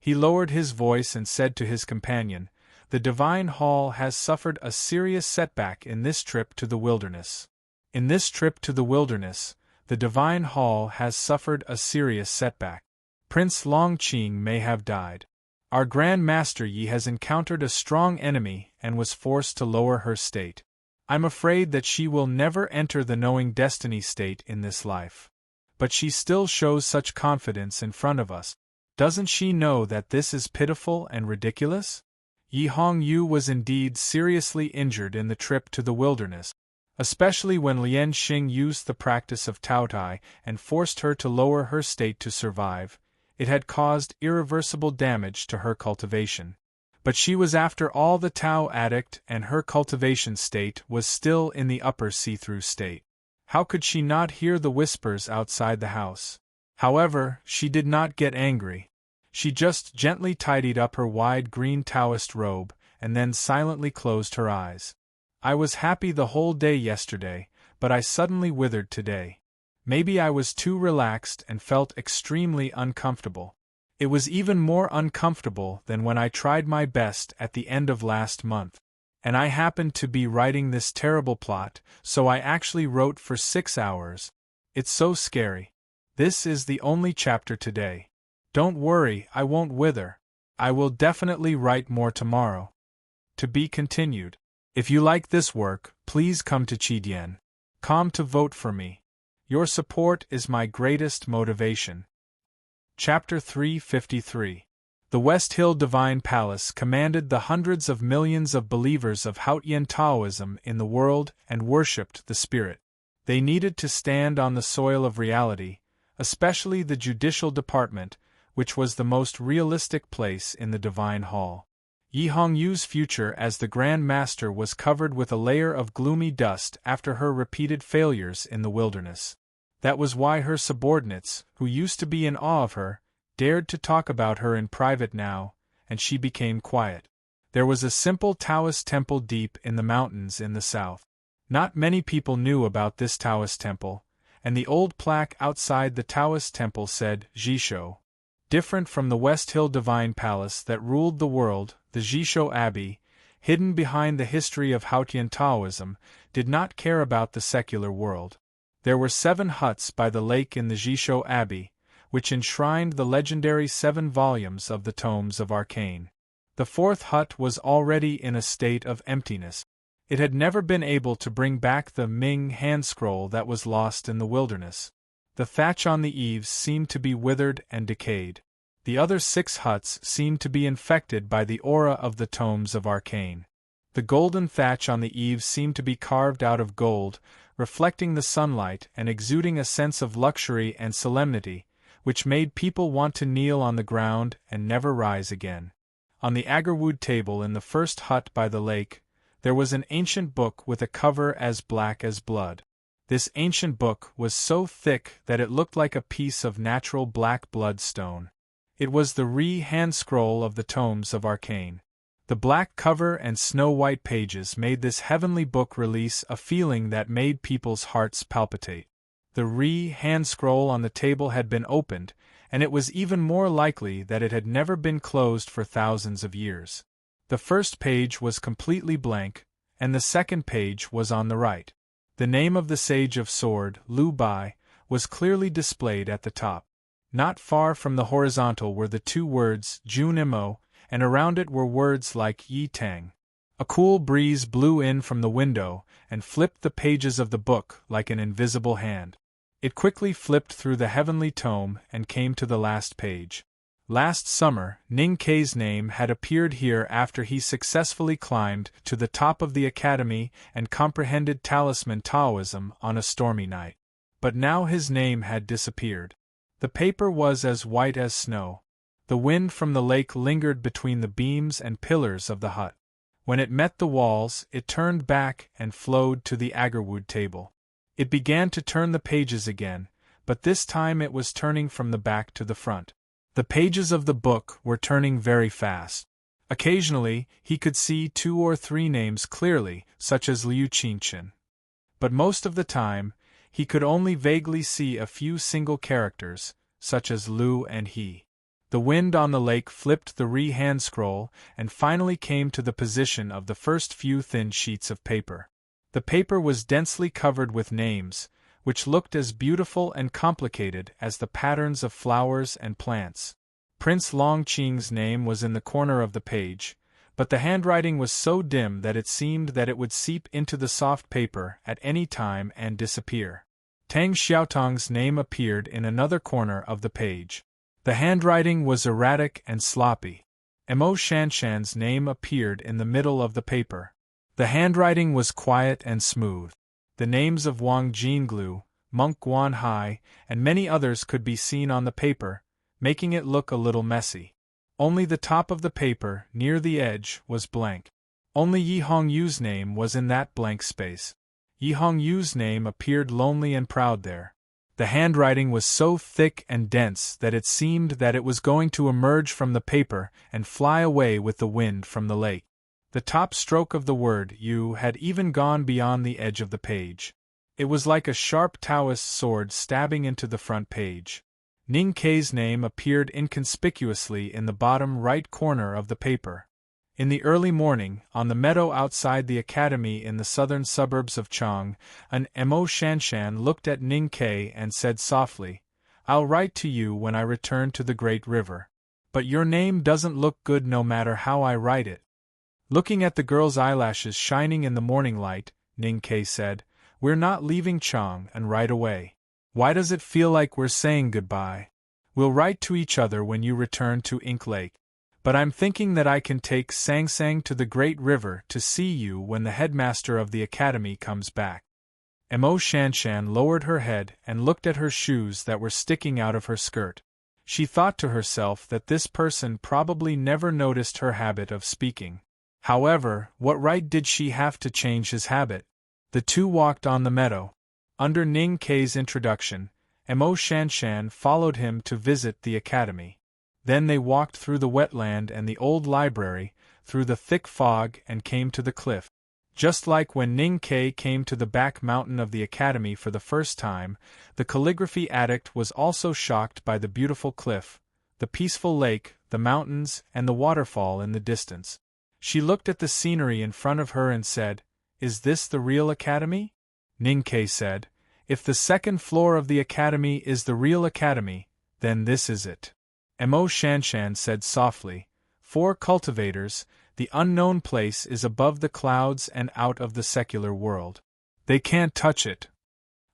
He lowered his voice and said to his companion, "The Divine Hall has suffered a serious setback in this trip to the wilderness. In this trip to the wilderness, the Divine Hall has suffered a serious setback. Prince Long Qing may have died. Our Grand Master Yi has encountered a strong enemy and was forced to lower her state. I'm afraid that she will never enter the knowing destiny state in this life. But she still shows such confidence in front of us. Doesn't she know that this is pitiful and ridiculous?" Yi Hongyu was indeed seriously injured in the trip to the wilderness, especially when Lian Xing used the practice of Taotai and forced her to lower her state to survive. It had caused irreversible damage to her cultivation. But she was after all the Tao addict and her cultivation state was still in the upper see-through state. How could she not hear the whispers outside the house? However, she did not get angry. She just gently tidied up her wide green Taoist robe, and then silently closed her eyes. "I was happy the whole day yesterday, but I suddenly withered today. Maybe I was too relaxed and felt extremely uncomfortable. It was even more uncomfortable than when I tried my best at the end of last month. And I happened to be writing this terrible plot, so I actually wrote for 6 hours. It's so scary. This is the only chapter today. Don't worry, I won't wither. I will definitely write more tomorrow." To be continued. If you like this work, please come to Chidian.com to vote for me. Your support is my greatest motivation. Chapter 353. The West Hill Divine Palace commanded the hundreds of millions of believers of Hautian Taoism in the world and worshipped the spirit. They needed to stand on the soil of reality, especially the judicial department, which was the most realistic place in the divine hall. Yi Hongyu's future as the Grand Master was covered with a layer of gloomy dust after her repeated failures in the wilderness. That was why her subordinates, who used to be in awe of her, dared to talk about her in private now, and she became quiet. There was a simple Taoist temple deep in the mountains in the south. Not many people knew about this Taoist temple, and the old plaque outside the Taoist temple said, Jishou. Different from the West Hill Divine Palace that ruled the world, the Jishou Abbey, hidden behind the history of Hautian Taoism, did not care about the secular world. There were 7 huts by the lake in the Jishou Abbey, which enshrined the legendary 7 volumes of the Tomes of Arcane. The 4th hut was already in a state of emptiness. It had never been able to bring back the Ming hand scroll that was lost in the wilderness. The thatch on the eaves seemed to be withered and decayed. The other 6 huts seemed to be infected by the aura of the Tomes of Arcane. The golden thatch on the eaves seemed to be carved out of gold, reflecting the sunlight and exuding a sense of luxury and solemnity, which made people want to kneel on the ground and never rise again. On the agarwood table in the first hut by the lake, there was an ancient book with a cover as black as blood. This ancient book was so thick that it looked like a piece of natural black bloodstone. It was the hand scroll of the Tomes of Arcane. The black cover and snow-white pages made this heavenly book release a feeling that made people's hearts palpitate. The hand scroll on the table had been opened, and it was even more likely that it had never been closed for thousands of years. The first page was completely blank, and the second page was on the right. The name of the Sage of Sword, Lu Bai, was clearly displayed at the top. Not far from the horizontal were the 2 words Jun Mo, and around it were words like Yi Tang. A cool breeze blew in from the window and flipped the pages of the book like an invisible hand. It quickly flipped through the heavenly tome and came to the last page. Last summer, Ning Kei's name had appeared here after he successfully climbed to the top of the academy and comprehended talisman Taoism on a stormy night. But now his name had disappeared. The paper was as white as snow. The wind from the lake lingered between the beams and pillars of the hut. When it met the walls, it turned back and flowed to the agarwood table. It began to turn the pages again, but this time it was turning from the back to the front. The pages of the book were turning very fast. Occasionally, he could see 2 or 3 names clearly, such as Liu Qingchen. But most of the time, he could only vaguely see a few single characters, such as Lu and He. The wind on the lake flipped the hand scroll and finally came to the position of the first few thin sheets of paper. The paper was densely covered with names, which looked as beautiful and complicated as the patterns of flowers and plants. Prince Longqing's name was in the corner of the page, but the handwriting was so dim that it seemed that it would seep into the soft paper at any time and disappear. Tang Xiaotong's name appeared in another corner of the page. The handwriting was erratic and sloppy. Mo Shanshan's name appeared in the middle of the paper. The handwriting was quiet and smooth. The names of Wang Jinglu, Monk Guanhai, and many others could be seen on the paper, making it look a little messy. Only the top of the paper, near the edge, was blank. Only Yi Hongyu's name was in that blank space. Yi Hongyu's name appeared lonely and proud there. The handwriting was so thick and dense that it seemed that it was going to emerge from the paper and fly away with the wind from the lake. The top stroke of the word Yu had even gone beyond the edge of the page. It was like a sharp Taoist sword stabbing into the front page. Ning Kei's name appeared inconspicuously in the bottom right corner of the paper. In the early morning, on the meadow outside the academy in the southern suburbs of Chang, an Mo Shanshan looked at Ning Kei and said softly, "I'll write to you when I return to the Great River. But your name doesn't look good no matter how I write it." Looking at the girl's eyelashes shining in the morning light, Ning Kei said, "We're not leaving Chang and right away. Why does it feel like we're saying goodbye? We'll write to each other when you return to Ink Lake." But I'm thinking that I can take Sang Sang to the Great River to see you when the headmaster of the academy comes back. Mo Shanshan lowered her head and looked at her shoes that were sticking out of her skirt. She thought to herself that this person probably never noticed her habit of speaking. However, what right did she have to change his habit? The two walked on the meadow. Under Ning Kei's introduction, Mo Shanshan followed him to visit the academy. Then they walked through the wetland and the old library, through the thick fog, and came to the cliff. Just like when Ning Kei came to the back mountain of the academy for the first time, the calligraphy addict was also shocked by the beautiful cliff, the peaceful lake, the mountains, and the waterfall in the distance. She looked at the scenery in front of her and said, "Is this the real academy?" Ning Kei said, "If the second floor of the academy is the real academy, then this is it." Mo Shanshan said softly, "For cultivators, the unknown place is above the clouds and out of the secular world. They can't touch it.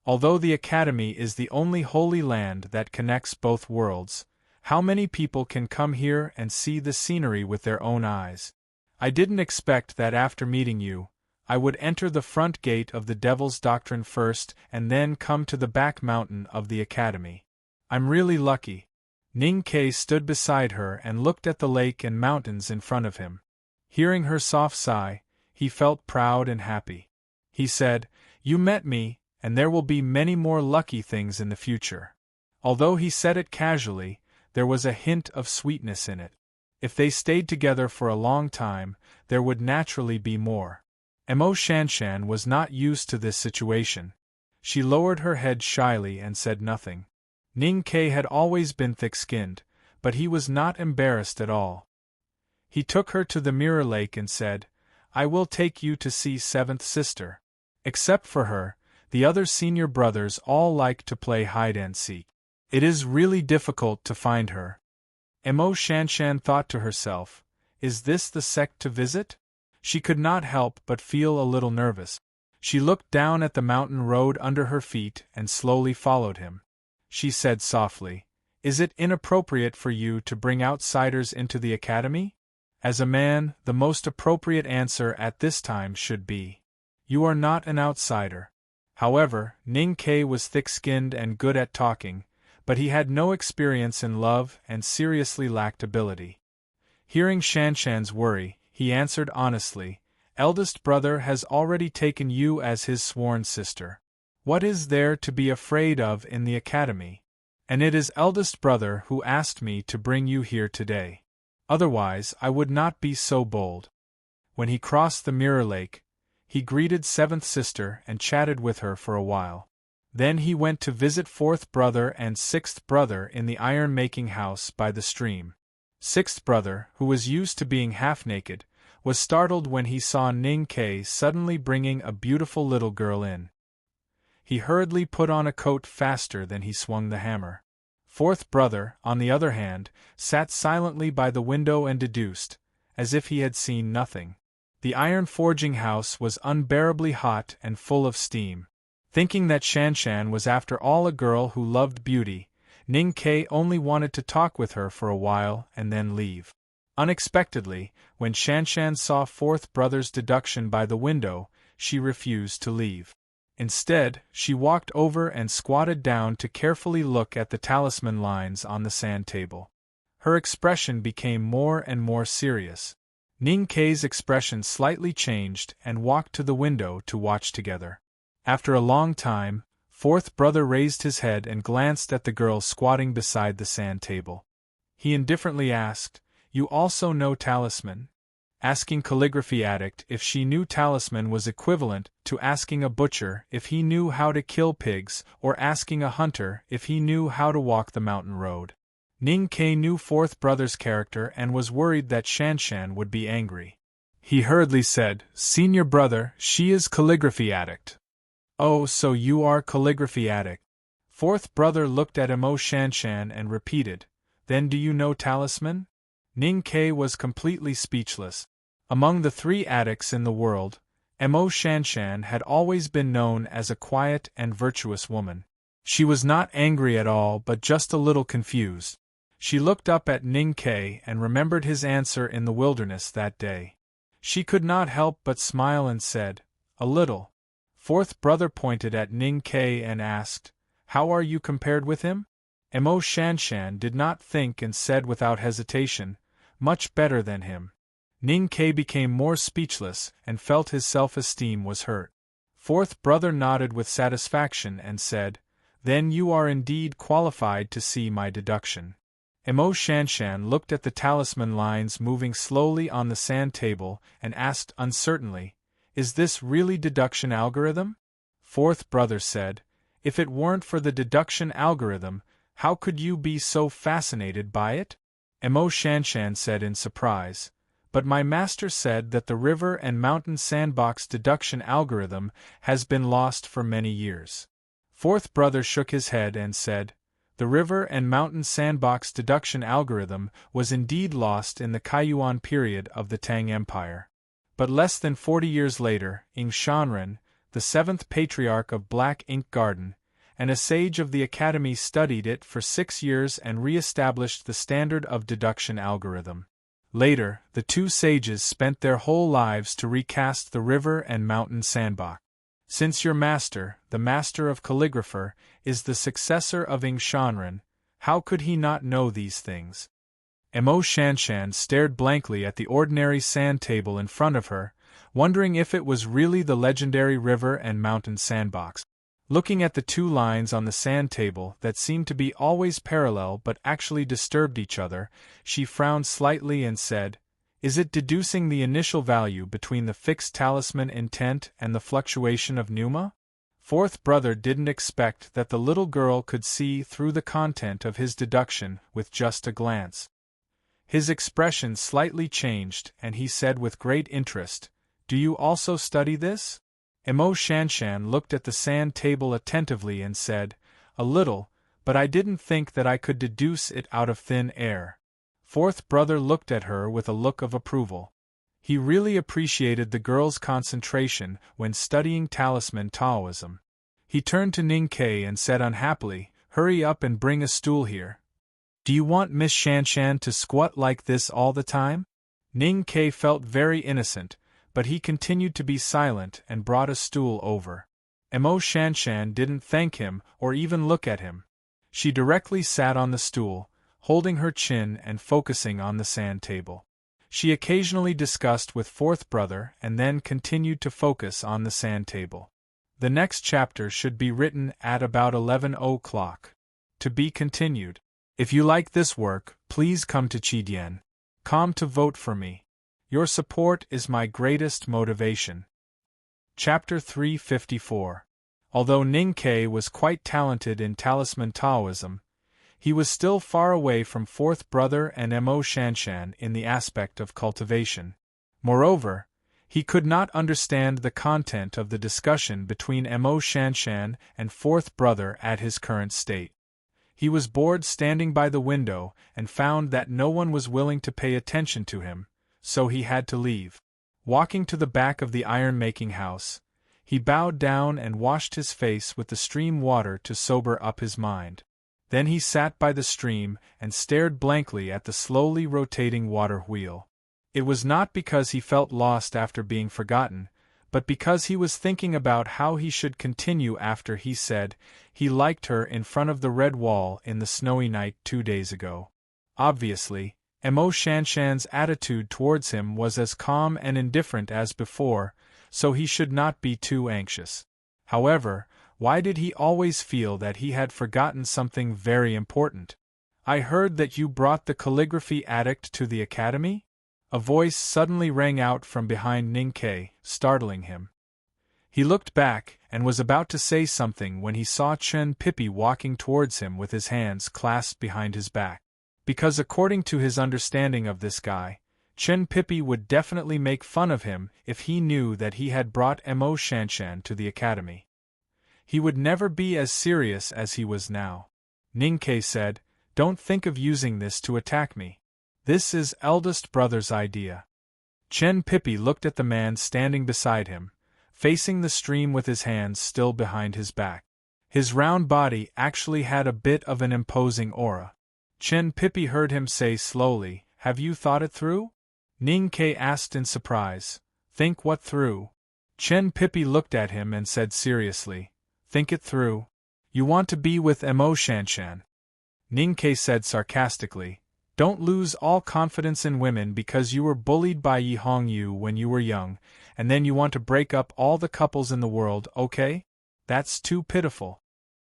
Although the academy is the only holy land that connects both worlds, how many people can come here and see the scenery with their own eyes? I didn't expect that after meeting you, I would enter the front gate of the Devil's Doctrine first and then come to the back mountain of the academy. I'm really lucky." Ning Kei stood beside her and looked at the lake and mountains in front of him. Hearing her soft sigh, he felt proud and happy. He said, "You met me, and there will be many more lucky things in the future." Although he said it casually, there was a hint of sweetness in it. If they stayed together for a long time, there would naturally be more. Mo Shanshan was not used to this situation. She lowered her head shyly and said nothing. Ning Kei had always been thick-skinned, but he was not embarrassed at all. He took her to the mirror lake and said, "I will take you to see seventh sister." Except for her, the other senior brothers all like to play hide-and-seek. It is really difficult to find her. Mo Shanshan thought to herself, "Is this the sect to visit?" She could not help but feel a little nervous. She looked down at the mountain road under her feet and slowly followed him. She said softly, "Is it inappropriate for you to bring outsiders into the academy?" As a man, the most appropriate answer at this time should be, "You are not an outsider." However, Ning Kei was thick-skinned and good at talking, but he had no experience in love and seriously lacked ability. Hearing Shanshan's worry, he answered honestly, "Eldest brother has already taken you as his sworn sister. What is there to be afraid of in the academy? And it is eldest brother who asked me to bring you here today. Otherwise, I would not be so bold." When he crossed the mirror lake, he greeted seventh sister and chatted with her for a while. Then he went to visit fourth brother and sixth brother in the iron-making house by the stream. Sixth brother, who was used to being half-naked, was startled when he saw Ning Kei suddenly bringing a beautiful little girl in. He hurriedly put on a coat faster than he swung the hammer. Fourth brother, on the other hand, sat silently by the window and deduced, as if he had seen nothing. The iron forging house was unbearably hot and full of steam. Thinking that Shanshan was after all a girl who loved beauty, Ning Kei only wanted to talk with her for a while and then leave. Unexpectedly, when Shanshan saw fourth brother's deduction by the window, she refused to leave. Instead, she walked over and squatted down to carefully look at the talisman lines on the sand table. Her expression became more and more serious. Ning Kei's expression slightly changed and walked to the window to watch together. After a long time, fourth brother raised his head and glanced at the girl squatting beside the sand table. He indifferently asked, "You also know talisman?" Asking calligraphy addict if she knew talisman was equivalent to asking a butcher if he knew how to kill pigs or asking a hunter if he knew how to walk the mountain road. Ning Kei knew fourth brother's character and was worried that Shanshan would be angry. He hurriedly said, "Senior brother, she is calligraphy addict." "Oh, so you are calligraphy addict." Fourth brother looked at Mo Shanshan and repeated, "Then do you know talisman?" Ning Kei was completely speechless. Among the three addicts in the world, Mo Shanshan had always been known as a quiet and virtuous woman. She was not angry at all but just a little confused. She looked up at Ning Ke and remembered his answer in the wilderness that day. She could not help but smile and said, "A little." Fourth brother pointed at Ning Ke and asked, "How are you compared with him?" Mo Shanshan did not think and said without hesitation, "Much better than him." Ning Ke became more speechless and felt his self-esteem was hurt. Fourth brother nodded with satisfaction and said, "Then you are indeed qualified to see my deduction." Mo Shanshan looked at the talisman lines moving slowly on the sand table and asked uncertainly, "Is this really deduction algorithm?" Fourth brother said, "If it weren't for the deduction algorithm, how could you be so fascinated by it?" Mo Shanshan said in surprise, "But my master said that the river and mountain sandbox deduction algorithm has been lost for many years." Fourth brother shook his head and said, "The river and mountain sandbox deduction algorithm was indeed lost in the Kaiyuan period of the Tang Empire. But less than 40 years later, Ing Shanren, the seventh patriarch of Black Ink Garden, and a sage of the academy studied it for 6 years and re-established the standard of deduction algorithm. Later, the two sages spent their whole lives to recast the river and mountain sandbox. Since your master, the master of calligrapher, is the successor of Ing Shanren, how could he not know these things?" Mo Shanshan stared blankly at the ordinary sand table in front of her, wondering if it was really the legendary river and mountain sandbox. Looking at the two lines on the sand table that seemed to be always parallel but actually disturbed each other, she frowned slightly and said, "Is it deducing the initial value between the fixed talisman intent and the fluctuation of pneuma?" Fourth brother didn't expect that the little girl could see through the content of his deduction with just a glance. His expression slightly changed and he said with great interest, "Do you also study this?" Mo Shanshan looked at the sand table attentively and said, "A little, but I didn't think that I could deduce it out of thin air." Fourth brother looked at her with a look of approval. He really appreciated the girl's concentration when studying talisman Taoism. He turned to Ning Ke and said unhappily, "Hurry up and bring a stool here. Do you want Miss Shanshan to squat like this all the time?" Ning Ke felt very innocent, but he continued to be silent and brought a stool over. Mo Shanshan didn't thank him or even look at him. She directly sat on the stool, holding her chin and focusing on the sand table. She occasionally discussed with fourth brother and then continued to focus on the sand table. The next chapter should be written at about 11 o'clock. To be continued. If you like this work, please come to Chidian.com to vote for me. Your support is my greatest motivation. Chapter 354. Although Ning Ke was quite talented in talisman Taoism, he was still far away from fourth brother and Mo Shanshan in the aspect of cultivation. Moreover, he could not understand the content of the discussion between Mo Shanshan and fourth brother at his current state. He was bored standing by the window and found that no one was willing to pay attention to him, so he had to leave. Walking to the back of the iron-making house, he bowed down and washed his face with the stream water to sober up his mind. Then he sat by the stream and stared blankly at the slowly rotating water wheel. It was not because he felt lost after being forgotten, but because he was thinking about how he should continue after he said he liked her in front of the red wall in the snowy night 2 days ago. Obviously, Mo Shanshan's attitude towards him was as calm and indifferent as before, so he should not be too anxious. However, why did he always feel that he had forgotten something very important? "I heard that you brought the calligraphy addict to the academy?" A voice suddenly rang out from behind Ning Ke, startling him. He looked back and was about to say something when he saw Chen Pippi walking towards him with his hands clasped behind his back. Because according to his understanding of this guy, Chen Pippi would definitely make fun of him if he knew that he had brought Mo Shanshan to the academy. He would never be as serious as he was now. Ning Ke said, "Don't think of using this to attack me. This is eldest brother's idea." Chen Pippi looked at the man standing beside him, facing the stream with his hands still behind his back. His round body actually had a bit of an imposing aura. Chen Pippi heard him say slowly, "Have you thought it through?" Ning Ke asked in surprise. "Think what through?" Chen Pippi looked at him and said seriously, "Think it through? You want to be with Mo Shanshan." Ning Ke said sarcastically, "Don't lose all confidence in women because you were bullied by Yi Hong Yu when you were young, and then you want to break up all the couples in the world, okay? That's too pitiful."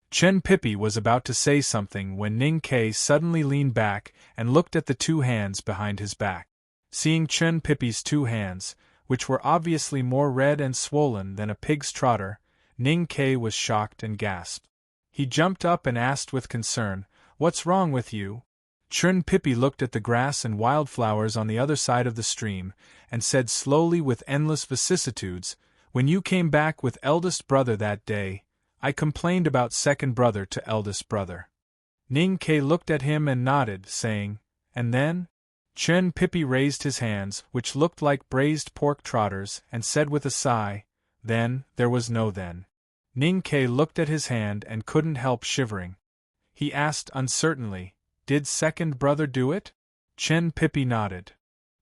Chen Pippi was about to say something when Ning Ke suddenly leaned back and looked at the two hands behind his back. Seeing Chen Pippi's two hands, which were obviously more red and swollen than a pig's trotter, Ning Ke was shocked and gasped. He jumped up and asked with concern, "What's wrong with you?" Chen Pippi looked at the grass and wildflowers on the other side of the stream, and said slowly with endless vicissitudes, "When you came back with eldest brother that day, I complained about second brother to eldest brother." Ning Ke looked at him and nodded, saying, "And then?" Chen Pippi raised his hands, which looked like braised pork trotters, and said with a sigh, "Then, there was no then." Ning Ke looked at his hand and couldn't help shivering. He asked uncertainly, "Did second brother do it?" Chen Pippi nodded.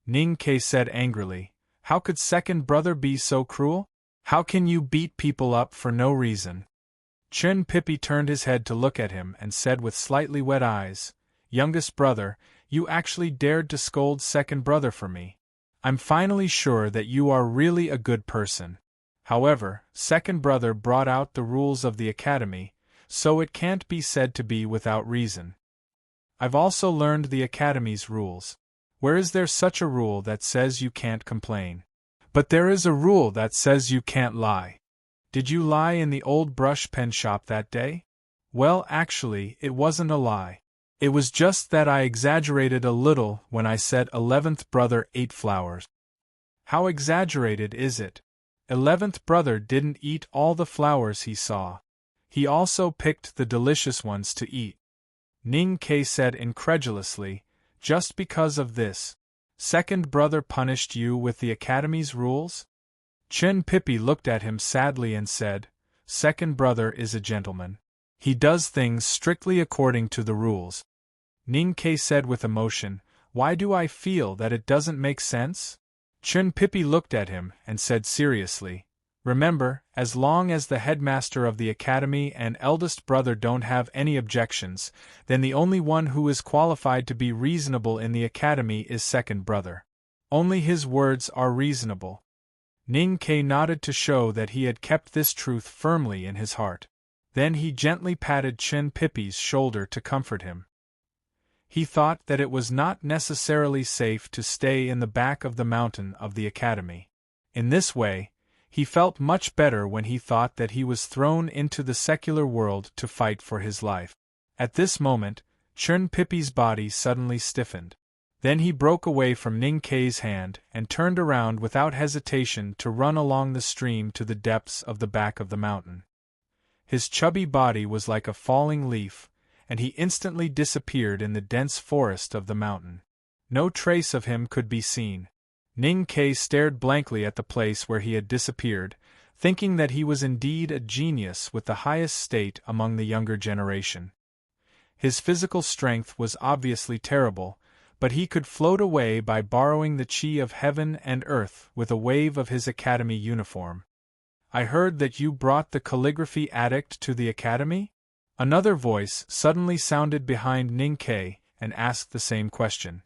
Ning Ke said angrily, "How could second brother be so cruel? How can you beat people up for no reason?" Chen Pippi turned his head to look at him and said with slightly wet eyes, "Youngest brother, you actually dared to scold second brother for me. I'm finally sure that you are really a good person. However, second brother brought out the rules of the academy, so it can't be said to be without reason. I've also learned the academy's rules. Where is there such a rule that says you can't complain? But there is a rule that says you can't lie. Did you lie in the old brush pen shop that day?" "Well, actually, it wasn't a lie. It was just that I exaggerated a little when I said 11th brother ate flowers." "How exaggerated is it? 11th brother didn't eat all the flowers he saw. He also picked the delicious ones to eat." Ning Ke said incredulously, "Just because of this, second brother punished you with the academy's rules?" Chen Pippi looked at him sadly and said, "Second brother is a gentleman. He does things strictly according to the rules." Ning Ke said with emotion, "Why do I feel that it doesn't make sense?" Chen Pippi looked at him and said seriously, "Remember, as long as the headmaster of the academy and eldest brother don't have any objections, then the only one who is qualified to be reasonable in the academy is second brother. Only his words are reasonable." Ning Ke nodded to show that he had kept this truth firmly in his heart. Then he gently patted Chen Pippi's shoulder to comfort him. He thought that it was not necessarily safe to stay in the back of the mountain of the academy. In this way, he felt much better when he thought that he was thrown into the secular world to fight for his life. At this moment, Chen Pippi's body suddenly stiffened. Then he broke away from Ning Ke's hand and turned around without hesitation to run along the stream to the depths of the back of the mountain. His chubby body was like a falling leaf, and he instantly disappeared in the dense forest of the mountain. No trace of him could be seen. Ning Ke stared blankly at the place where he had disappeared, thinking that he was indeed a genius with the highest state among the younger generation. His physical strength was obviously terrible, but he could float away by borrowing the chi of heaven and earth with a wave of his academy uniform. "I heard that you brought the calligraphy addict to the academy?" Another voice suddenly sounded behind Ning Ke and asked the same question.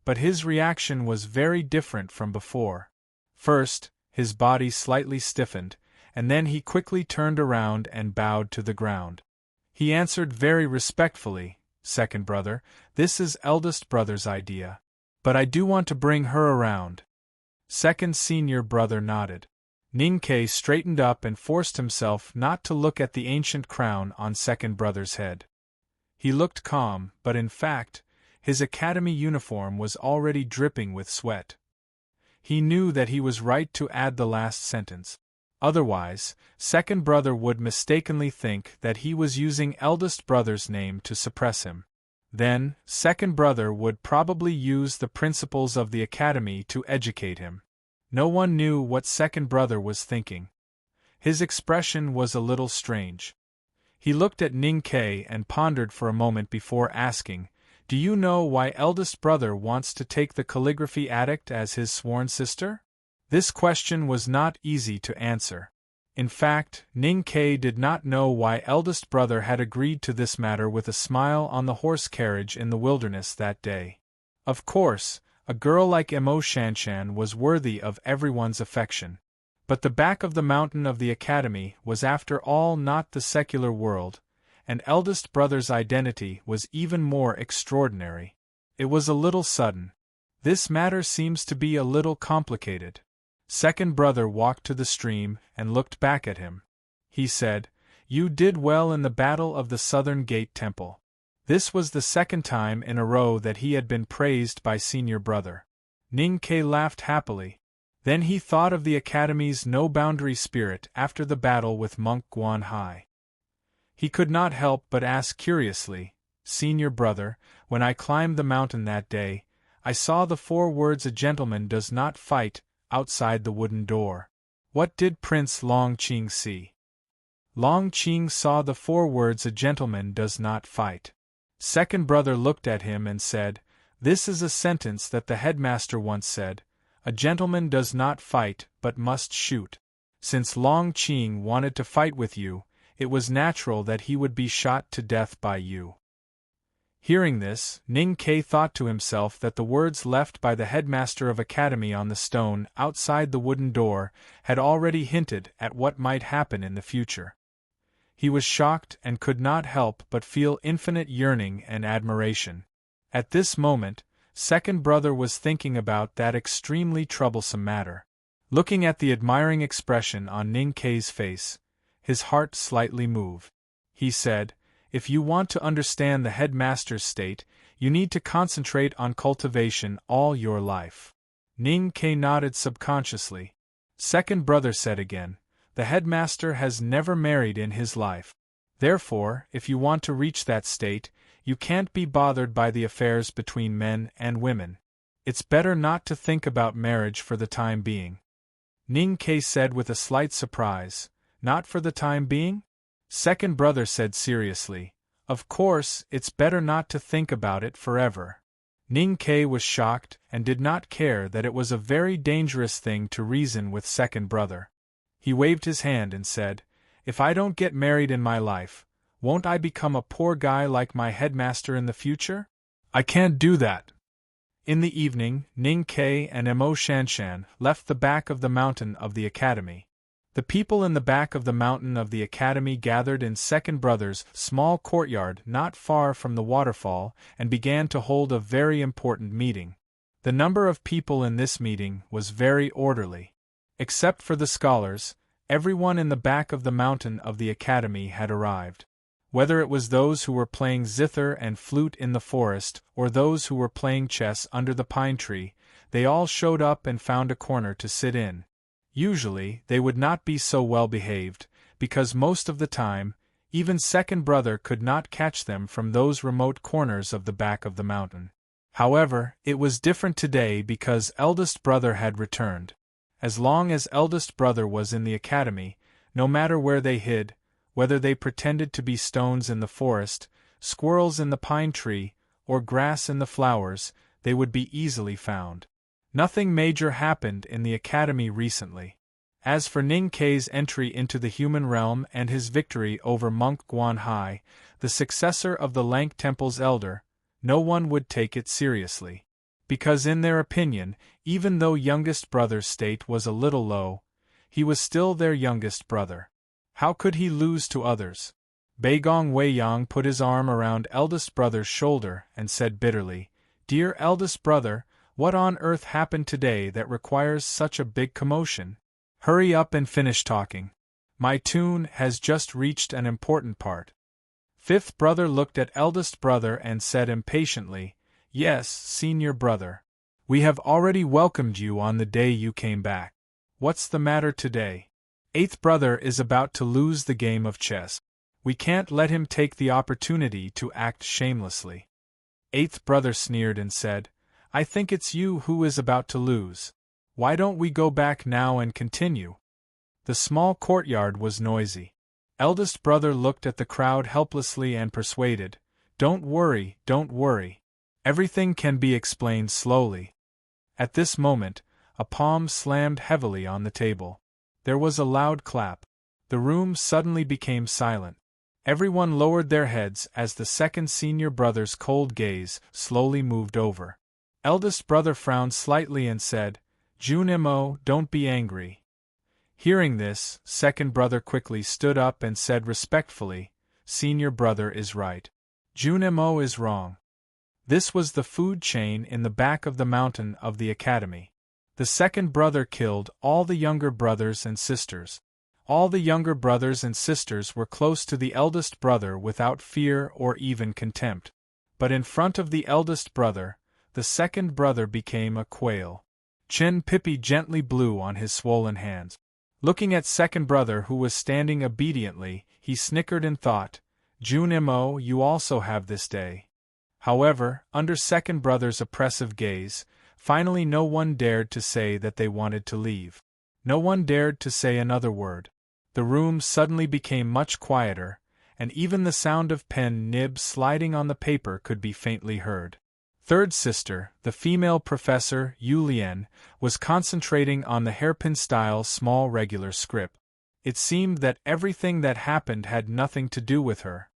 But his reaction was very different from before. First, his body slightly stiffened, and then he quickly turned around and bowed to the ground. He answered very respectfully, "Second brother, this is eldest brother's idea. But I do want to bring her around." Second senior brother nodded. Ning Ke straightened up and forced himself not to look at the ancient crown on second brother's head. He looked calm, but in fact, his academy uniform was already dripping with sweat. He knew that he was right to add the last sentence. Otherwise, second brother would mistakenly think that he was using eldest brother's name to suppress him. Then, second brother would probably use the principles of the academy to educate him. No one knew what second brother was thinking. His expression was a little strange. He looked at Ning Ke and pondered for a moment before asking, Do you know why eldest brother wants to take the calligraphy addict as his sworn sister? This question was not easy to answer. In fact, Ning Ke did not know why eldest brother had agreed to this matter with a smile on the horse carriage in the wilderness that day. Of course, a girl like Emo Shanshan was worthy of everyone's affection. But the back of the mountain of the academy was after all not the secular world, and eldest brother's identity was even more extraordinary. It was a little sudden. This matter seems to be a little complicated. Second brother walked to the stream and looked back at him. He said, "You did well in the battle of the Southern Gate Temple." This was the second time in a row that he had been praised by senior brother. Ning Ke laughed happily. Then he thought of the academy's no-boundary spirit after the battle with Monk Guan Hai. He could not help but ask curiously, "Senior brother, when I climbed the mountain that day, I saw the 4 words 'A gentleman does not fight' outside the wooden door. What did Prince Long Qing see?" Long Qing saw the 4 words 'A gentleman does not fight.' Second brother looked at him and said, "This is a sentence that the headmaster once said, 'A gentleman does not fight but must shoot.' Since Long Qing wanted to fight with you, it was natural that he would be shot to death by you." Hearing this, Ning Ke thought to himself that the words left by the headmaster of academy on the stone outside the wooden door had already hinted at what might happen in the future. He was shocked and could not help but feel infinite yearning and admiration. At this moment, second brother was thinking about that extremely troublesome matter. Looking at the admiring expression on Ning Ke's face, his heart slightly moved. He said, "If you want to understand the headmaster's state, you need to concentrate on cultivation all your life." Ning Ke nodded subconsciously. Second brother said again, "The headmaster has never married in his life. Therefore, if you want to reach that state, you can't be bothered by the affairs between men and women. It's better not to think about marriage for the time being." Ning Ke said with a slight surprise, "Not for the time being?" Second brother said seriously, "Of course, it's better not to think about it forever." Ning Ke was shocked and did not care that it was a very dangerous thing to reason with second brother. He waved his hand and said, "If I don't get married in my life, won't I become a poor guy like my headmaster in the future? I can't do that." In the evening, Ning Ke and Emo Shanshan left the back of the mountain of the academy. The people in the back of the mountain of the academy gathered in second brother's small courtyard not far from the waterfall and began to hold a very important meeting. The number of people in this meeting was very orderly. Except for the scholars, everyone in the back of the mountain of the academy had arrived. Whether it was those who were playing zither and flute in the forest or those who were playing chess under the pine tree, they all showed up and found a corner to sit in. Usually, they would not be so well behaved, because most of the time, even second brother could not catch them from those remote corners of the back of the mountain. However, it was different today because eldest brother had returned. As long as eldest brother was in the academy, no matter where they hid, whether they pretended to be stones in the forest, squirrels in the pine tree, or grass in the flowers, they would be easily found. Nothing major happened in the academy recently. As for Ning Ke's entry into the human realm and his victory over Monk Guan Hai, the successor of the Lank Temple's elder, no one would take it seriously. Because in their opinion, even though youngest brother's state was a little low, he was still their youngest brother. How could he lose to others? Beigong Weiyang put his arm around eldest brother's shoulder and said bitterly, "Dear eldest brother, what on earth happened today that requires such a big commotion? Hurry up and finish talking. My tune has just reached an important part." Fifth brother looked at eldest brother and said impatiently, "Yes, senior brother. We have already welcomed you on the day you came back. What's the matter today?" Eighth brother is about to lose the game of chess. We can't let him take the opportunity to act shamelessly. Eighth brother sneered and said, "I think it's you who is about to lose. Why don't we go back now and continue?" The small courtyard was noisy. Eldest brother looked at the crowd helplessly and persuaded, "Don't worry, don't worry. Everything can be explained slowly. At this moment, a palm slammed heavily on the table. There was a loud clap. The room suddenly became silent. Everyone lowered their heads as the second senior brother's cold gaze slowly moved over. Eldest brother frowned slightly and said, "Junimo, don't be angry." Hearing this, second brother quickly stood up and said respectfully, "Senior brother is right. Junimo is wrong." This was the food chain in the back of the mountain of the academy. The second brother killed all the younger brothers and sisters. All the younger brothers and sisters were close to the eldest brother without fear or even contempt. But in front of the eldest brother, the second brother became a quail. Chen Pippi gently blew on his swollen hands. Looking at second brother who was standing obediently, he snickered and thought, "Junimo, you also have this day." However, under second brother's oppressive gaze, finally no one dared to say that they wanted to leave. No one dared to say another word. The room suddenly became much quieter, and even the sound of pen nibs sliding on the paper could be faintly heard. Third sister, the female professor, Yulian, was concentrating on the hairpin-style small regular script. It seemed that everything that happened had nothing to do with her.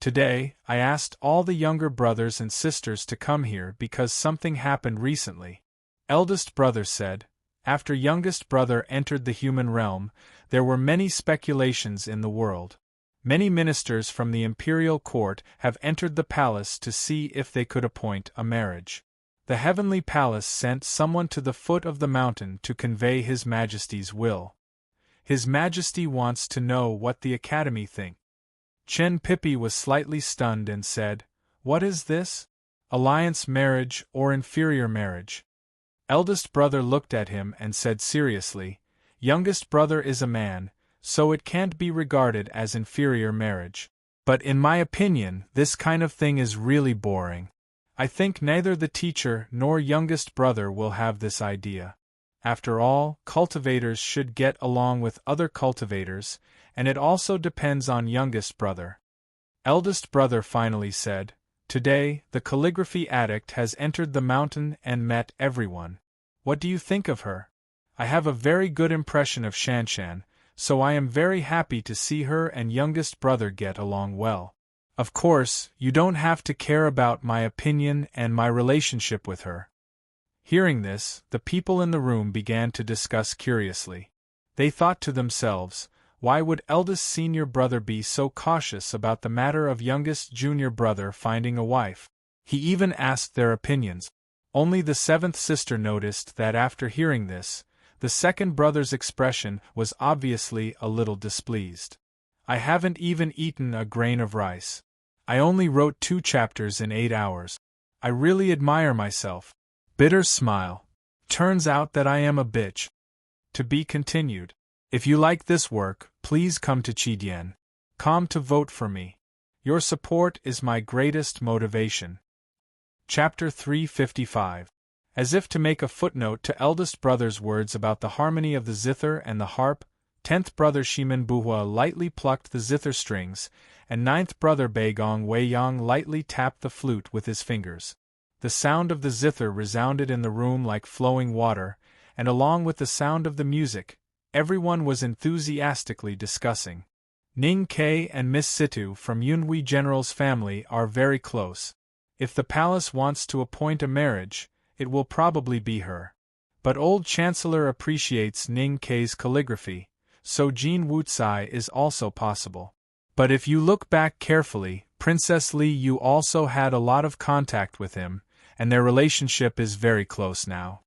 Today, I asked all the younger brothers and sisters to come here because something happened recently. Eldest brother said, after youngest brother entered the human realm, there were many speculations in the world. Many ministers from the imperial court have entered the palace to see if they could appoint a marriage. The heavenly palace sent someone to the foot of the mountain to convey His Majesty's will. His Majesty wants to know what the Academy think. Chen Pippi was slightly stunned and said, "What is this? Alliance marriage or inferior marriage?" Eldest brother looked at him and said seriously, "Youngest brother is a man, so it can't be regarded as inferior marriage. But in my opinion, this kind of thing is really boring. I think neither the teacher nor youngest brother will have this idea. After all, cultivators should get along with other cultivators, and it also depends on youngest brother." Eldest brother finally said, "Today, the calligraphy addict has entered the mountain and met everyone. What do you think of her? I have a very good impression of Shanshan, so I am very happy to see her and youngest brother get along well. Of course, you don't have to care about my opinion and my relationship with her." Hearing this, the people in the room began to discuss curiously. They thought to themselves, why would eldest senior brother be so cautious about the matter of youngest junior brother finding a wife? He even asked their opinions. Only the seventh sister noticed that after hearing this, the second brother's expression was obviously a little displeased. "I haven't even eaten a grain of rice. I only wrote 2 chapters in 8 hours. I really admire myself." Bitter smile. "Turns out that I am a bitch." To be continued. If you like this work, please come to Chidian. Come to vote for me. Your support is my greatest motivation. Chapter 355. As if to make a footnote to eldest brother's words about the harmony of the zither and the harp, 10th brother Shimen Buhua lightly plucked the zither strings, and 9th brother Beigong Weiyang lightly tapped the flute with his fingers. The sound of the zither resounded in the room like flowing water, and along with the sound of the music, everyone was enthusiastically discussing. Ning Kei and Miss Situ from Yunhui General's family are very close. If the palace wants to appoint a marriage, it will probably be her. But old Chancellor appreciates Ning Kei's calligraphy, so Jin Wucai is also possible. But if you look back carefully, Princess Li Yu also had a lot of contact with him, and their relationship is very close now.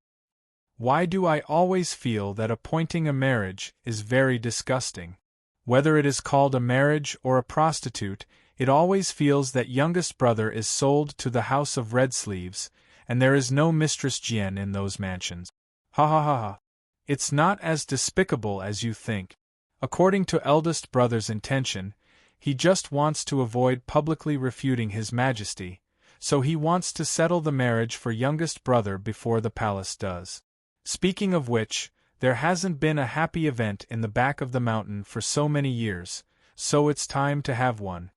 Why do I always feel that appointing a marriage is very disgusting? Whether it is called a marriage or a prostitute, it always feels that youngest brother is sold to the house of red sleeves, and there is no Mistress Jian in those mansions. Ha ha ha ha. It's not as despicable as you think. According to eldest brother's intention, he just wants to avoid publicly refuting His Majesty, so he wants to settle the marriage for youngest brother before the palace does. Speaking of which, there hasn't been a happy event in the back of the mountain for so many years, so it's time to have one.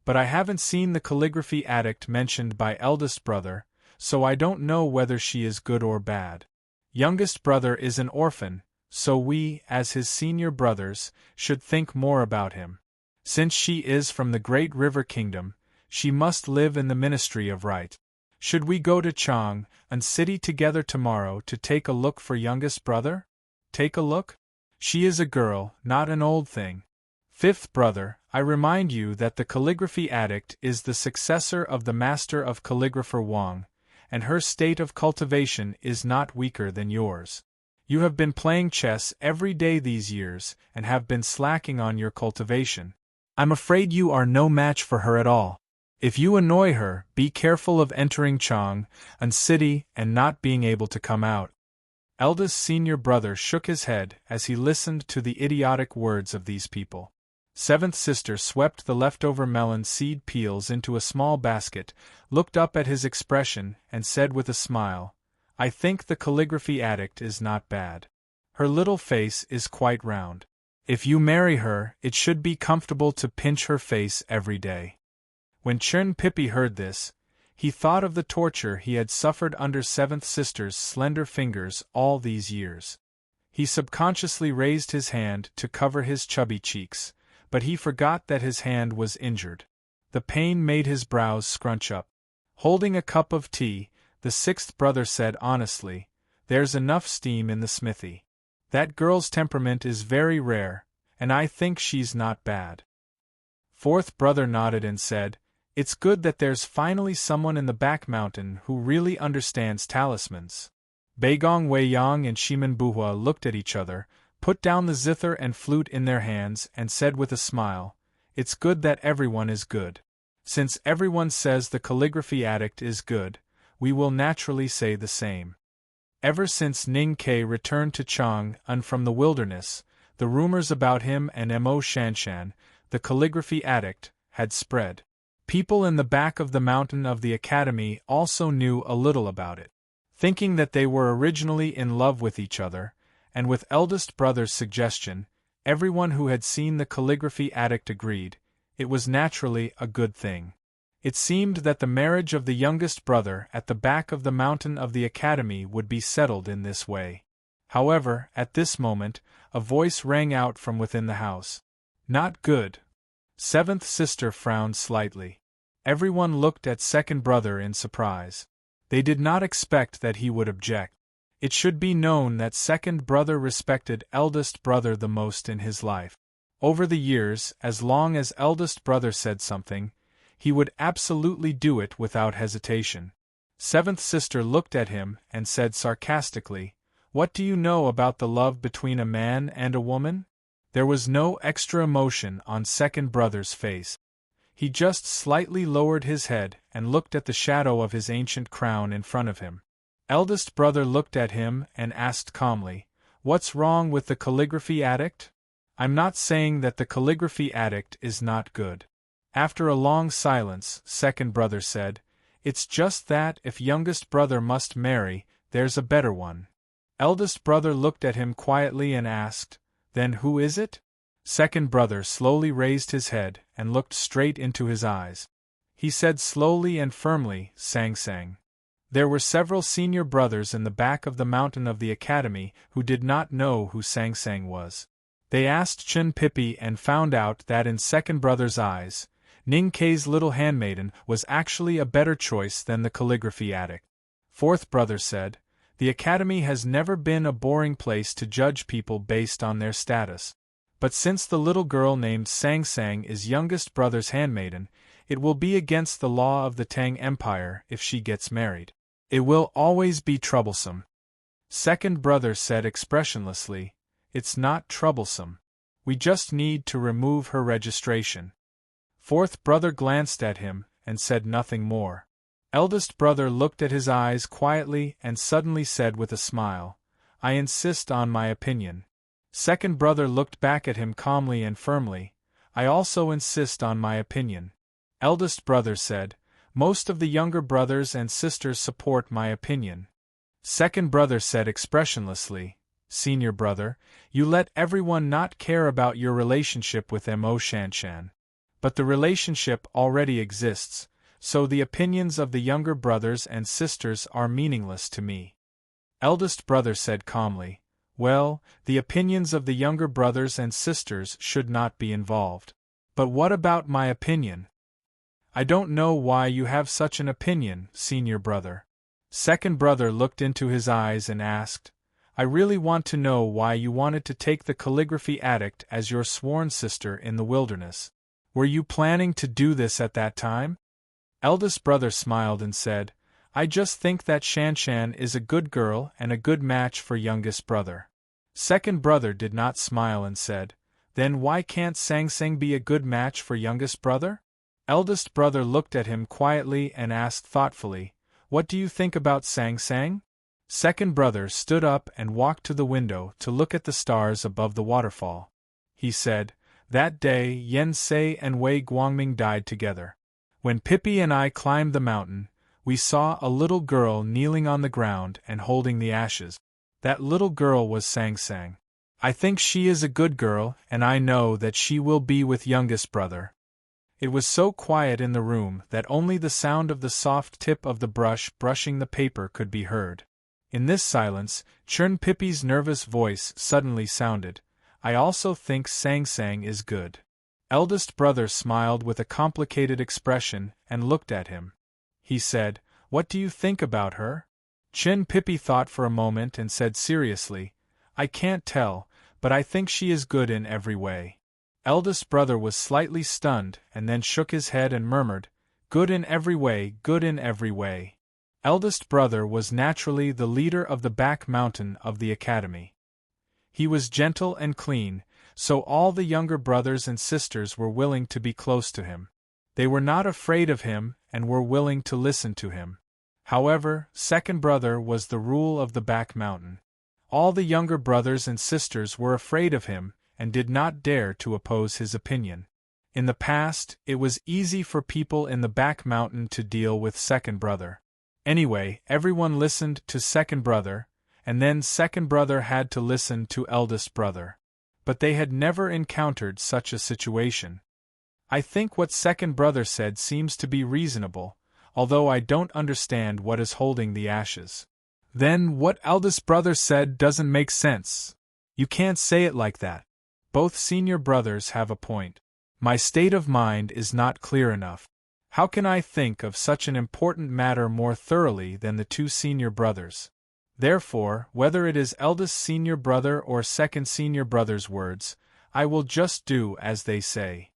But I haven't seen the calligraphy addict mentioned by eldest brother, so I don't know whether she is good or bad. Youngest brother is an orphan, so we, as his senior brothers, should think more about him. Since she is from the great river kingdom, she must live in the ministry of right. Should we go to Chang, an city together tomorrow to take a look for youngest brother? Take a look? She is a girl, not an old thing. Fifth brother, I remind you that the calligraphy addict is the successor of the master of calligrapher Wang, and her state of cultivation is not weaker than yours. You have been playing chess every day these years, and have been slacking on your cultivation. I'm afraid you are no match for her at all. If you annoy her, be careful of entering Chang, an city, and not being able to come out. Eldest senior brother shook his head as he listened to the idiotic words of these people. Seventh sister swept the leftover melon seed peels into a small basket, looked up at his expression, and said with a smile, I think the calligraphy addict is not bad. Her little face is quite round. If you marry her, it should be comfortable to pinch her face every day. When Chen Pippi heard this, he thought of the torture he had suffered under seventh sister's slender fingers all these years. He subconsciously raised his hand to cover his chubby cheeks, but he forgot that his hand was injured. The pain made his brows scrunch up. Holding a cup of tea, the sixth brother said honestly, There's enough steam in the smithy. That girl's temperament is very rare, and I think she's not bad. Fourth brother nodded and said, It's good that there's finally someone in the back mountain who really understands talismans. Beigong Weiyang and Shimen Buhua looked at each other, put down the zither and flute in their hands, and said with a smile, It's good that everyone is good. Since everyone says the calligraphy addict is good, we will naturally say the same. Ever since Ning Ke returned to Chang'an from the wilderness, the rumors about him and Mo Shanshan, the calligraphy addict, had spread. People in the back of the mountain of the academy also knew a little about it. Thinking that they were originally in love with each other, and with eldest brother's suggestion, everyone who had seen the calligraphy addict agreed, it was naturally a good thing. It seemed that the marriage of the youngest brother at the back of the mountain of the academy would be settled in this way. However, at this moment, a voice rang out from within the house. Not good. Seventh sister frowned slightly. Everyone looked at second brother in surprise. They did not expect that he would object. It should be known that second brother respected eldest brother the most in his life. Over the years, as long as eldest brother said something, he would absolutely do it without hesitation. Seventh sister looked at him and said sarcastically, What do you know about the love between a man and a woman? There was no extra emotion on second brother's face. He just slightly lowered his head and looked at the shadow of his ancient crown in front of him. Eldest brother looked at him and asked calmly, What's wrong with the calligraphy addict? I'm not saying that the calligraphy addict is not good. After a long silence, second brother said, It's just that if youngest brother must marry, there's a better one. Eldest brother looked at him quietly and asked, Then who is it? Second brother slowly raised his head and looked straight into his eyes. He said slowly and firmly, Sang Sang. There were several senior brothers in the back of the mountain of the academy who did not know who Sang Sang was. They asked Chen Pippi and found out that in second brother's eyes, Ning Ke's little handmaiden was actually a better choice than the calligraphy addict. Fourth brother said, The academy has never been a boring place to judge people based on their status. But since the little girl named Sang Sang is youngest brother's handmaiden, it will be against the law of the Tang Empire if she gets married. It will always be troublesome. Second brother said expressionlessly, It's not troublesome. We just need to remove her registration. Fourth brother glanced at him and said nothing more. Eldest brother looked at his eyes quietly and suddenly said with a smile, I insist on my opinion. Second brother looked back at him calmly and firmly, I also insist on my opinion. Eldest brother said, Most of the younger brothers and sisters support my opinion. Second brother said expressionlessly, Senior brother, you let everyone not care about your relationship with Mo Shanshan. But the relationship already exists, so the opinions of the younger brothers and sisters are meaningless to me. Eldest brother said calmly, well, the opinions of the younger brothers and sisters should not be involved. But what about my opinion? I don't know why you have such an opinion, senior brother. Second brother looked into his eyes and asked, I really want to know why you wanted to take the calligraphy addict as your sworn sister in the wilderness. Were you planning to do this at that time? Eldest brother smiled and said, I just think that Shanshan is a good girl and a good match for youngest brother. Second brother did not smile and said, then why can't Sangsang be a good match for youngest brother? Eldest brother looked at him quietly and asked thoughtfully, what do you think about Sangsang? Second brother stood up and walked to the window to look at the stars above the waterfall. He said, that day Yen Sei and Wei Guangming died together. When Pippi and I climbed the mountain, we saw a little girl kneeling on the ground and holding the ashes. That little girl was Sangsang. I think she is a good girl, and I know that she will be with youngest brother. It was so quiet in the room that only the sound of the soft tip of the brush brushing the paper could be heard. In this silence, Churn Pippi's nervous voice suddenly sounded, I also think Sangsang is good. Eldest brother smiled with a complicated expression and looked at him. He said, what do you think about her? Chin Pippi thought for a moment and said seriously, I can't tell, but I think she is good in every way. Eldest brother was slightly stunned and then shook his head and murmured, good in every way, good in every way. Eldest brother was naturally the leader of the back mountain of the academy. He was gentle and clean, so all the younger brothers and sisters were willing to be close to him. They were not afraid of him and were willing to listen to him. However, second brother was the rule of the back mountain. All the younger brothers and sisters were afraid of him and did not dare to oppose his opinion. In the past, it was easy for people in the back mountain to deal with second brother. Anyway, everyone listened to second brother, and then second brother had to listen to eldest brother. But they had never encountered such a situation. I think what second brother said seems to be reasonable, although I don't understand what is holding the ashes. Then what eldest brother said doesn't make sense. You can't say it like that. Both senior brothers have a point. My state of mind is not clear enough. How can I think of such an important matter more thoroughly than the two senior brothers? Therefore, whether it is eldest senior brother or second senior brother's words, I will just do as they say.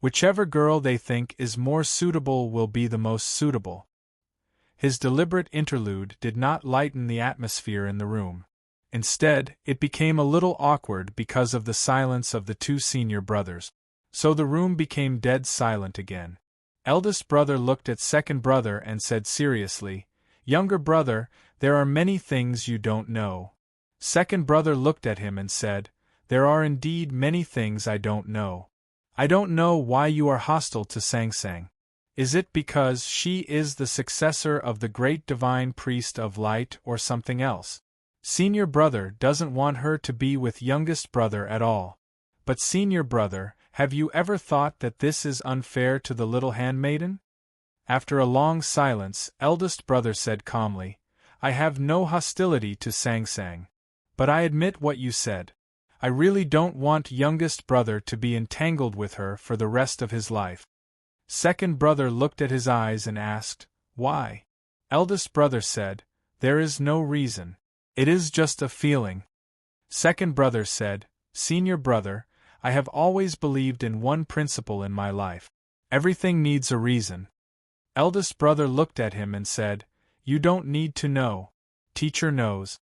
Whichever girl they think is more suitable will be the most suitable. His deliberate interlude did not lighten the atmosphere in the room. Instead, it became a little awkward because of the silence of the two senior brothers. So the room became dead silent again. Eldest brother looked at second brother and said seriously, Younger brother, there are many things you don't know. Second brother looked at him and said, There are indeed many things I don't know. I don't know why you are hostile to Sangsang. Is it because she is the successor of the great divine priest of light or something else? Senior brother doesn't want her to be with youngest brother at all. But senior brother, have you ever thought that this is unfair to the little handmaiden? After a long silence, eldest brother said calmly, I have no hostility to Sangsang. But I admit what you said. I really don't want youngest brother to be entangled with her for the rest of his life. Second brother looked at his eyes and asked, Why? Eldest brother said, There is no reason. It is just a feeling. Second brother said, Senior brother, I have always believed in one principle in my life. Everything needs a reason. Eldest brother looked at him and said, You don't need to know. Teacher knows.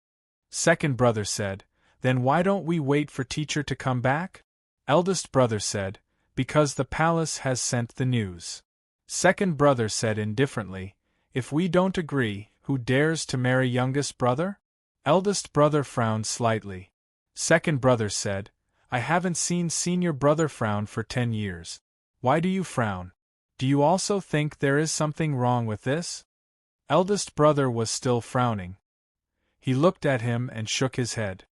Second brother said, Then why don't we wait for teacher to come back? Eldest brother said, Because the palace has sent the news. Second brother said indifferently, If we don't agree, who dares to marry youngest brother? Eldest brother frowned slightly. Second brother said, I haven't seen senior brother frown for 10 years. Why do you frown? Do you also think there is something wrong with this? Eldest brother was still frowning. He looked at him and shook his head.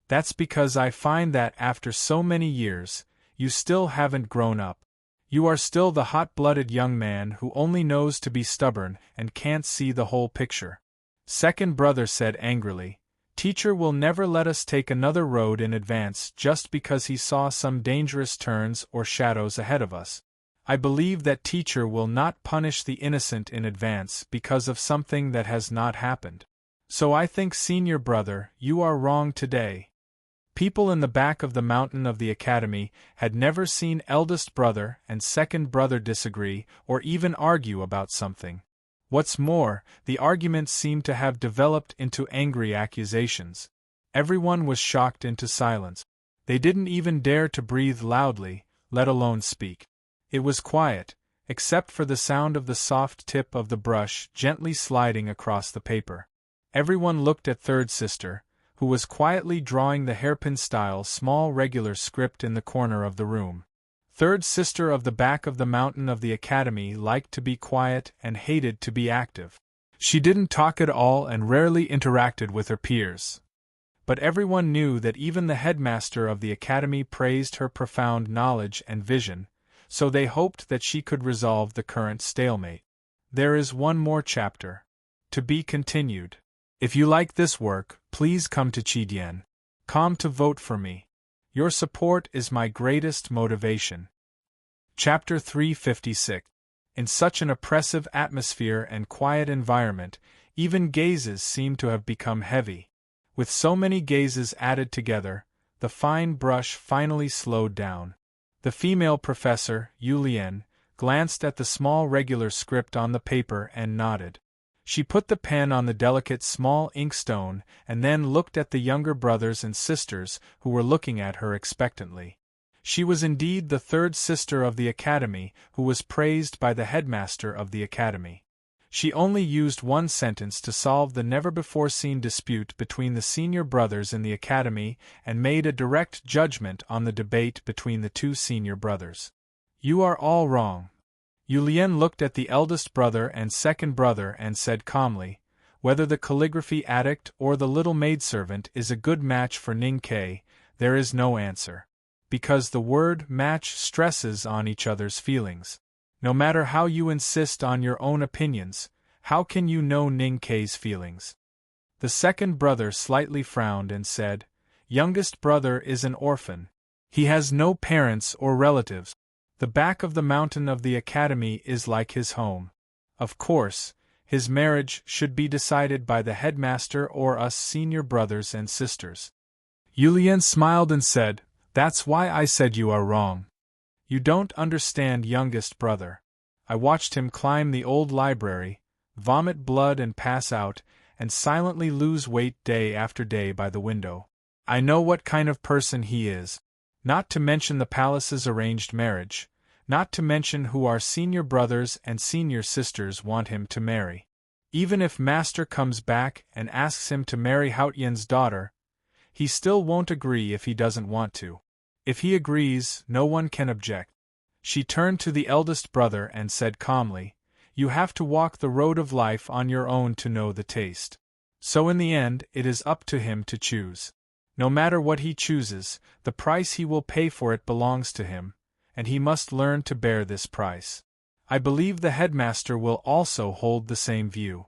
That's because I find that after so many years, you still haven't grown up. You are still the hot-blooded young man who only knows to be stubborn and can't see the whole picture. Second brother said angrily, Teacher will never let us take another road in advance just because he saw some dangerous turns or shadows ahead of us. I believe that teacher will not punish the innocent in advance because of something that has not happened. So I think, senior brother, you are wrong today. People in the back of the mountain of the academy had never seen eldest brother and second brother disagree or even argue about something. What's more, the arguments seemed to have developed into angry accusations. Everyone was shocked into silence. They didn't even dare to breathe loudly, let alone speak. It was quiet, except for the sound of the soft tip of the brush gently sliding across the paper. Everyone looked at third sister, who was quietly drawing the hairpin-style small regular script in the corner of the room. Third sister of the back of the mountain of the academy liked to be quiet and hated to be active. She didn't talk at all and rarely interacted with her peers. But everyone knew that even the headmaster of the academy praised her profound knowledge and vision, so they hoped that she could resolve the current stalemate. There is one more chapter. To be continued. If you like this work, please come to Chidien.com to vote for me. Your support is my greatest motivation. Chapter 356. In such an oppressive atmosphere and quiet environment, even gazes seem to have become heavy. With so many gazes added together, the fine brush finally slowed down. The female professor, Yulian, glanced at the small regular script on the paper and nodded. She put the pen on the delicate small inkstone and then looked at the younger brothers and sisters who were looking at her expectantly. She was indeed the third sister of the academy who was praised by the headmaster of the academy. She only used one sentence to solve the never-before-seen dispute between the senior brothers in the academy and made a direct judgment on the debate between the two senior brothers. You are all wrong. Yulian looked at the eldest brother and second brother and said calmly, whether the calligraphy addict or the little maidservant is a good match for Ning Kei, there is no answer. Because the word match stresses on each other's feelings. No matter how you insist on your own opinions, how can you know Ning Kei's feelings? The second brother slightly frowned and said, Youngest brother is an orphan. He has no parents or relatives. The back of the mountain of the academy is like his home. Of course, his marriage should be decided by the headmaster or us senior brothers and sisters. Yulian smiled and said, That's why I said you are wrong. You don't understand, youngest brother. I watched him climb the old library, vomit blood and pass out, and silently lose weight day after day by the window. I know what kind of person he is. Not to mention the palace's arranged marriage. Not to mention who our senior brothers and senior sisters want him to marry. Even if Master comes back and asks him to marry Haotian's daughter, he still won't agree if he doesn't want to. If he agrees, no one can object. She turned to the eldest brother and said calmly, You have to walk the road of life on your own to know the taste. So in the end, it is up to him to choose. No matter what he chooses, the price he will pay for it belongs to him, and he must learn to bear this price. I believe the headmaster will also hold the same view.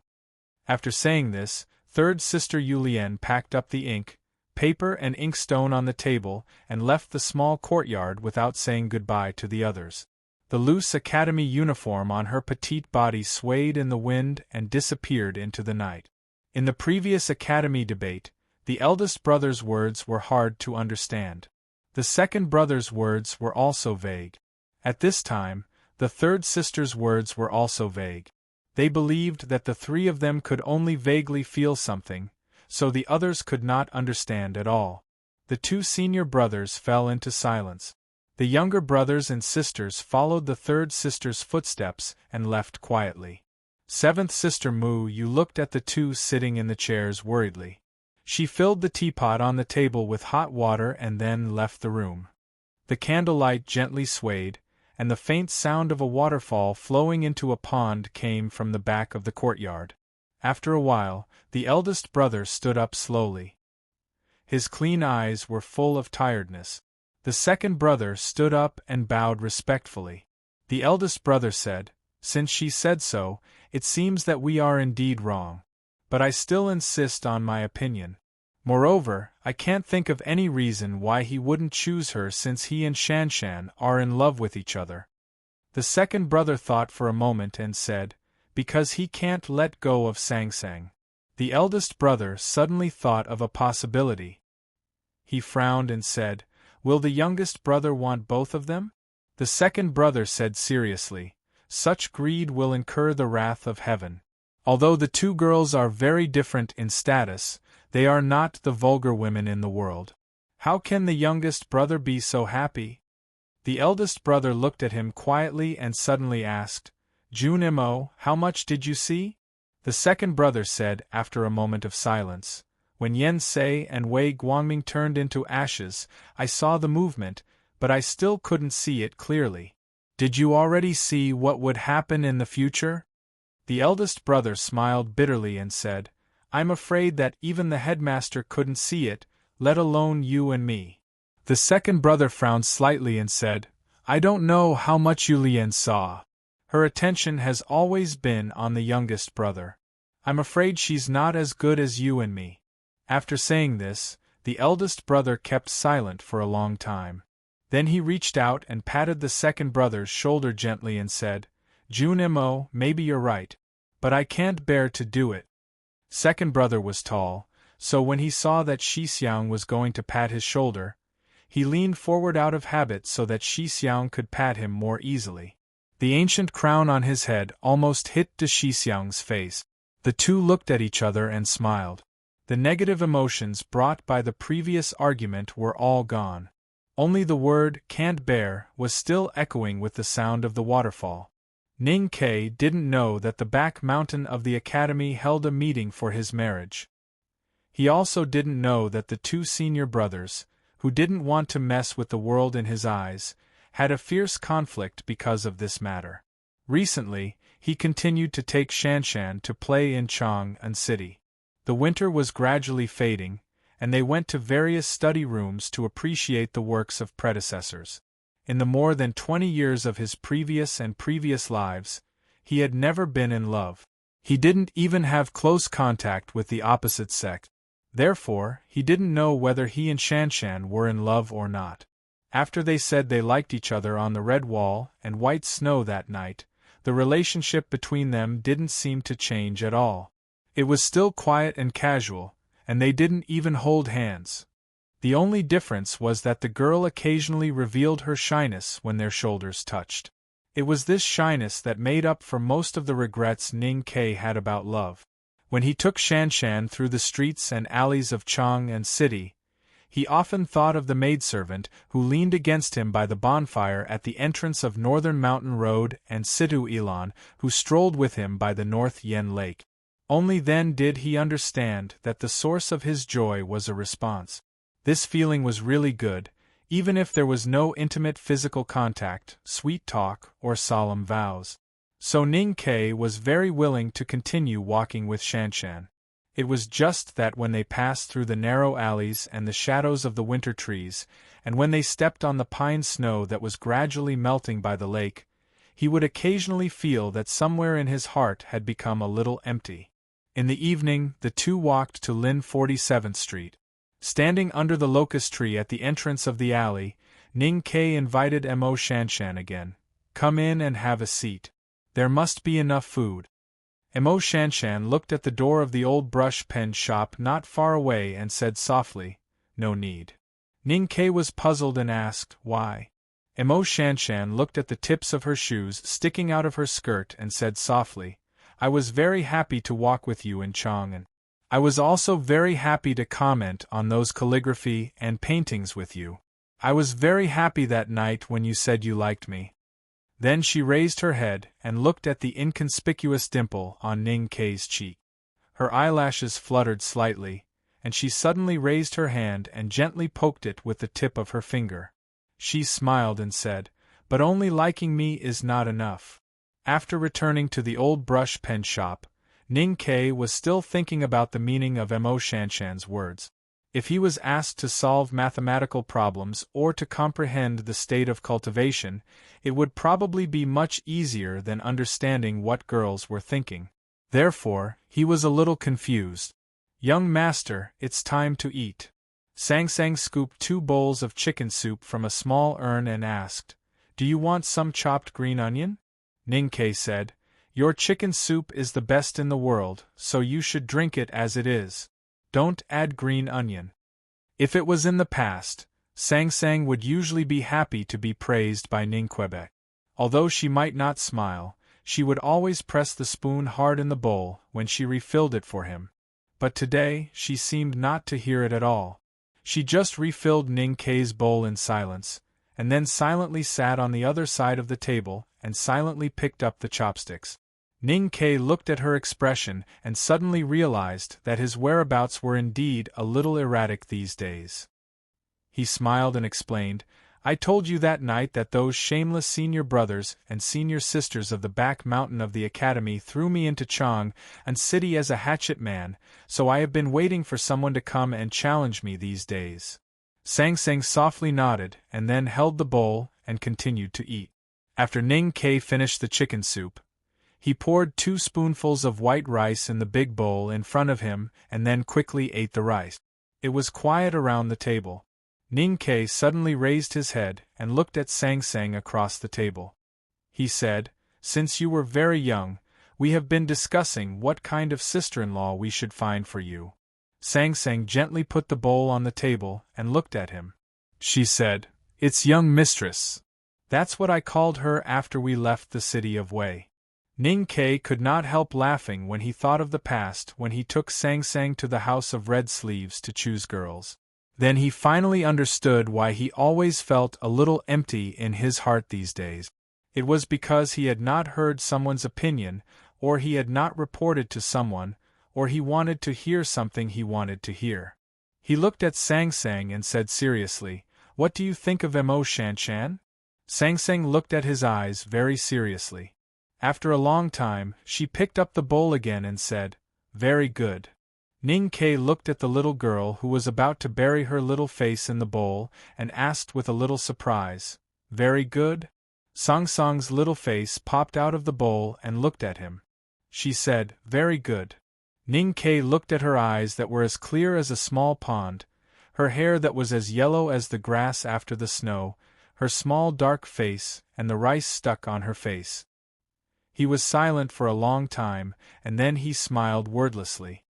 After saying this, third sister Yulian packed up the ink, paper and inkstone on the table and left the small courtyard without saying goodbye to the others. The loose academy uniform on her petite body swayed in the wind and disappeared into the night. In the previous academy debate, the eldest brother's words were hard to understand. The second brother's words were also vague. At this time, the third sister's words were also vague. They believed that the three of them could only vaguely feel something, so the others could not understand at all. The two senior brothers fell into silence. The younger brothers and sisters followed the third sister's footsteps and left quietly. Seventh sister Mu Yu looked at the two sitting in the chairs worriedly. She filled the teapot on the table with hot water and then left the room. The candlelight gently swayed, and the faint sound of a waterfall flowing into a pond came from the back of the courtyard. After a while, the eldest brother stood up slowly. His clean eyes were full of tiredness. The second brother stood up and bowed respectfully. The eldest brother said, "Since she said so, it seems that we are indeed wrong. But I still insist on my opinion. Moreover, I can't think of any reason why he wouldn't choose her since he and Shanshan are in love with each other." The second brother thought for a moment and said, "Because he can't let go of Sang Sang." The eldest brother suddenly thought of a possibility. He frowned and said, "Will the youngest brother want both of them?" The second brother said seriously, "Such greed will incur the wrath of heaven. Although the two girls are very different in status, they are not the vulgar women in the world. How can the youngest brother be so happy?" The eldest brother looked at him quietly and suddenly asked, "Junimo, how much did you see?" The second brother said after a moment of silence, "When Yen Sei and Wei Guangming turned into ashes, I saw the movement, but I still couldn't see it clearly." "Did you already see what would happen in the future?" The eldest brother smiled bitterly and said, "I'm afraid that even the headmaster couldn't see it, let alone you and me." The second brother frowned slightly and said, "I don't know how much Yulian saw. Her attention has always been on the youngest brother. I'm afraid she's not as good as you and me." After saying this, the eldest brother kept silent for a long time. Then he reached out and patted the second brother's shoulder gently and said, "Junimo, maybe you're right. But I can't bear to do it." Second brother was tall, so when he saw that Shixiang was going to pat his shoulder, he leaned forward out of habit so that Shixiang could pat him more easily. The ancient crown on his head almost hit to Shixiang's face. The two looked at each other and smiled. The negative emotions brought by the previous argument were all gone. Only the word "can't bear" was still echoing with the sound of the waterfall. Ning Kai didn't know that the back mountain of the academy held a meeting for his marriage. He also didn't know that the two senior brothers, who didn't want to mess with the world in his eyes, had a fierce conflict because of this matter. Recently, he continued to take Shanshan to play in Chang'an City. The winter was gradually fading, and they went to various study rooms to appreciate the works of predecessors. In the more than 20 years of his previous lives, he had never been in love. He didn't even have close contact with the opposite sex. Therefore, he didn't know whether he and Shanshan were in love or not. After they said they liked each other on the red wall and white snow that night, the relationship between them didn't seem to change at all. It was still quiet and casual, and they didn't even hold hands. The only difference was that the girl occasionally revealed her shyness when their shoulders touched. It was this shyness that made up for most of the regrets Ning Kai had about love. When he took Shanshan through the streets and alleys of Chang'an City, he often thought of the maidservant who leaned against him by the bonfire at the entrance of Northern Mountain Road and Situ Ilan, who strolled with him by the North Yen Lake. Only then did he understand that the source of his joy was a response. This feeling was really good, even if there was no intimate physical contact, sweet talk, or solemn vows. So Ning Kai was very willing to continue walking with Shanshan. It was just that when they passed through the narrow alleys and the shadows of the winter trees, and when they stepped on the pine snow that was gradually melting by the lake, he would occasionally feel that somewhere in his heart had become a little empty. In the evening, the two walked to Lin 47th Street. Standing under the locust tree at the entrance of the alley, Ning Kai invited Mo Shanshan again. "Come in and have a seat. There must be enough food." Mo Shanshan looked at the door of the old brush pen shop not far away and said softly, "No need." Ning Kai was puzzled and asked, "Why?" Mo Shanshan looked at the tips of her shoes sticking out of her skirt and said softly, "I was very happy to walk with you in Chang'an. I was also very happy to comment on those calligraphy and paintings with you. I was very happy that night when you said you liked me." Then she raised her head and looked at the inconspicuous dimple on Ning Kai's cheek. Her eyelashes fluttered slightly, and she suddenly raised her hand and gently poked it with the tip of her finger. She smiled and said, "But only liking me is not enough." After returning to the old brush pen shop, Ning Kai was still thinking about the meaning of Mo Shanshan's words. If he was asked to solve mathematical problems or to comprehend the state of cultivation, it would probably be much easier than understanding what girls were thinking. Therefore, he was a little confused. "Young master, it's time to eat." Sang Sang scooped 2 bowls of chicken soup from a small urn and asked, "Do you want some chopped green onion?" Ning Ke said, "Your chicken soup is the best in the world, so you should drink it as it is. Don't add green onion." If it was in the past, Sang Sang would usually be happy to be praised by Ning Quebec. Although she might not smile, she would always press the spoon hard in the bowl when she refilled it for him. But today, she seemed not to hear it at all. She just refilled Ning Ke's bowl in silence, and then silently sat on the other side of the table and silently picked up the chopsticks. Ning Ke looked at her expression and suddenly realized that his whereabouts were indeed a little erratic these days. He smiled and explained, "I told you that night that those shameless senior brothers and senior sisters of the back mountain of the academy threw me into Chang and city as a hatchet man, so I have been waiting for someone to come and challenge me these days." Sang Sang softly nodded and then held the bowl and continued to eat. After Ning Ke finished the chicken soup, he poured 2 spoonfuls of white rice in the big bowl in front of him and then quickly ate the rice. It was quiet around the table. Ning Ke suddenly raised his head and looked at Sang Sang across the table. He said, "Since you were very young, we have been discussing what kind of sister-in-law we should find for you." Sang Sang gently put the bowl on the table and looked at him. She said, "It's young mistress. That's what I called her after we left the city of Wei." Ning Ke could not help laughing when he thought of the past when he took Sang Sang to the House of Red Sleeves to choose girls. Then he finally understood why he always felt a little empty in his heart these days. It was because he had not heard someone's opinion, or he had not reported to someone, or he wanted to hear something he wanted to hear. He looked at Sang Sang and said seriously, "What do you think of Mo Shan Shan?" Sang Sang looked at his eyes very seriously. After a long time, she picked up the bowl again and said, "Very good." Ning Ke looked at the little girl who was about to bury her little face in the bowl and asked with a little surprise, "Very good?" Sang Sang's little face popped out of the bowl and looked at him. She said, "Very good." Ning Ke looked at her eyes that were as clear as a small pond, her hair that was as yellow as the grass after the snow, her small dark face, and the rice stuck on her face. He was silent for a long time, and then he smiled wordlessly.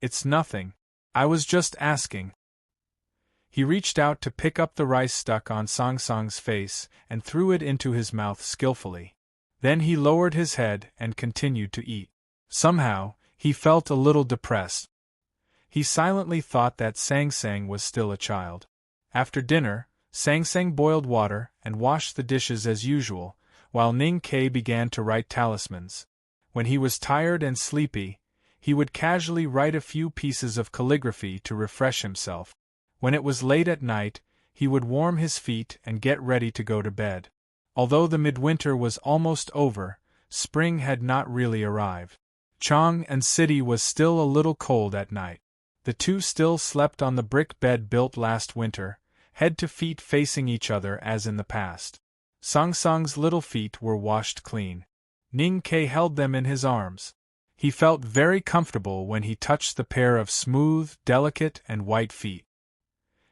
"It's nothing. I was just asking." He reached out to pick up the rice stuck on Sang Sang's face and threw it into his mouth skillfully. Then he lowered his head and continued to eat. Somehow, he felt a little depressed. He silently thought that Sang Sang was still a child. After dinner, Sang Sang boiled water and washed the dishes as usual, while Ning Ke began to write talismans. When he was tired and sleepy, he would casually write a few pieces of calligraphy to refresh himself. When it was late at night, he would warm his feet and get ready to go to bed. Although the midwinter was almost over, spring had not really arrived. Chang and city was still a little cold at night. The two still slept on the brick bed built last winter, head to feet facing each other as in the past. Sang Sang's little feet were washed clean. Ning Ke held them in his arms. He felt very comfortable when he touched the pair of smooth, delicate, and white feet.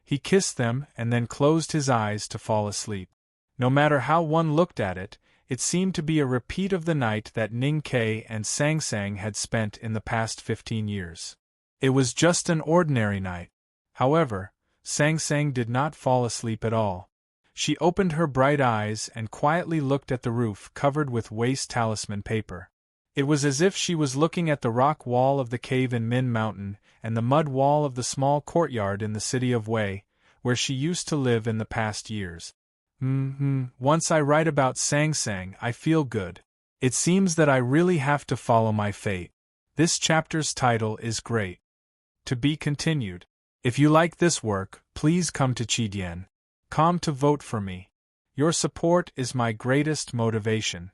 He kissed them and then closed his eyes to fall asleep. No matter how one looked at it, it seemed to be a repeat of the night that Ning Ke and Sang Sang had spent in the past 15 years. It was just an ordinary night. However, Sang Sang did not fall asleep at all. She opened her bright eyes and quietly looked at the roof covered with waste talisman paper. It was as if she was looking at the rock wall of the cave in Min Mountain and the mud wall of the small courtyard in the city of Wei, where she used to live in the past years. Once I write about Sang Sang, I feel good. It seems that I really have to follow my fate. This chapter's title is great. To be continued. If you like this work, please come to Chidian.com to vote for me. Your support is my greatest motivation.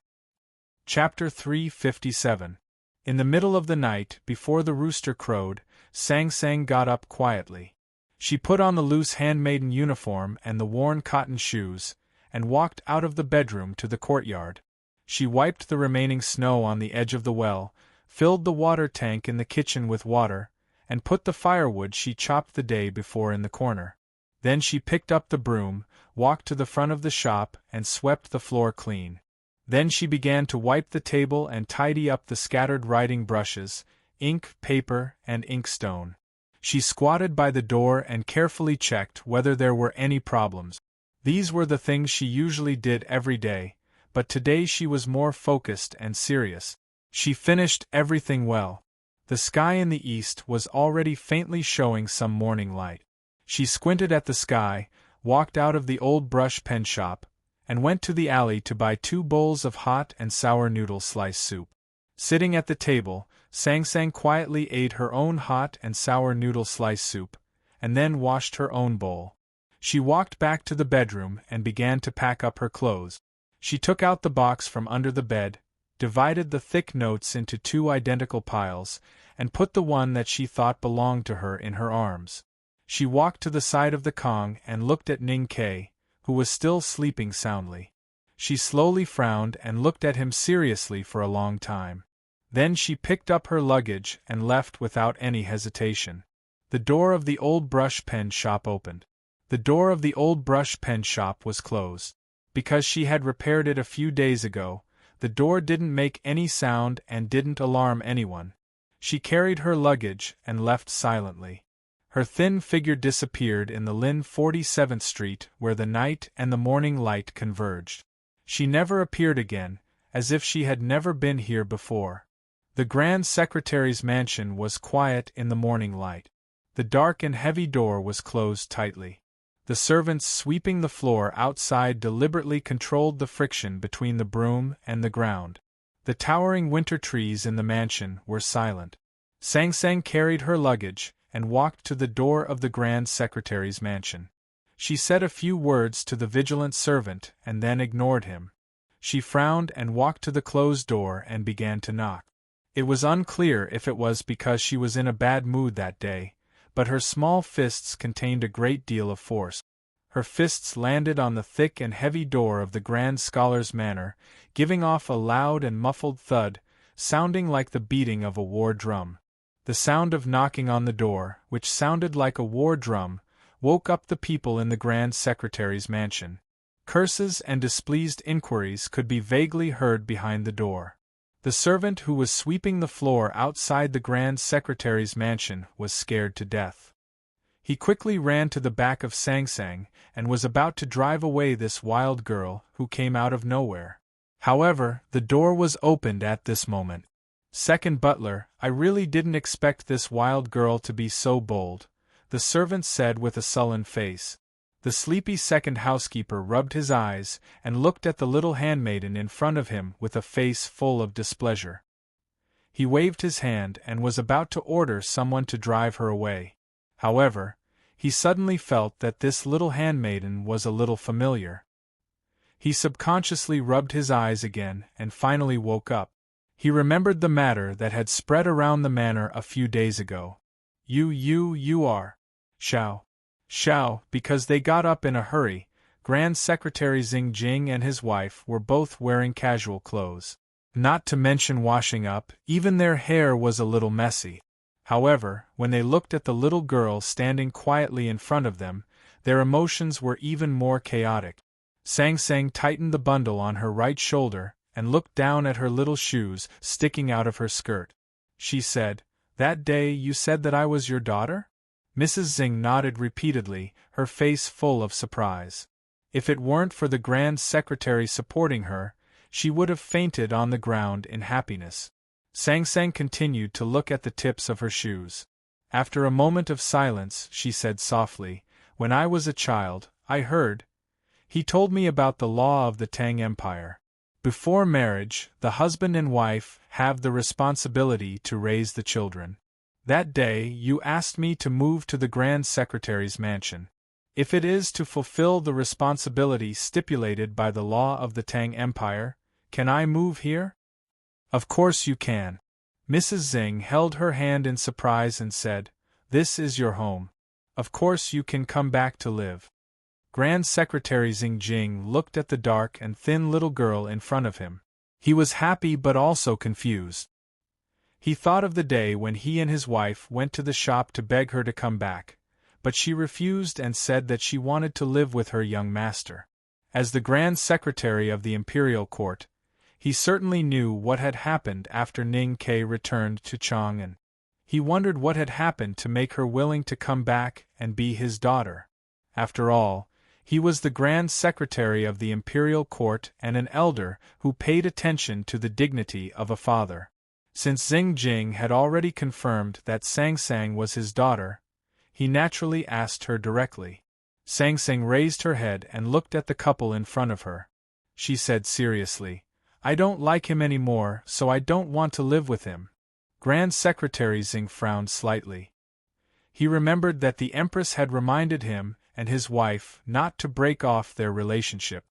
Chapter 357. In the middle of the night, before the rooster crowed, Sang Sang got up quietly. She put on the loose handmaiden uniform and the worn cotton shoes, and walked out of the bedroom to the courtyard. She wiped the remaining snow on the edge of the well, filled the water tank in the kitchen with water, and put the firewood she chopped the day before in the corner. Then she picked up the broom, walked to the front of the shop, and swept the floor clean. Then she began to wipe the table and tidy up the scattered writing brushes, ink, paper, and inkstone. She squatted by the door and carefully checked whether there were any problems. These were the things she usually did every day, but today she was more focused and serious. She finished everything well. The sky in the east was already faintly showing some morning light. She squinted at the sky, walked out of the old brush pen shop, and went to the alley to buy 2 bowls of hot and sour noodle slice soup. Sitting at the table, Sang Sang quietly ate her own hot and sour noodle slice soup, and then washed her own bowl. She walked back to the bedroom and began to pack up her clothes. She took out the box from under the bed, divided the thick notes into 2 identical piles, and put the one that she thought belonged to her in her arms. She walked to the side of the Kong and looked at Ning Kei, who was still sleeping soundly. She slowly frowned and looked at him seriously for a long time. Then she picked up her luggage and left without any hesitation. The door of the old brush pen shop opened. The door of the old brush pen shop was closed. Because she had repaired it a few days ago, the door didn't make any sound and didn't alarm anyone. She carried her luggage and left silently. Her thin figure disappeared in the Lin 47th Street where the night and the morning light converged. She never appeared again, as if she had never been here before. The Grand Secretary's mansion was quiet in the morning light. The dark and heavy door was closed tightly. The servants sweeping the floor outside deliberately controlled the friction between the broom and the ground. The towering winter trees in the mansion were silent. Sang Sang carried her luggage and walked to the door of the Grand Secretary's mansion. She said a few words to the vigilant servant and then ignored him. She frowned and walked to the closed door and began to knock. It was unclear if it was because she was in a bad mood that day, but her small fists contained a great deal of force. Her fists landed on the thick and heavy door of the Grand Scholar's manor, giving off a loud and muffled thud, sounding like the beating of a war drum. The sound of knocking on the door, which sounded like a war drum, woke up the people in the Grand Secretary's mansion. Curses and displeased inquiries could be vaguely heard behind the door. The servant who was sweeping the floor outside the Grand Secretary's mansion was scared to death. He quickly ran to the back of Sang Sang and was about to drive away this wild girl who came out of nowhere. However, the door was opened at this moment. "Second butler, I really didn't expect this wild girl to be so bold," the servant said with a sullen face. The sleepy second housekeeper rubbed his eyes and looked at the little handmaiden in front of him with a face full of displeasure. He waved his hand and was about to order someone to drive her away. However, he suddenly felt that this little handmaiden was a little familiar. He subconsciously rubbed his eyes again and finally woke up. He remembered the matter that had spread around the manor a few days ago. You are. Shao, because they got up in a hurry. Grand Secretary Xing Jing and his wife were both wearing casual clothes. Not to mention washing up, even their hair was a little messy. However, when they looked at the little girl standing quietly in front of them, their emotions were even more chaotic. Sang Sang tightened the bundle on her right shoulder and looked down at her little shoes sticking out of her skirt. She said, "That day you said that I was your daughter?" Mrs. Xing nodded repeatedly, her face full of surprise. If it weren't for the Grand Secretary supporting her, she would have fainted on the ground in happiness. Sang Sang continued to look at the tips of her shoes. After a moment of silence, she said softly, "When I was a child, I heard. He told me about the law of the Tang Empire. Before marriage, the husband and wife have the responsibility to raise the children. That day, you asked me to move to the Grand Secretary's mansion. If it is to fulfill the responsibility stipulated by the law of the Tang Empire, can I move here?" "Of course you can." Mrs. Xing held her hand in surprise and said, "This is your home. Of course you can come back to live. Grand Secretary Xingjing looked at the dark and thin little girl in front of him. He was happy but also confused. He thought of the day when he and his wife went to the shop to beg her to come back, but she refused and said that she wanted to live with her young master. As the Grand Secretary of the Imperial Court, he certainly knew what had happened after Ning Ke returned to Chang'an. He wondered what had happened to make her willing to come back and be his daughter. After all, he was the Grand Secretary of the Imperial Court and an elder who paid attention to the dignity of a father. Since Xingjing had already confirmed that Sang Sang was his daughter, he naturally asked her directly. Sang Sang raised her head and looked at the couple in front of her. She said seriously, "I don't like him anymore, so I don't want to live with him." Grand Secretary Xing frowned slightly. He remembered that the Empress had reminded him and his wife not to break off their relationship.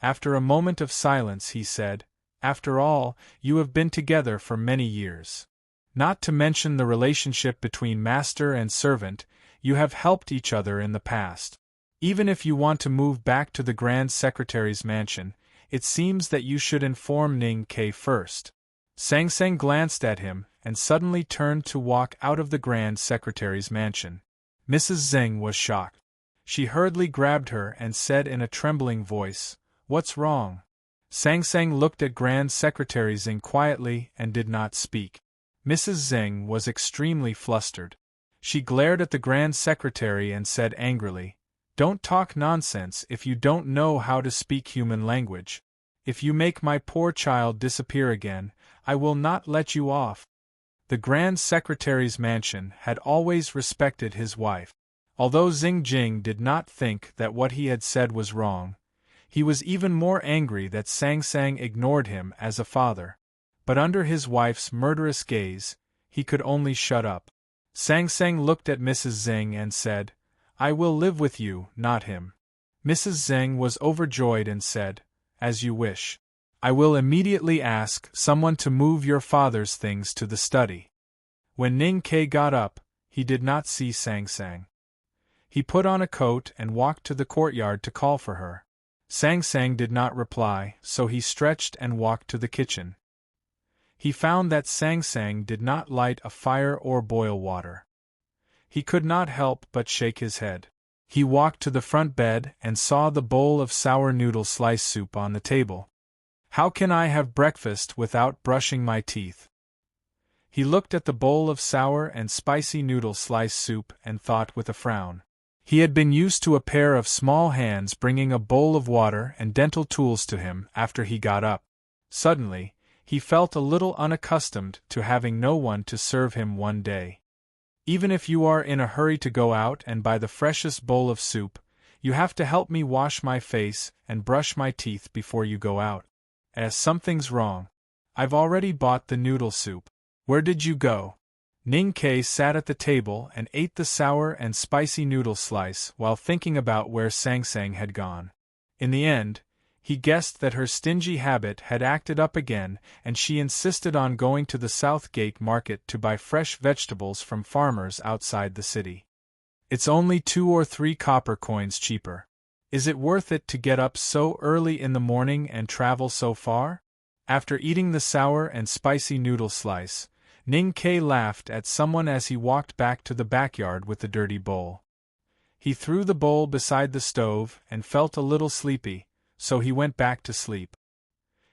After a moment of silence he said, "After all, you have been together for many years. Not to mention the relationship between master and servant, you have helped each other in the past. Even if you want to move back to the Grand Secretary's mansion, it seems that you should inform Ning Ke first." Sang Sang glanced at him and suddenly turned to walk out of the Grand Secretary's mansion. Mrs. Xing was shocked. She hurriedly grabbed her and said in a trembling voice, "What's wrong?" Sang Sang looked at Grand Secretary Xing quietly and did not speak. Mrs. Xing was extremely flustered. She glared at the Grand Secretary and said angrily, "Don't talk nonsense if you don't know how to speak human language. If you make my poor child disappear again, I will not let you off." The Grand Secretary's mansion had always respected his wife. Although Xingjing did not think that what he had said was wrong, he was even more angry that Sang Sang ignored him as a father. But under his wife's murderous gaze, he could only shut up. Sang Sang looked at Mrs. Xing and said, "I will live with you, not him." Mrs. Xing was overjoyed and said, "As you wish. I will immediately ask someone to move your father's things to the study." When Ning Ke got up, he did not see Sang Sang. He put on a coat and walked to the courtyard to call for her. Sang Sang did not reply, so he stretched and walked to the kitchen. He found that Sang Sang did not light a fire or boil water. He could not help but shake his head. He walked to the front bed and saw the bowl of sour noodle slice soup on the table. "How can I have breakfast without brushing my teeth?" He looked at the bowl of sour and spicy noodle slice soup and thought with a frown. He had been used to a pair of small hands bringing a bowl of water and dental tools to him after he got up. Suddenly, he felt a little unaccustomed to having no one to serve him one day. "Even if you are in a hurry to go out and buy the freshest bowl of soup, you have to help me wash my face and brush my teeth before you go out. Something's wrong. I've already bought the noodle soup. Where did you go?" Ning Ke sat at the table and ate the sour and spicy noodle slice while thinking about where Sang Sang had gone. In the end, he guessed that her stingy habit had acted up again and she insisted on going to the South Gate market to buy fresh vegetables from farmers outside the city. "It's only 2 or 3 copper coins cheaper. Is it worth it to get up so early in the morning and travel so far?" After eating the sour and spicy noodle slice, Ning Ke laughed at someone as he walked back to the backyard with the dirty bowl. He threw the bowl beside the stove and felt a little sleepy, so he went back to sleep.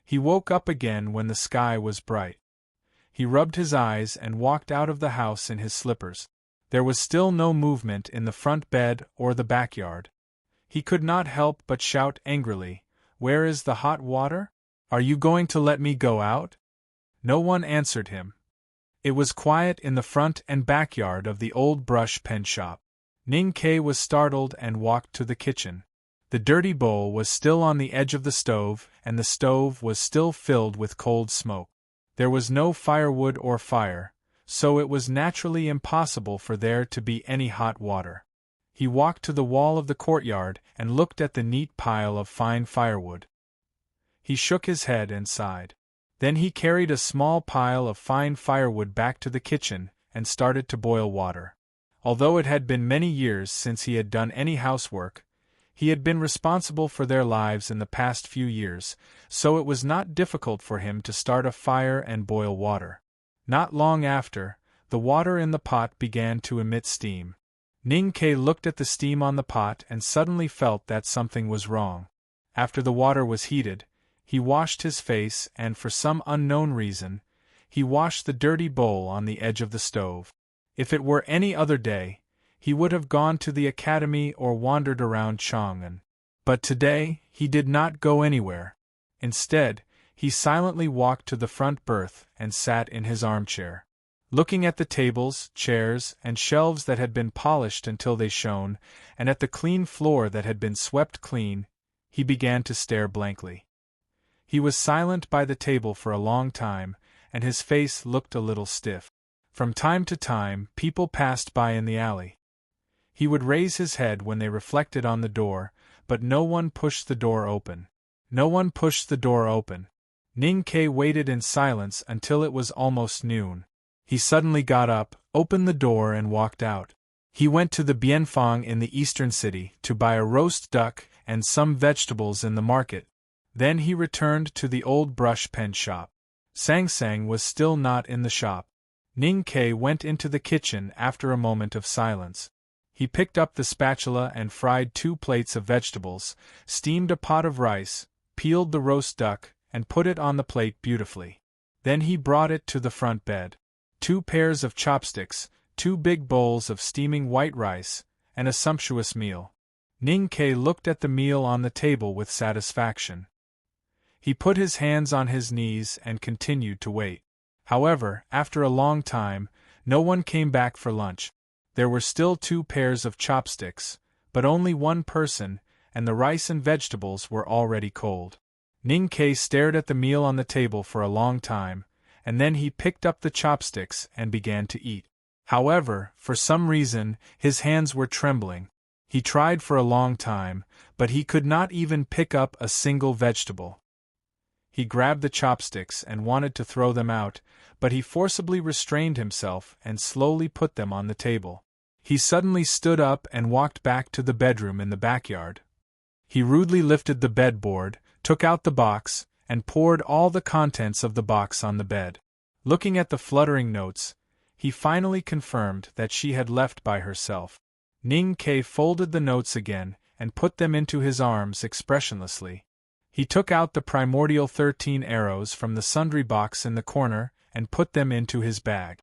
He woke up again when the sky was bright. He rubbed his eyes and walked out of the house in his slippers. There was still no movement in the front bed or the backyard. He could not help but shout angrily, "Where is the hot water? Are you going to let me go out?" No one answered him. It was quiet in the front and backyard of the old brush pen shop. Ning Ke was startled and walked to the kitchen. The dirty bowl was still on the edge of the stove, and the stove was still filled with cold smoke. There was no firewood or fire, so it was naturally impossible for there to be any hot water. He walked to the wall of the courtyard and looked at the neat pile of fine firewood. He shook his head and sighed. Then he carried a small pile of fine firewood back to the kitchen and started to boil water. Although it had been many years since he had done any housework, he had been responsible for their lives in the past few years, so it was not difficult for him to start a fire and boil water. Not long after, the water in the pot began to emit steam. Ning Ke looked at the steam on the pot and suddenly felt that something was wrong. After the water was heated, he washed his face and for some unknown reason, he washed the dirty bowl on the edge of the stove. If it were any other day, he would have gone to the academy or wandered around Chang'an. But today, he did not go anywhere. Instead, he silently walked to the front berth and sat in his armchair. Looking at the tables, chairs, and shelves that had been polished until they shone, and at the clean floor that had been swept clean, he began to stare blankly. He was silent by the table for a long time, and his face looked a little stiff. From time to time, people passed by in the alley. He would raise his head when they reflected on the door, but no one pushed the door open. No one pushed the door open. Ning Ke waited in silence until it was almost noon. He suddenly got up, opened the door and walked out. He went to the Bianfang in the eastern city to buy a roast duck and some vegetables in the market. Then he returned to the old brush pen shop. Sang Sang was still not in the shop. Ning Ke went into the kitchen after a moment of silence. He picked up the spatula and fried 2 plates of vegetables, steamed a pot of rice, peeled the roast duck, and put it on the plate beautifully. Then he brought it to the front bed. 2 pairs of chopsticks, 2 big bowls of steaming white rice, and a sumptuous meal. Ning Ke looked at the meal on the table with satisfaction. He put his hands on his knees and continued to wait. However, after a long time, no one came back for lunch. There were still 2 pairs of chopsticks, but only 1 person, and the rice and vegetables were already cold. Ning Ke stared at the meal on the table for a long time, and then he picked up the chopsticks and began to eat. However, for some reason, his hands were trembling. He tried for a long time, but he could not even pick up a single vegetable. He grabbed the chopsticks and wanted to throw them out, but he forcibly restrained himself and slowly put them on the table. He suddenly stood up and walked back to the bedroom in the backyard. He rudely lifted the bedboard, took out the box, and poured all the contents of the box on the bed. Looking at the fluttering notes, he finally confirmed that she had left by herself. Ning Ke folded the notes again and put them into his arms expressionlessly. He took out the primordial 13 arrows from the sundry box in the corner and put them into his bag.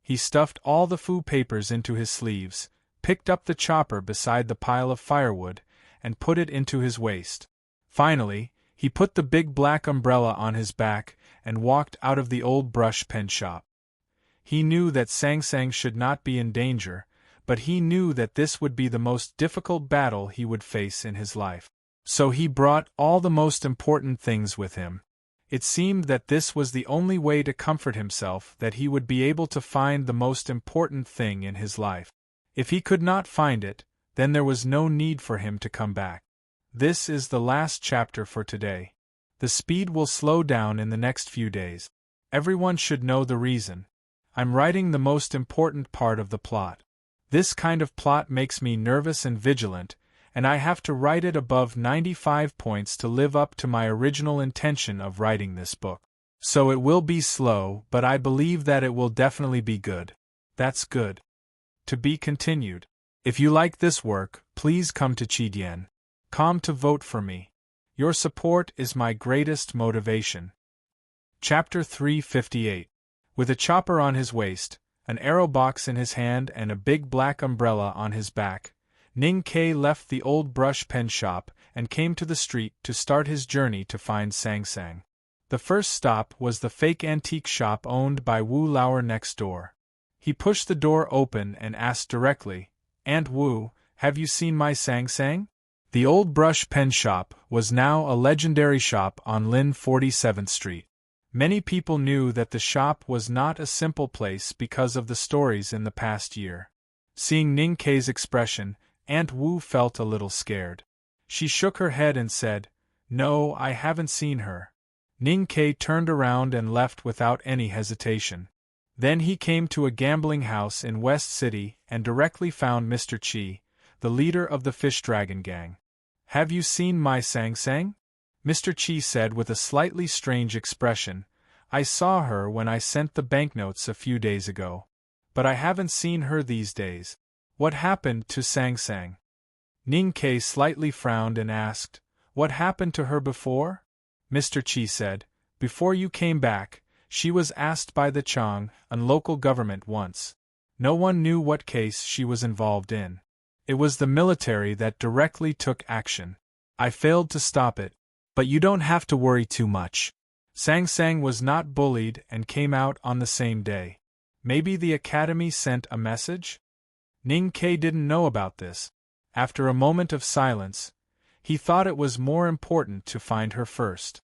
He stuffed all the fu papers into his sleeves, picked up the chopper beside the pile of firewood, and put it into his waist. Finally, he put the big black umbrella on his back and walked out of the old brush pen shop. He knew that Sang Sang should not be in danger, but he knew that this would be the most difficult battle he would face in his life. So he brought all the most important things with him. It seemed that this was the only way to comfort himself, that he would be able to find the most important thing in his life. If he could not find it, then there was no need for him to come back. This is the last chapter for today. The speed will slow down in the next few days. Everyone should know the reason. I'm writing the most important part of the plot. This kind of plot makes me nervous and vigilant, and I have to write it above 95 points to live up to my original intention of writing this book. So it will be slow, but I believe that it will definitely be good. That's good. To be continued. If you like this work, please come to Chidian.com to vote for me. Your support is my greatest motivation. Chapter 358. With a chopper on his waist, an arrow box in his hand and a big black umbrella on his back, Ning Ke left the old brush pen shop and came to the street to start his journey to find Sang Sang. The first stop was the fake antique shop owned by Wu Lauer next door. He pushed the door open and asked directly, "Aunt Wu, have you seen my Sang Sang?" The old brush pen shop was now a legendary shop on Lin 47th Street. Many people knew that the shop was not a simple place because of the stories in the past year. Seeing Ning Ke's expression, Aunt Wu felt a little scared. She shook her head and said, "No, I haven't seen her." Ning Ke turned around and left without any hesitation. Then he came to a gambling house in West City and directly found Mr. Chi, the leader of the Fish Dragon Gang. "Have you seen my Sang Sang?" Mr. Chi said with a slightly strange expression. "I saw her when I sent the banknotes a few days ago. But I haven't seen her these days. What happened to Sang Sang?" Ning Ke slightly frowned and asked, "What happened to her before?" Mr. Chi said, "Before you came back, she was asked by the Chang and local government once. No one knew what case she was involved in. It was the military that directly took action. I failed to stop it. But you don't have to worry too much. Sang Sang was not bullied and came out on the same day. Maybe the academy sent a message?" Ning Ke didn't know about this. After a moment of silence, he thought it was more important to find her first.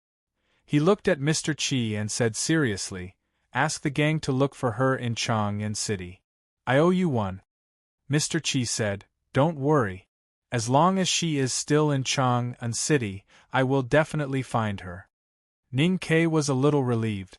He looked at Mr. Chi and said seriously, "Ask the gang to look for her in Chang'an City. I owe you one." Mr. Chi said, "Don't worry. As long as she is still in Chang'an City, I will definitely find her." Ning Ke was a little relieved.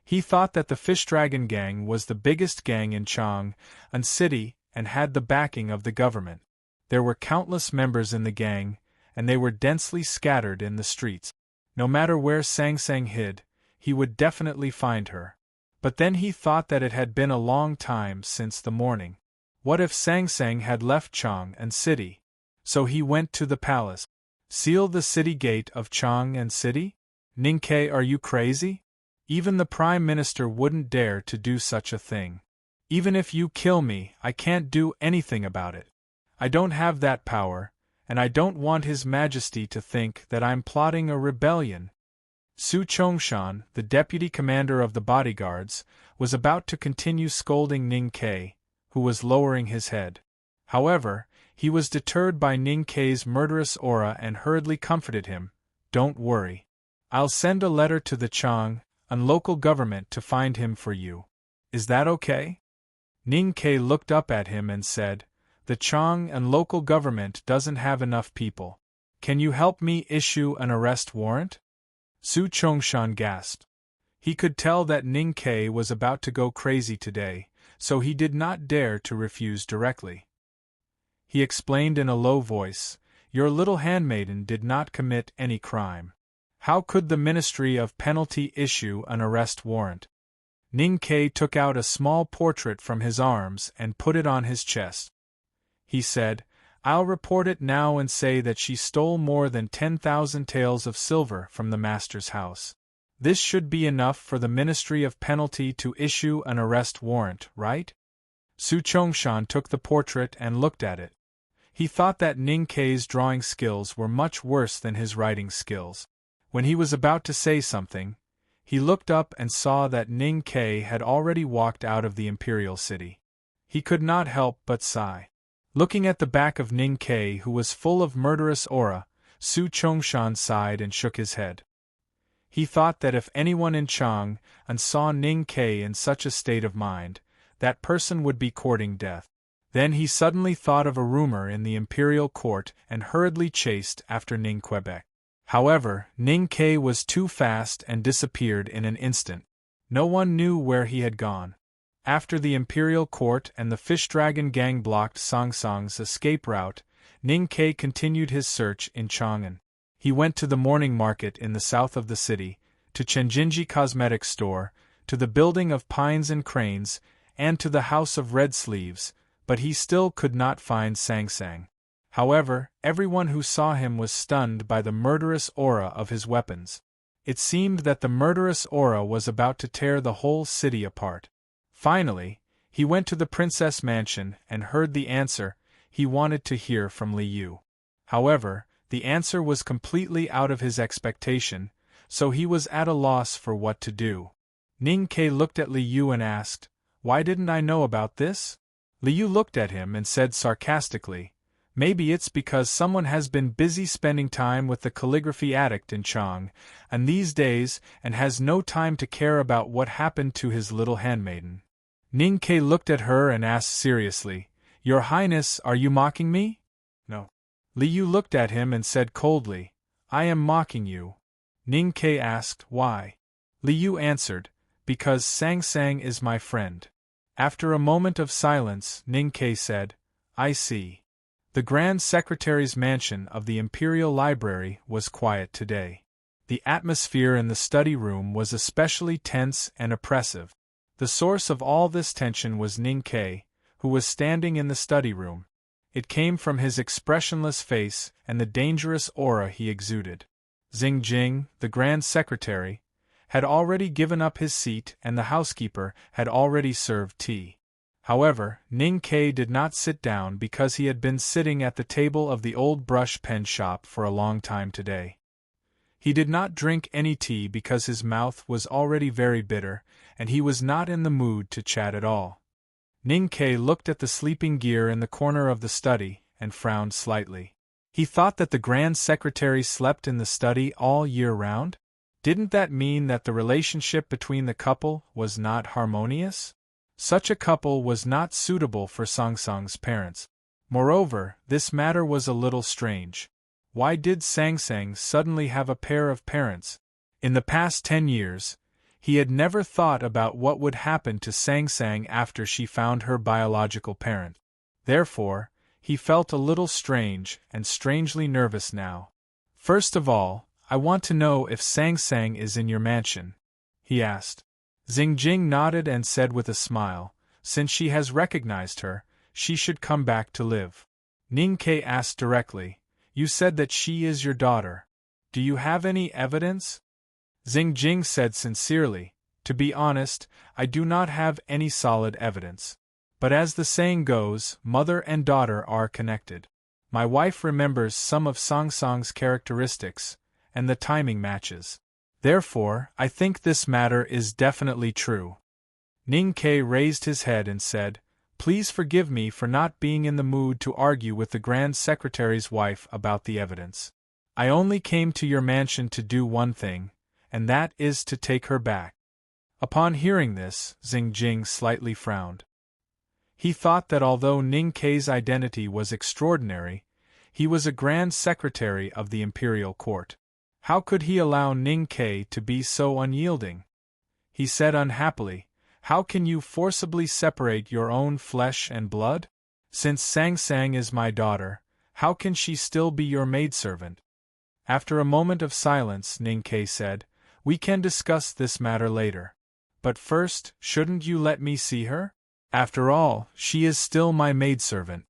He thought that the Fish Dragon Gang was the biggest gang in Chang'an City and had the backing of the government. There were countless members in the gang, and they were densely scattered in the streets. No matter where Sang Sang hid, he would definitely find her. But then he thought that it had been a long time since the morning. What if Sang Sang had left Chang'an City? So he went to the palace. Seal the city gate of Chang'an City? Ning Ke, are you crazy? Even the Prime Minister wouldn't dare to do such a thing. Even if you kill me, I can't do anything about it. I don't have that power, and I don't want His Majesty to think that I'm plotting a rebellion. Su Chongshan, the deputy commander of the bodyguards, was about to continue scolding Ning Ke, who was lowering his head. However, he was deterred by Ning Ke's murderous aura and hurriedly comforted him. "Don't worry. I'll send a letter to the Chang and local government to find him for you. Is that okay?" Ning Ke looked up at him and said, "The Chang and local government doesn't have enough people. Can you help me issue an arrest warrant?" Su Chongshan gasped. He could tell that Ning Ke was about to go crazy today, so he did not dare to refuse directly. He explained in a low voice, "Your little handmaiden did not commit any crime. How could the Ministry of Penalty issue an arrest warrant?" Ning Ke took out a small portrait from his arms and put it on his chest. He said, "I'll report it now and say that she stole more than 10,000 taels of silver from the master's house. This should be enough for the Ministry of Penalty to issue an arrest warrant, right?" Su Chongshan took the portrait and looked at it. He thought that Ning Ke's drawing skills were much worse than his writing skills. When he was about to say something, he looked up and saw that Ning Ke had already walked out of the imperial city. He could not help but sigh. Looking at the back of Ning Ke, who was full of murderous aura, Su Chongshan sighed and shook his head. He thought that if anyone in Chang'an saw Ning Ke in such a state of mind, that person would be courting death. Then he suddenly thought of a rumor in the imperial court and hurriedly chased after Ning Quebec. However, Ning Ke was too fast and disappeared in an instant. No one knew where he had gone. After the imperial court and the Fish Dragon Gang blocked Sang Sang's escape route, Ning Ke continued his search in Chang'an. He went to the morning market in the south of the city, to Chenjinji Cosmetics Store, to the building of Pines and Cranes, and to the House of Red Sleeves, but he still could not find Sang Sang. However, everyone who saw him was stunned by the murderous aura of his weapons. It seemed that the murderous aura was about to tear the whole city apart. Finally, he went to the princess mansion and heard the answer he wanted to hear from Li Yu. However, the answer was completely out of his expectation, so he was at a loss for what to do. Ning Ke looked at Li Yu and asked, "Why didn't I know about this?" Li Yu looked at him and said sarcastically, "Maybe it's because someone has been busy spending time with the calligraphy addict in Chang'an these days and has no time to care about what happened to his little handmaiden." Ning Ke looked at her and asked seriously, "Your Highness, are you mocking me?" "No." Li Yu looked at him and said coldly, "I am mocking you." Ning Ke asked, "Why?" Li Yu answered, Because Sang Sang is my friend. After a moment of silence, Ning Ke said, I see. The Grand Secretary's mansion of the Imperial Library was quiet today. The atmosphere in the study room was especially tense and oppressive. The source of all this tension was Ning Ke, who was standing in the study room. It came from his expressionless face and the dangerous aura he exuded. Xing Jing, the Grand Secretary, had already given up his seat and the housekeeper had already served tea. However, Ning Ke did not sit down because he had been sitting at the table of the old brush pen shop for a long time today. He did not drink any tea because his mouth was already very bitter, and he was not in the mood to chat at all. Ning Ke looked at the sleeping gear in the corner of the study and frowned slightly. He thought that the Grand Secretary slept in the study all year round? Didn't that mean that the relationship between the couple was not harmonious? Such a couple was not suitable for Sang Sang's parents. Moreover, this matter was a little strange. Why did Sang Sang suddenly have a pair of parents? In the past 10 years, he had never thought about what would happen to Sang Sang after she found her biological parent. Therefore, he felt a little strange and strangely nervous now. First of all, I want to know if Sang Sang is in your mansion, he asked. Xing Jing nodded and said with a smile, since she has recognized her, she should come back to live. Ning Ke asked directly, you said that she is your daughter. Do you have any evidence? Xing Jing said sincerely, to be honest, I do not have any solid evidence. But as the saying goes, mother and daughter are connected. My wife remembers some of Sang Sang's characteristics, and the timing matches. Therefore, I think this matter is definitely true. Ning Ke raised his head and said, please forgive me for not being in the mood to argue with the Grand Secretary's wife about the evidence. I only came to your mansion to do one thing, and that is to take her back. Upon hearing this, Xing Jing slightly frowned. He thought that although Ning Ke's identity was extraordinary, he was a Grand Secretary of the Imperial Court. How could he allow Ning Ke to be so unyielding? He said unhappily, how can you forcibly separate your own flesh and blood? Since Sang Sang is my daughter, how can she still be your maidservant? After a moment of silence, Ning Ke said, we can discuss this matter later. But first, shouldn't you let me see her? After all, she is still my maidservant.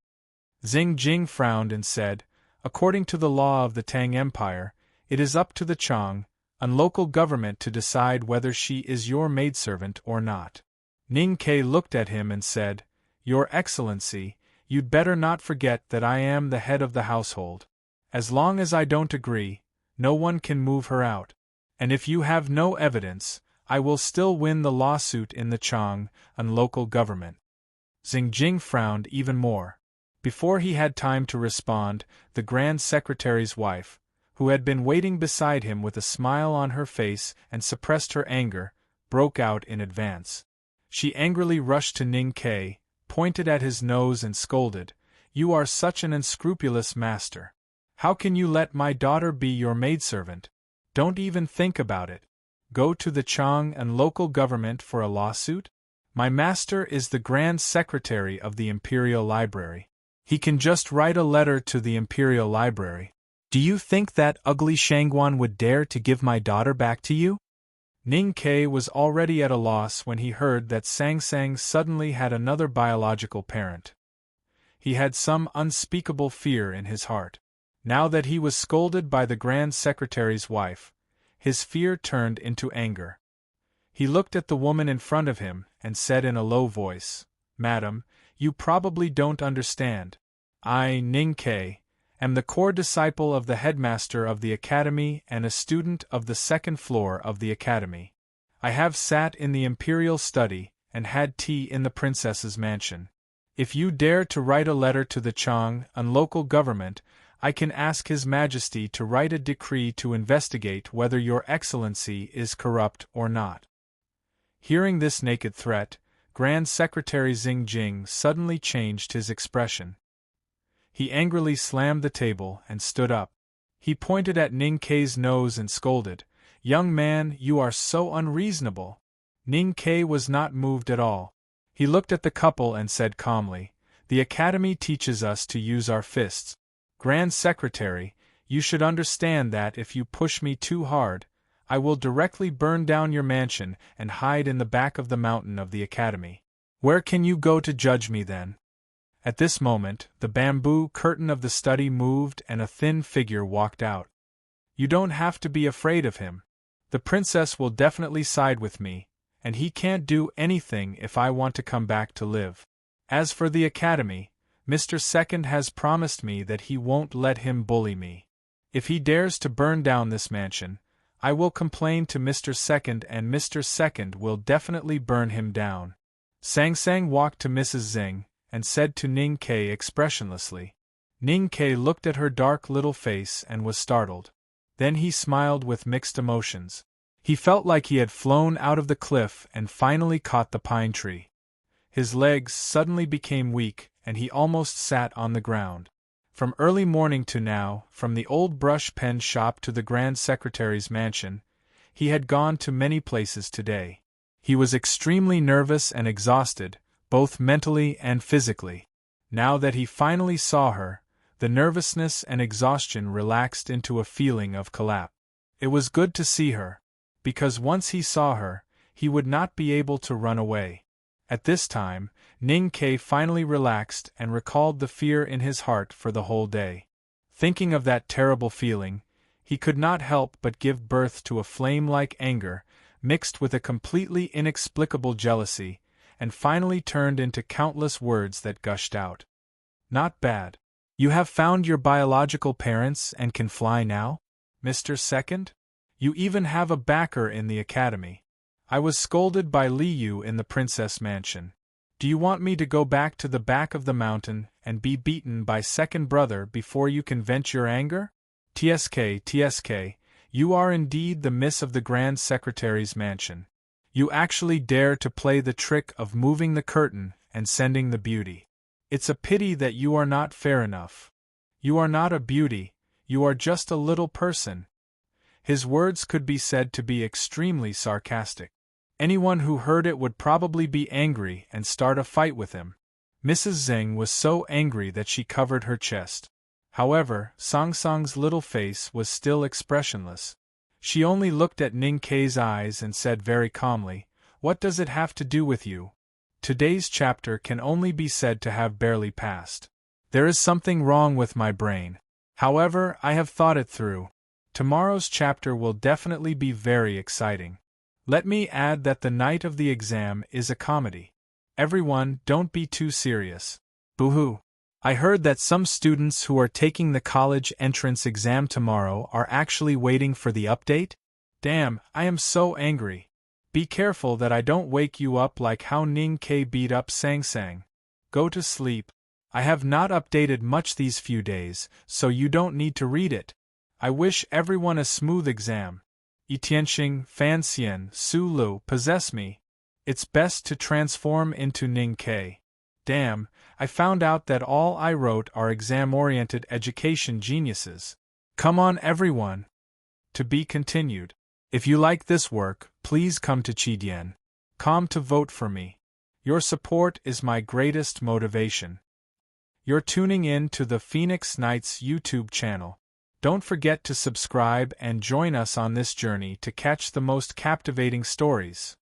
Xing Jing frowned and said, according to the law of the Tang Empire, it is up to the Chang, and local government to decide whether she is your maidservant or not. Ning Ke looked at him and said, Your Excellency, you'd better not forget that I am the head of the household. As long as I don't agree, no one can move her out. And if you have no evidence, I will still win the lawsuit in the Chang and local government. Xing Jing frowned even more. Before he had time to respond, the Grand Secretary's wife, who had been waiting beside him with a smile on her face and suppressed her anger, broke out in advance. She angrily rushed to Ning Ke, pointed at his nose and scolded, You are such an unscrupulous master. How can you let my daughter be your maidservant? Don't even think about it. Go to the Chang and local government for a lawsuit? My master is the Grand Secretary of the Imperial Library. He can just write a letter to the Imperial Library. Do you think that ugly Shangguan would dare to give my daughter back to you? Ning Ke was already at a loss when he heard that Sang Sang suddenly had another biological parent. He had some unspeakable fear in his heart. Now that he was scolded by the Grand Secretary's wife, his fear turned into anger. He looked at the woman in front of him and said in a low voice, Madam, you probably don't understand. I, Ning Ke, am the core disciple of the headmaster of the academy and a student of the second floor of the academy. I have sat in the imperial study and had tea in the princess's mansion. If you dare to write a letter to the Chang and local government, I can ask His Majesty to write a decree to investigate whether Your Excellency is corrupt or not. Hearing this naked threat, Grand Secretary Xing Jing suddenly changed his expression. He angrily slammed the table and stood up. He pointed at Ning Ke's nose and scolded, Young man, you are so unreasonable. Ning Ke was not moved at all. He looked at the couple and said calmly, "The Academy teaches us to use our fists. Grand Secretary, you should understand that if you push me too hard, I will directly burn down your mansion and hide in the back of the mountain of the Academy. Where can you go to judge me then?" At this moment, the bamboo curtain of the study moved and a thin figure walked out. "You don't have to be afraid of him. The princess will definitely side with me, and he can't do anything if I want to come back to live. As for the Academy, Mr. Second has promised me that he won't let him bully me. If he dares to burn down this mansion, I will complain to Mr. Second and Mr. Second will definitely burn him down." Sang Sang walked to Mrs. Zing and said to Ning Ke expressionlessly. Ning Ke looked at her dark little face and was startled. Then he smiled with mixed emotions. He felt like he had flown out of the cliff and finally caught the pine tree. His legs suddenly became weak and he almost sat on the ground. From early morning to now, from the old brush pen shop to the Grand Secretary's mansion, he had gone to many places today. He was extremely nervous and exhausted, both mentally and physically. Now that he finally saw her, the nervousness and exhaustion relaxed into a feeling of collapse. It was good to see her, because once he saw her, he would not be able to run away. At this time, Ning Ke finally relaxed and recalled the fear in his heart for the whole day. Thinking of that terrible feeling, he could not help but give birth to a flame-like anger, mixed with a completely inexplicable jealousy, and finally turned into countless words that gushed out. "Not bad. You have found your biological parents and can fly now, Mr. Second? You even have a backer in the Academy. I was scolded by Li Yu in the Princess Mansion. Do you want me to go back to the back of the mountain and be beaten by second brother before you can vent your anger? TSK, you are indeed the miss of the Grand Secretary's mansion. You actually dare to play the trick of moving the curtain and sending the beauty. It's a pity that you are not fair enough. You are not a beauty, you are just a little person." His words could be said to be extremely sarcastic. Anyone who heard it would probably be angry and start a fight with him. Mrs. Zeng was so angry that she covered her chest. However, Song Song's little face was still expressionless. She only looked at Ning Ke's eyes and said very calmly, "What does it have to do with you? Today's chapter can only be said to have barely passed. There is something wrong with my brain. However, I have thought it through. Tomorrow's chapter will definitely be very exciting. Let me add that the night of the exam is a comedy. Everyone, don't be too serious. Boo-hoo. I heard that some students who are taking the college entrance exam tomorrow are actually waiting for the update? Damn, I am so angry. Be careful that I don't wake you up like how Ning Ke beat up Sang Sang. Go to sleep. I have not updated much these few days, so you don't need to read it. I wish everyone a smooth exam. Yitianxing, Fan Xian, Su Lu possess me. It's best to transform into Ning Ke. Damn, I found out that all I wrote are exam-oriented education geniuses. Come on everyone. To be continued. If you like this work, please come to Chidian.com to vote for me. Your support is my greatest motivation. You're tuning in to the Phoenix Knights YouTube channel. Don't forget to subscribe and join us on this journey to catch the most captivating stories.